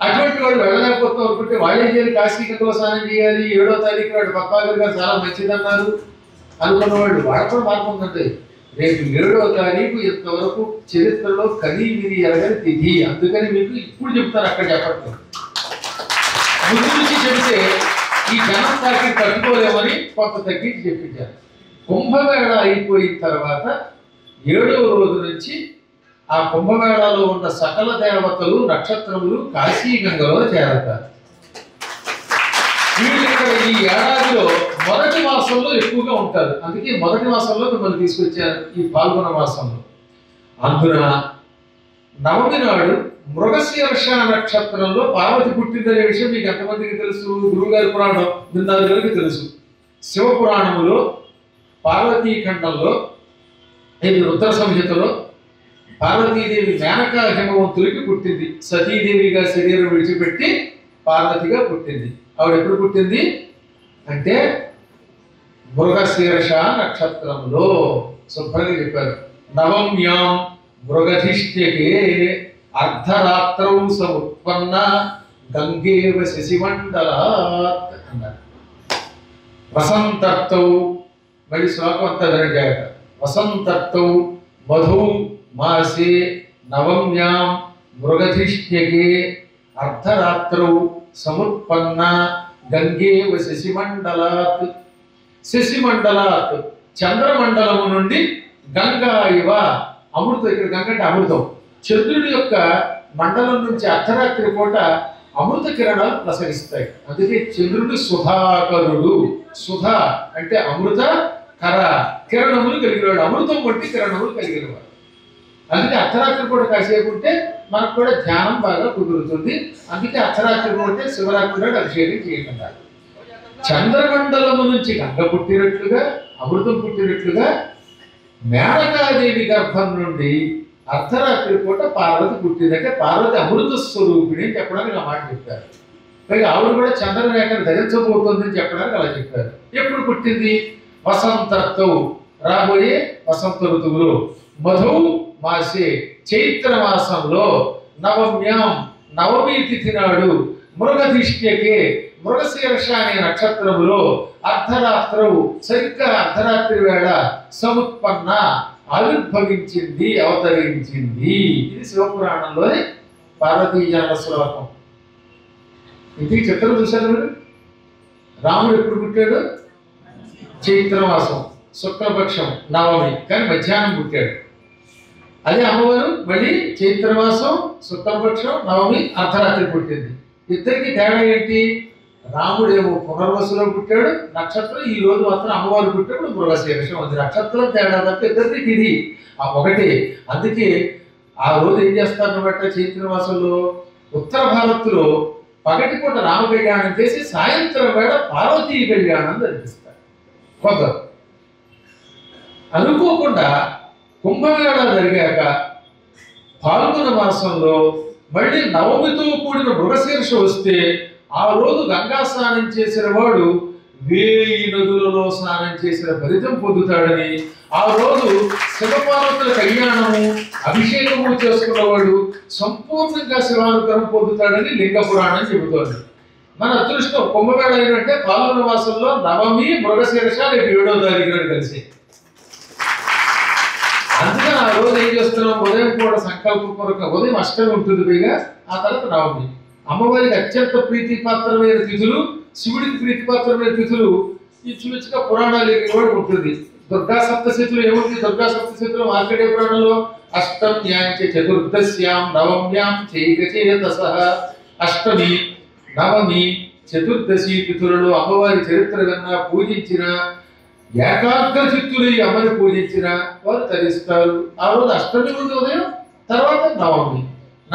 అటువంటి వాళ్ళు వెళ్ళలేకపోతాం అనుకుంటే వాళ్ళే చేయాలి, కాశీ గంగలో స్నానం చేయాలి. 7వ తారీఖు వాడు పప్పాగారు గారు చాలా మంచిదన్నారు అనుకున్న వాళ్ళు వాళ్ళ కూడా మార్పు ఉందండి. రేపు 7వ తారీఖు ఇంతవరకు చరిత్రలో కనీ విని ఎరగని తిథి. అందుకని మీకు ఇప్పుడు చెప్తాను, అక్కడ చెప్పట్లేదు. ముందు నుంచి చెబితే ఈ జనం తాకి తట్టుకోలేమని కొంత తగ్గించి చెప్పించారు. కుంభమేళ అయిపోయిన తర్వాత 7వ రోజు నుంచి ఆ కుంభమేళలో ఉన్న సకల దేవతలు నక్షత్రములు కాశీ గంగలో చేరతారు. వీళ్ళు ఇక్కడ ఈ ఏడాదిలో మొదటి మాసంలో ఎక్కువగా ఉంటారు. అందుకే మొదటి మాసంలో మిమ్మల్ని తీసుకొచ్చారు, ఈ పాల్గొన మాసంలో. అందున నవమి నాడు మృగశీర్ష నక్షత్రంలో పార్వతి పుట్టిందనే విషయం మీకు ఎంతమందికి తెలుసు? గురువుగారి పురాణం విన్నారు కనుక తెలుసు. శివపురాణములో పార్వతీఖండంలో ఇది రుద్ర సంహితలో పార్వతీదేవి మేనకా హిమవంతుడికి పుట్టింది. సతీదేవిగా శరీరం విడిచిపెట్టి పార్వతిగా పుట్టింది. ఆవిడ ఎప్పుడు పుట్టింది అంటే మృగశీర్ష నక్షత్రంలో. శుభ్రంగా చెప్పారు. నవమ్యాం మృగధిష్ఠ్యకే అర్ధరాత్రౌ సముత్పన్న గంగేవ శశిమండలాత్ అన్నారు. వసంతర్తౌ, మళ్ళీ శ్లోకం అంతా వినండి జాగ్రత్త. వసంతర్తౌ మధు మాసే నవమ్యాం మృగధిష్ఠ్యకే అర్ధరాత్రౌ సముత్పన్న గంగేవ శశిమండలాత్. శశిమండలాత్ చంద్రమండలము నుండి గంగా ఇవ అమృతం. ఇక్కడ గంగ అంటే అమృతం. చంద్రుడి యొక్క మండలం నుంచి అర్ధరాత్రి పూట అమృత కిరణాలు ప్రసరిస్తాయి. అందుకే చంద్రుడు సుధాకరుడు. సుధా అంటే అమృత, కర కిరణములు కలిగినవాడు, అమృతం వంటి కిరణములు కలిగినవాడు. అందుకే అర్ధరాత్రి పూట కాసేపు ఉంటే మనకు కూడా ధ్యానం బాగా కుదురుతుంది. అందుకే అర్ధరాత్రి పూటే శివరాత్రి నాడు అభిషేకం చేయకుండా. చంద్రమండలము నుంచి గంగ పుట్టినట్లుగా, అమృతం పుట్టినట్లుగా మేనకాదేవి గర్భం నుండి అర్ధరాత్రి పూట పార్వతి పుట్టిందంటే పార్వతి అమృత స్వరూపిణి అని చెప్పడానికి ఆ మాట చెప్పారు. పైగా ఆవిడ కూడా చంద్రరేఖను ధరించబోతోందని చెప్పడానికి అలా చెప్పారు. ఎప్పుడు పుట్టింది? వసంతర్తౌ, రాబోయే వసంత ఋతువులో. మధు మాసే, చైత్ర మాసంలో. నవమ్యాం, నవమి తిథి నాడు. మృగధిష్ఠ్యకే, మృగశీర్ష అనే నక్షత్రములో. అర్ధరాత్రవు, సరిగ్గా అర్ధరాత్రి వేళ. సముత్పన్న ఆవిర్భవించింది, అవతరించింది. ఇది శివపురాణంలోని పార్వతీజనన శ్లోకం. ఇది చిత్రం చూశారు మీరు? రాముడు ఎప్పుడు పుట్టాడు? చైత్రమాసం శుక్లపక్షం నవమి, కానీ మధ్యాహ్నం పుట్టాడు. అదే అమ్మవారు మళ్ళీ చైత్రమాసం శుక్లపక్షం నవమి అర్ధరాత్రి పుట్టింది. ఇద్దరికి తేడా ఏంటి? రాముడేమో పునర్వసులో పుట్టాడు నక్షత్రం, ఈ రోజు మాత్రం అమ్మవారు పుట్టాడు మృగశీర్షం ఉంది. నక్షత్రం తేడా తప్ప ఇద్దరికి ఇది ఆ ఒకటి. అందుకే ఆ రోజు ఏం చేస్తారన్నమాట, చైత్ర మాసంలో ఉత్తర భారత్లో పగటిపూట రామ కళ్యాణం చేసి సాయంత్రం వేళ పార్వతీ కళ్యాణం జరిపిస్తారు. కొందరు అనుకోకుండా కుంభమేళ జరిగాక పాల్గొన మాసంలో మళ్ళీ నవమితో కూడిన మృగశీర్ష వస్తే ఆ రోజు గంగా స్నానం చేసిన వాడు 1000 నదులలో స్నానం చేసిన ఫలితం పొందుతాడని, ఆ రోజు శివపార్వతుల కళ్యాణము అభిషేకము చేసుకున్నవాడు సంపూర్ణంగా శివానుగ్రహం పొందుతాడని లింగ పురాణం చెబుతోంది. మన అదృష్టం కుంభమేళ ఏంటంటే పాల్గొన మాసంలో నవమి మృగశీర్ష రేపు 7వ తారీఖు కలిసి. అందుకని ఆ రోజు ఏం చేస్తున్నాం, ఉదయం కూడా సంకల్పపూర్వక ఉదయం అష్టమి ఉంటుంది పైగా, ఆ తర్వాత నవమి. అమ్మవారికి అత్యంత ప్రీతిపాత్రమైన తిథులు, శివుడికి ప్రీతిపాత్రమైన తిథులు ఇంచుమించుగా పురాణాలు కూడా ఉంటుంది. దుర్గా సప్తశతులు ఏముంది, దుర్గా సప్తశతులు మార్కండేయ పురాణంలో అష్టమ్యాం చ చతుర్దశ్యాం నవమ్యాం చైకచేతసః. అష్టమి నవమి చతుర్దశి తిథులలో అమ్మవారి చరిత్ర కన్నా పూజించిన ఏకాగ్ర చిత్తులు ఈ అమ్మని పూజించిన వారు తరిస్తారు. ఆ రోజు అష్టమి ముందు ఉదయం, తర్వాత నవమి,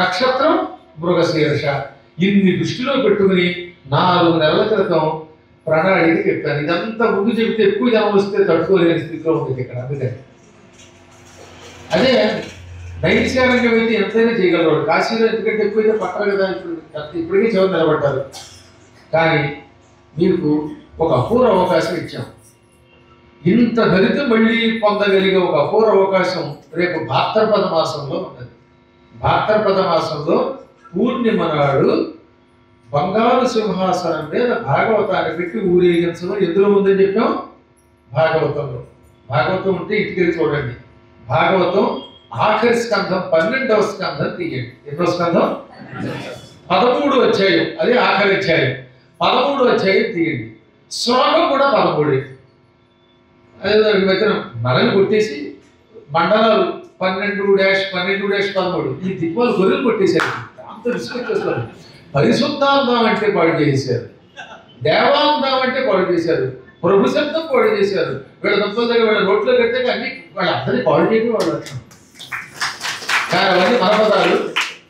నక్షత్రం మృగశీర్ష. ఇన్ని దృష్టిలో పెట్టుకుని 4 నెలల క్రితం ప్రణాళిక చెప్పాను. ఇదంతా ముందు చెబితే ఎక్కువ జనం వస్తే తట్టుకోలేని స్థితిలో ఉంది ఇక్కడ. అందుకని అదే నైమిషారణ్యం అయితే ఎంతైనా చేయగలరు. కాశీలో ఎందుకంటే ఎక్కువైతే పట్టారు కదా, ఇప్పటికీ చివరి నిలబడ్డారు. కానీ మీకు ఒక అపూర్వ అవకాశం ఇచ్చాం. ఇంత దళితం మళ్ళీ పొందగలిగే ఒక అపూర్వ అవకాశం రేపు భాద్రపద మాసంలో ఉన్నది. భాద్రపద మాసంలో పూర్ణిమ నాడు బంగారు సింహాసనం మీద భాగవతాన్ని పెట్టి ఊరేగించడం ఎందులో ఉందని చెప్పాం, భాగవతంలో. భాగవతం ఉంటే ఇంటికి చూడండి. భాగవతం ఆఖరి స్కంధం 12వ స్కంధం తీయండి. ఎన్నో స్కంధం 13వ అధ్యాయం, అదే ఆఖరి అధ్యాయం. 13వ అధ్యాయం తీయండి. శ్లోకం కూడా 13. అదే మధ్యన నలని కొట్టేసి మండలాలు 12-12-13 ఈ దిక్కులు గొర్రెలు కొట్టేశారు. అంత రిస్పెక్ట్ చేస్తారు. పరిశుద్ధాంతం అంటే పాడు చేశారు, దేవాంతం అంటే పాడు చేశారు, ప్రభు శబ్దం పాడు చేశారు. వీళ్ళ తప్పల దగ్గర వీళ్ళ నోట్లో పెడితే అన్ని వాళ్ళందరినీ పాడు చేయడం వాళ్ళు లక్షణం. కానీ అవన్నీ మన పదాలు.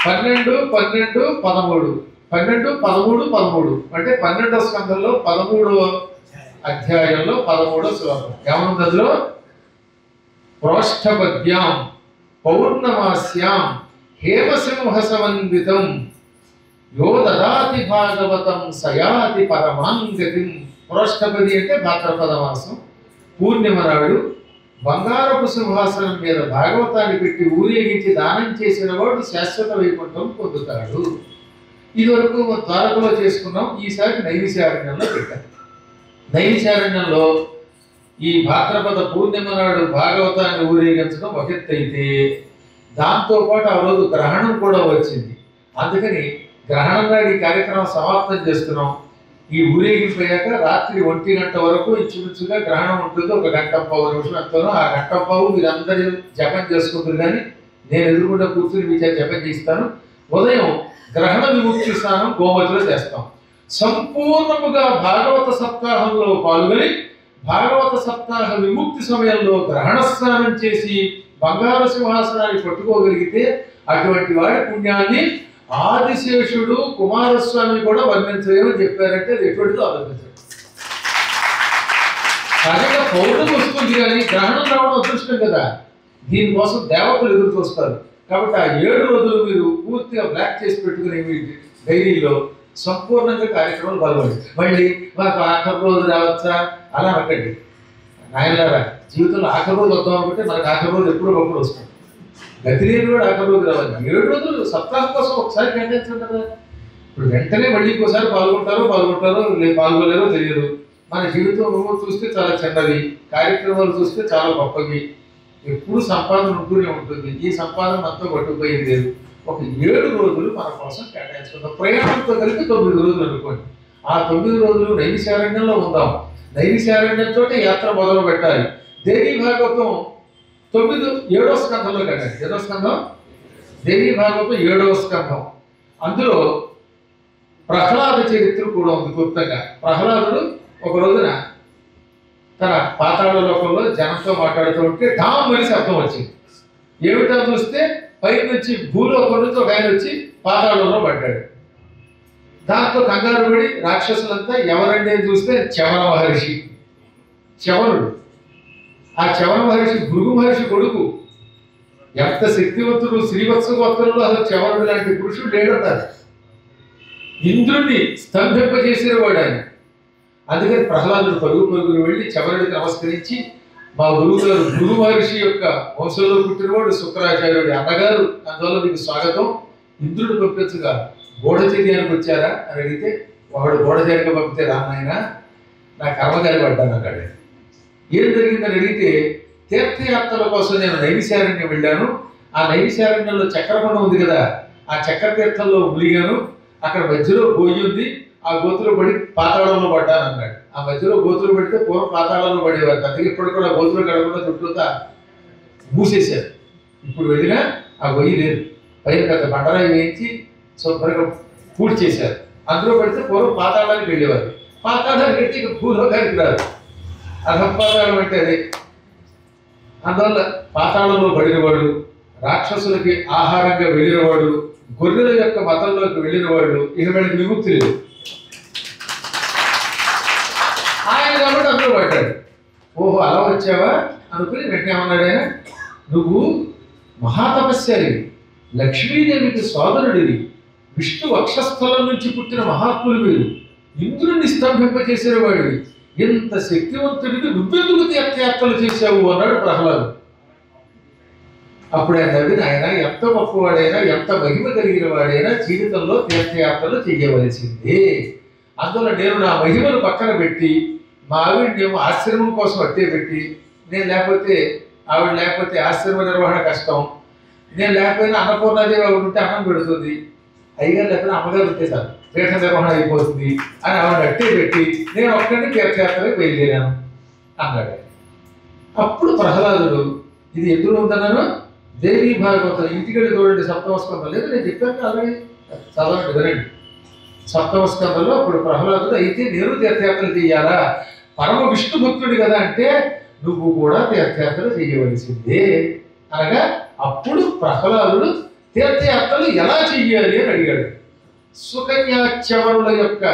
12, 12, 13, 12, 13, 13 అంటే 12వ స్కంధంలో 13వ అధ్యాయంలో 13వ శ్లోకం ఏమనుంది అందులో, ప్రోష్ఠపద్యాం పౌర్ణమాస్యాం హేమసింహ సమన్వితం యో దదాతి భాగవతం సయాతి పరమాంగతిం. ప్రోష్ఠపది అంటే భాద్రపద మాసం పూర్ణిమ నాడు బంగారపు సింహాసనం మీద భాగవతాన్ని పెట్టి ఊరేగించి దానం చేసిన వాడు శాశ్వత వైకుంఠం పొందుతాడు. ఇదివరకు ద్వారకలో చేసుకున్నాం, ఈసారి నైమిషారణ్యంలో పెట్టారు. నైమిషారణ్యంలో ఈ భాద్రపద పూర్ణిమ నాడు భాగవతాన్ని ఊరేగించడం ఒక ఎత్తైతే, దాంతోపాటు ఆ రోజు గ్రహణం కూడా వచ్చింది. అందుకని గ్రహణం నాడు ఈ కార్యక్రమం సమాప్తం చేస్తున్నాం. ఈ ఊరేగిపోయాక రాత్రి 1 గంట వరకు ఇంచుమించుగా గ్రహణం ఉంటుంది. 1 గంట 15 నిమిషం ఎంతనో, ఆ గంట పావు మీరందరూ జపం చేసుకుంటారు. కానీ నేను ఎదురుకుండా కూర్చుని మీ చేత జపం చేస్తాను. ఉదయం గ్రహణ విముక్తి స్నానం గోమతిలో చేస్తాం. సంపూర్ణముగా భాగవత సప్తాహంలో పాల్గొని భాగవత సప్తాహ విముక్తి సమయంలో గ్రహణ స్నానం చేసి బంగారు సింహాసనాన్ని పట్టుకోగలిగితే అటువంటి వాడి పుణ్యాన్ని ఆదిశేషుడు కుమారస్వామి కూడా వర్ణించలేమని చెప్పారంటే అది ఎటువంటిదో ఆలోచించారు. సరిగా పౌర్ణమి వస్తుంది కానీ గ్రహణం రావడం అదృష్టం కదా, దీనికోసం దేవతలు ఎదురు చూస్తారు. కాబట్టి ఆ 7 రోజులు మీరు పూర్తిగా బ్లాక్ చేసి పెట్టుకునే మీ డైరీలో సంపూర్ణంగా కార్యక్రమాలు పాల్గొండి. మళ్ళీ మాకు ఆఖరి రోజు రావచ్చా అలా అనకండి నాయనలారా. జీవితంలో ఆఖరి రోజు వద్దాం అనుకుంటే మనకు ఆఖరి రోజు ఎప్పుడో ఒకప్పుడు వస్తుంది. గతి లేని కూడా ఆఖరి రోజు రావాలి. 7 రోజులు సప్తాహం కోసం ఒకసారి కేటాయించండి కదా. ఇప్పుడు వెంటనే మళ్ళీ ఇంకోసారి పాల్గొంటారో పాల్గొలేరో తెలియదు. మన జీవితం చూస్తే చాలా చిన్నది, కార్యక్రమాలు చూస్తే చాలా గొప్పవి. ఎప్పుడు సంపాదన ఉంటూనే ఉంటుంది. ఈ సంపాదన అంతా పట్టుకుపోయేది లేదు. ఒక 7 రోజులు మన కోసం కేటాయించుకుందాం. ప్రయాణంతో కలిపి 9 రోజులు అనుకోండి. ఆ 9 రోజులు నైమిషారణ్యంలో ఉందాం. నైమిషారణ్యంతో యాత్ర మొదలు పెట్టాలి. దేవీ భాగవతం 7వ స్కంధంలో కదండి. 7వ స్కంధం దేవీ భాగవతం 7వ స్కంధం. అందులో ప్రహ్లాద చరిత్ర కూడా ఉంది క్లుప్తంగా. ప్రహ్లాదుడు ఒక రోజున తన పాతాళ లోకంలో జనంతో మాట్లాడుతూ ఉంటే డామ్ అని శబ్దం వచ్చింది. ఏమిటో చూస్తే పై నుంచి భూలోకం నుంచి ఒక ఆయన వచ్చి పాతాళంలో పడ్డాడు. దాంతో కంగారు పడి రాక్షసులంతా ఎవరండి అని చూస్తే చవన మహర్షి, చవనుడు. ఆ చవన మహర్షి భృగు మహర్షి కొడుకు. ఎంత శక్తివంతుడు, శ్రీవత్స గోత్రంలో అసలు చవనుడు లాంటి పురుషుడు లేడన్నారు. ఇంద్రుణ్ణి స్తంభింపజేసిన వాడు ఆయన. అందుకని ప్రహ్లాదుడు పరుగులు వెళ్ళి చవనుడికి నమస్కరించి, మా గురువు గారు భృగు మహర్షి యొక్క వంశంలో పుట్టినవాడు శుక్రాచార్యుడి అన్నగారు, అందువల్ల మీకు స్వాగతం, ఇంద్రుడు పంపించగా గూఢచర్యానికి వచ్చారా అని అడిగితే, వాడు గూఢచర్యగా పంపితే రానాయన నా కర్మగారి పడ్డాను అన్నాడు. ఏం జరిగిందని అడిగితే, తీర్థయాత్రల కోసం నేను నైమిశారణ్యం వెళ్ళాను. ఆ నైమిశారణ్యంలో చక్రకొండం ఉంది కదా, ఆ చక్ర తీర్థంలో ములిగాను. అక్కడ మధ్యలో గోయి ఉంది, ఆ గోతులో పడి పాతాళంలో పడ్డాను అన్నాడు. ఆ మధ్యలో గోతులు పెడితే పూర్వం పాతాళంలో పడేవారు. అందుకే ఇప్పుడు కూడా గోతులు కడకుండా చుట్టూతా మూసేశారు. ఇప్పుడు వెళ్ళినా ఆ గొయ్యి లేదు. పైన పెద్ద బండరాయి వేయించి శుభ్రంగా పూర్తి చేశారు. అందులో పెడితే పూర్వం పాతాళానికి వెళ్ళేవారు. పాతాళానికి వెళ్తే ఇక భూలోకానికి రాదు. అధపాతాళం అంటే అదే. అందువల్ల పాతాళంలో పడినవాడు, రాక్షసులకి ఆహారంగా వెళ్ళినవాడు, గొర్రెల యొక్క మతంలోకి వెళ్ళినవాడు, ఇక వీళ్ళకి విముక్తి లేదు. ఆయన కాబట్టి అందులో పడ్డాడు. ఓహో అలా వచ్చావా అనుకుని వెంటనే ఏమన్నాడు ఆయన, నువ్వు మహాతపస్యాలివి, లక్ష్మీదేవికి సోదరుడివి, విష్ణు వక్షస్థలం నుంచి పుట్టిన మహాత్ములు మీరు, ఇంద్రుణ్ణి స్తంభింపచేసిన వాడివి, ఎంత శక్తివంతుడికి నువ్వెందుకు తీర్థయాత్రలు చేశావు అన్నాడు ప్రహ్లాదు. అప్పుడు ఆయన నవ్విన ఆయన, ఎంత గొప్పవాడైనా ఎంత మహిమ కలిగిన వాడైనా జీవితంలో తీర్థయాత్రలు చేయవలసిందే. అందువల్ల నేను నా మహిమను పక్కన పెట్టి మా ఆవిడనేమో ఆశ్రమం కోసం అట్టే పెట్టి, నేను లేకపోతే ఆవిడ లేకపోతే ఆశ్రమ నిర్వహణ కష్టం, నేను లేకపోయినా అన్నపూర్ణాదేవి ఆవిడ ఉంటే అన్నం పెడుతుంది, అయ్యగారు లేకపోతే అమ్మగారు ఉంటే సార్ పీఠ నిర్వహణ అయిపోతుంది అని ఆవిడ అట్టే పెట్టి నేను ఒక్కడిని తీర్థయాత్రకి బయలుదేరాను అన్నాడు. అప్పుడు ప్రహ్లాదుడు, ఇది ఎదురు ఉందన్నాను, దేవీ భాగవతం ఇంటికి చూడండి, సప్తమ స్కందం లేదు, నేను చెప్పాను అలాగే చదవండి వినండి. సప్తమ స్కందంలో అప్పుడు ప్రహ్లాదుడు, అయితే నేను తీర్థయాత్రలు చెయ్యాలా, పరమ విష్ణు భక్తుడు కదా అంటే నువ్వు కూడా తీర్థయాత్రలు చేయవలసిందే అనగా, అప్పుడు ప్రహ్లాదుడు తీర్థయాత్రలు ఎలా చెయ్యాలి అని అడిగాడు. సుకన్యా చవరుల యొక్క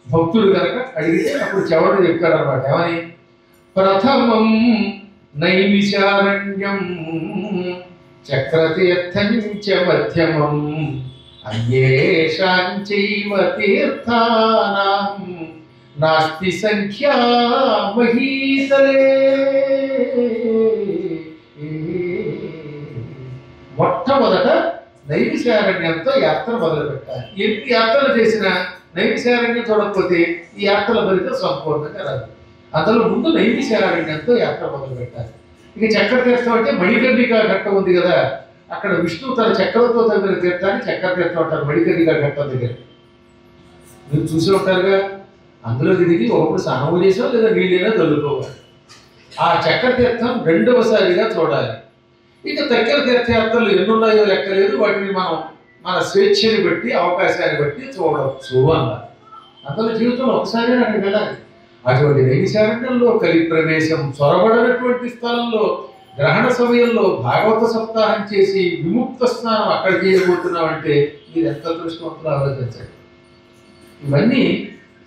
భక్తుడు కనుక అడిగితే అప్పుడు చవరుడు చెప్పాడు అనమాట. ఏమని, ప్రథమం నైమిషారణ్యం చక్రతీర్థం చ మధ్యమం అన్యేషాంచైవ తీర్థానాం నాస్తి సంఖ్యా మహీతలే. మొట్టమొదట నైమిషారణ్యంతో యాత్ర మొదలు పెట్టాలి. ఎన్ని యాత్రలు చేసినా నైమిషారణ్యం చూడకపోతే ఈ యాత్రల ఫలితం సంపూర్ణంగా రాదు. అందులో ముందు నైమిషారణ్యంతో యాత్ర మొదలు పెట్టాలి. ఇక చక్రతీర్థం అంటే మణికర్ణికా ఘట్టం ఉంది కదా, అక్కడ విష్ణువు తన చక్రంతో తగిన తీర్థాన్ని చక్రతీర్థం అంటారు. మణికర్ణికా ఘట్టం దగ్గర మీరు చూసి ఉంటారుగా, అందులో దిగి ఒకప్పుడు స్నానం చేసాం లేదా నీళ్ళైనా చల్లుకోవాలి. ఆ చక్రతీర్థం రెండవసారిగా చూడాలి. ఇక దగ్గర తీర్థయాత్రలు ఎన్నున్నాయో లెక్కలేదు, వాటిని మనం మన స్వేచ్ఛని బట్టి అవకాశాన్ని బట్టి చూడవచ్చు అన్నారు. అందులో జీవితంలో ఒకసారి అక్కడికి వెళ్ళాలి. అటువంటి నైమిషారణ్యంలో కలి ప్రవేశం చొరబడినటువంటి స్థలంలో గ్రహణ సమయంలో భాగవత సప్తాహం చేసి విముక్త స్నానం అక్కడ చేయబోతున్నామంటే మీరు ఎంత అదృష్టవంతులు ఆలోచించండి. ఇవన్నీ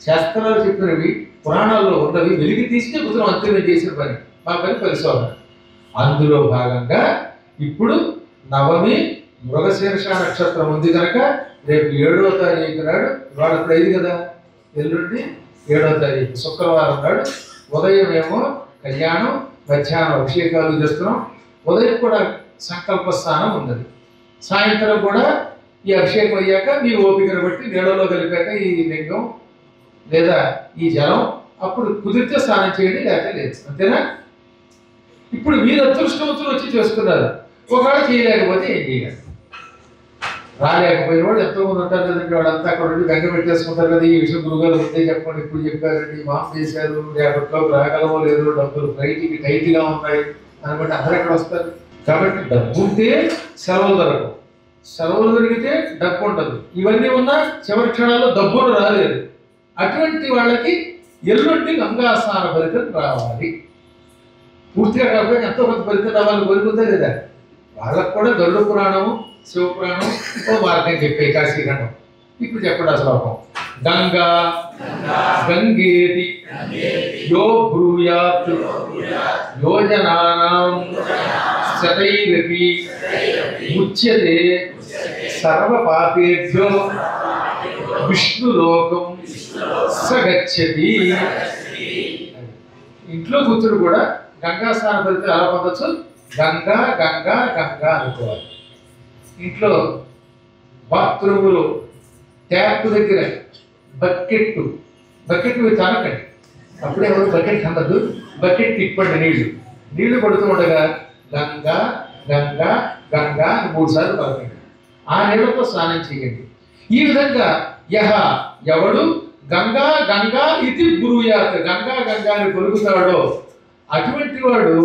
శాస్త్రాలు చెప్పినవి, పురాణాల్లో ఉన్నవి వెలికి తీస్తే కుదురు అంతిమం చేసిన పని, మా పని పరిశోధన. అందులో భాగంగా ఇప్పుడు నవమి మృగశీర్ష నక్షత్రం ఉంది కనుక రేపు 7వ తారీఖు నాడు, ఇవాళ 5 కదా, ఎల్లుండి 7వ తారీఖు శుక్రవారం నాడు ఉదయం ఏమో కళ్యాణం, మధ్యాహ్నం అభిషేకాలు చేస్తున్నాం. ఉదయం కూడా సంకల్ప స్నానం ఉన్నది. సాయంత్రం కూడా ఈ అభిషేకం అయ్యాక మీ ఓపికను బట్టి నీళ్ళలో కలిపాక ఈ లింగం లేదా ఈ జలం అప్పుడు కుదిరితే స్నానం చేయండి, లేకపోతే లేదు. అంతేనా? ఇప్పుడు మీరు అదృష్టవంతులు వచ్చి చేసుకున్నారు. ఒకవేళ చేయలేకపోతే ఏం చేయాలి? రాలేకపోయిన వాళ్ళు ఎంతోమంది ఉంటారు కదండి, వాళ్ళంతా అక్కడ ఉండి గంగ పెట్టేసుకుంటారు కదా. ఈ విషయం గురుగారు ముందే చెప్పండి, ఇప్పుడు చెప్పారండి, మాఫ్ చేశారు, రేపట్లో రాగలమో లేదు, డబ్బులు ఫ్లైట్కి టైట్గా ఉన్నాయి అనుకుంటే అందరూ ఎక్కడ వస్తారు. కాబట్టి డబ్బు ఉంటే సెలవులు దొరకవు. సెలవులు దొరికితే డబ్బు ఉండదు, ఇవన్నీ ఉన్నా చివరి క్షణాల్లో డబ్బులు రాలేదు. అటువంటి వాళ్ళకి ఎల్లుండి గంగా స్నాన ఫలితం రావాలి. పూర్తిగా కాకపోతే ఎంతో కొంత ఫలితం రావాలి కోరుకుందా లేదా? వాళ్ళకు కూడా గరుడ పురాణము, శివపురాణం ఓ మార్గం చెప్పే కాశీఖండం. ఇప్పుడు చెప్పండి ఆ శ్లోకం. గంగా గంగేతి యో బ్రూయాత్ యోజనానాం శతైరపి ముచ్యతే సర్వ పాపేభ్యో విష్ణులోకం స గచ్చతి. ఇంట్లో కూర్చుని కూడా గంగా స్నాన ఫలితం ఎలా పొందొచ్చు? గంగా గంగా గంగా అనుకోవాలి. ఇంట్లో బాత్రూములో ట్యాప్ దగ్గర బకెట్ మీరు తానకండి. అప్పుడే ఎవరు బకెట్ అందదు, బకెట్ తిప్పండి. నీళ్లు పడుతూ ఉండగా గంగా గంగా గంగా అని 3 సార్లు పలకండి. ఆ నీళ్లతో స్నానం చేయండి. ఈ విధంగా ఎవడు గంగా గంగా ఇది బ్రూయాత్, గంగా గంగా అని పలుకుతాడో అటువంటి వాడు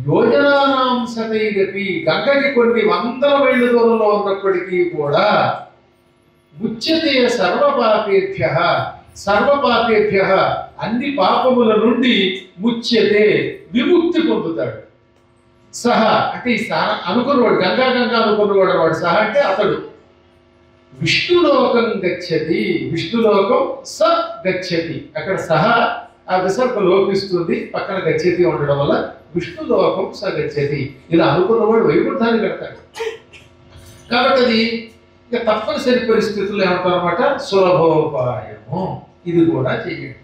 యోజనానాం శతైరపి, గంగకి కొన్ని 100 మైళ్ళ దూరంలో ఉన్నప్పటికీ కూడా ముచ్యతే సర్వపాపేభ్య అన్ని పాపముల నుండి ముచ్యతే విముక్తి పొందుతాడు. సహ అంటే ఈ స్థానం అనుకున్నవాడు, గంగా గంగా అనుకున్నవాడు వాడు. సహ అంటే అతడు విష్ణులోకం గచ్చతి, విష్ణులోకం స గచ్చతి. అక్కడ సహ ఆ విసర్గ లోపిస్తుంది, పక్కన గచ్చతి ఉండడం వల్ల విష్ణులోకం స గచ్చతి. ఇలా అనుకున్నవాడు వైకుంఠాన్ని కడతాడు. కాబట్టి అది ఇక తప్పనిసరి పరిస్థితుల్లో ఏమంటారన్నమాట, సులభోపాయము. ఇది కూడా చెయ్యండి.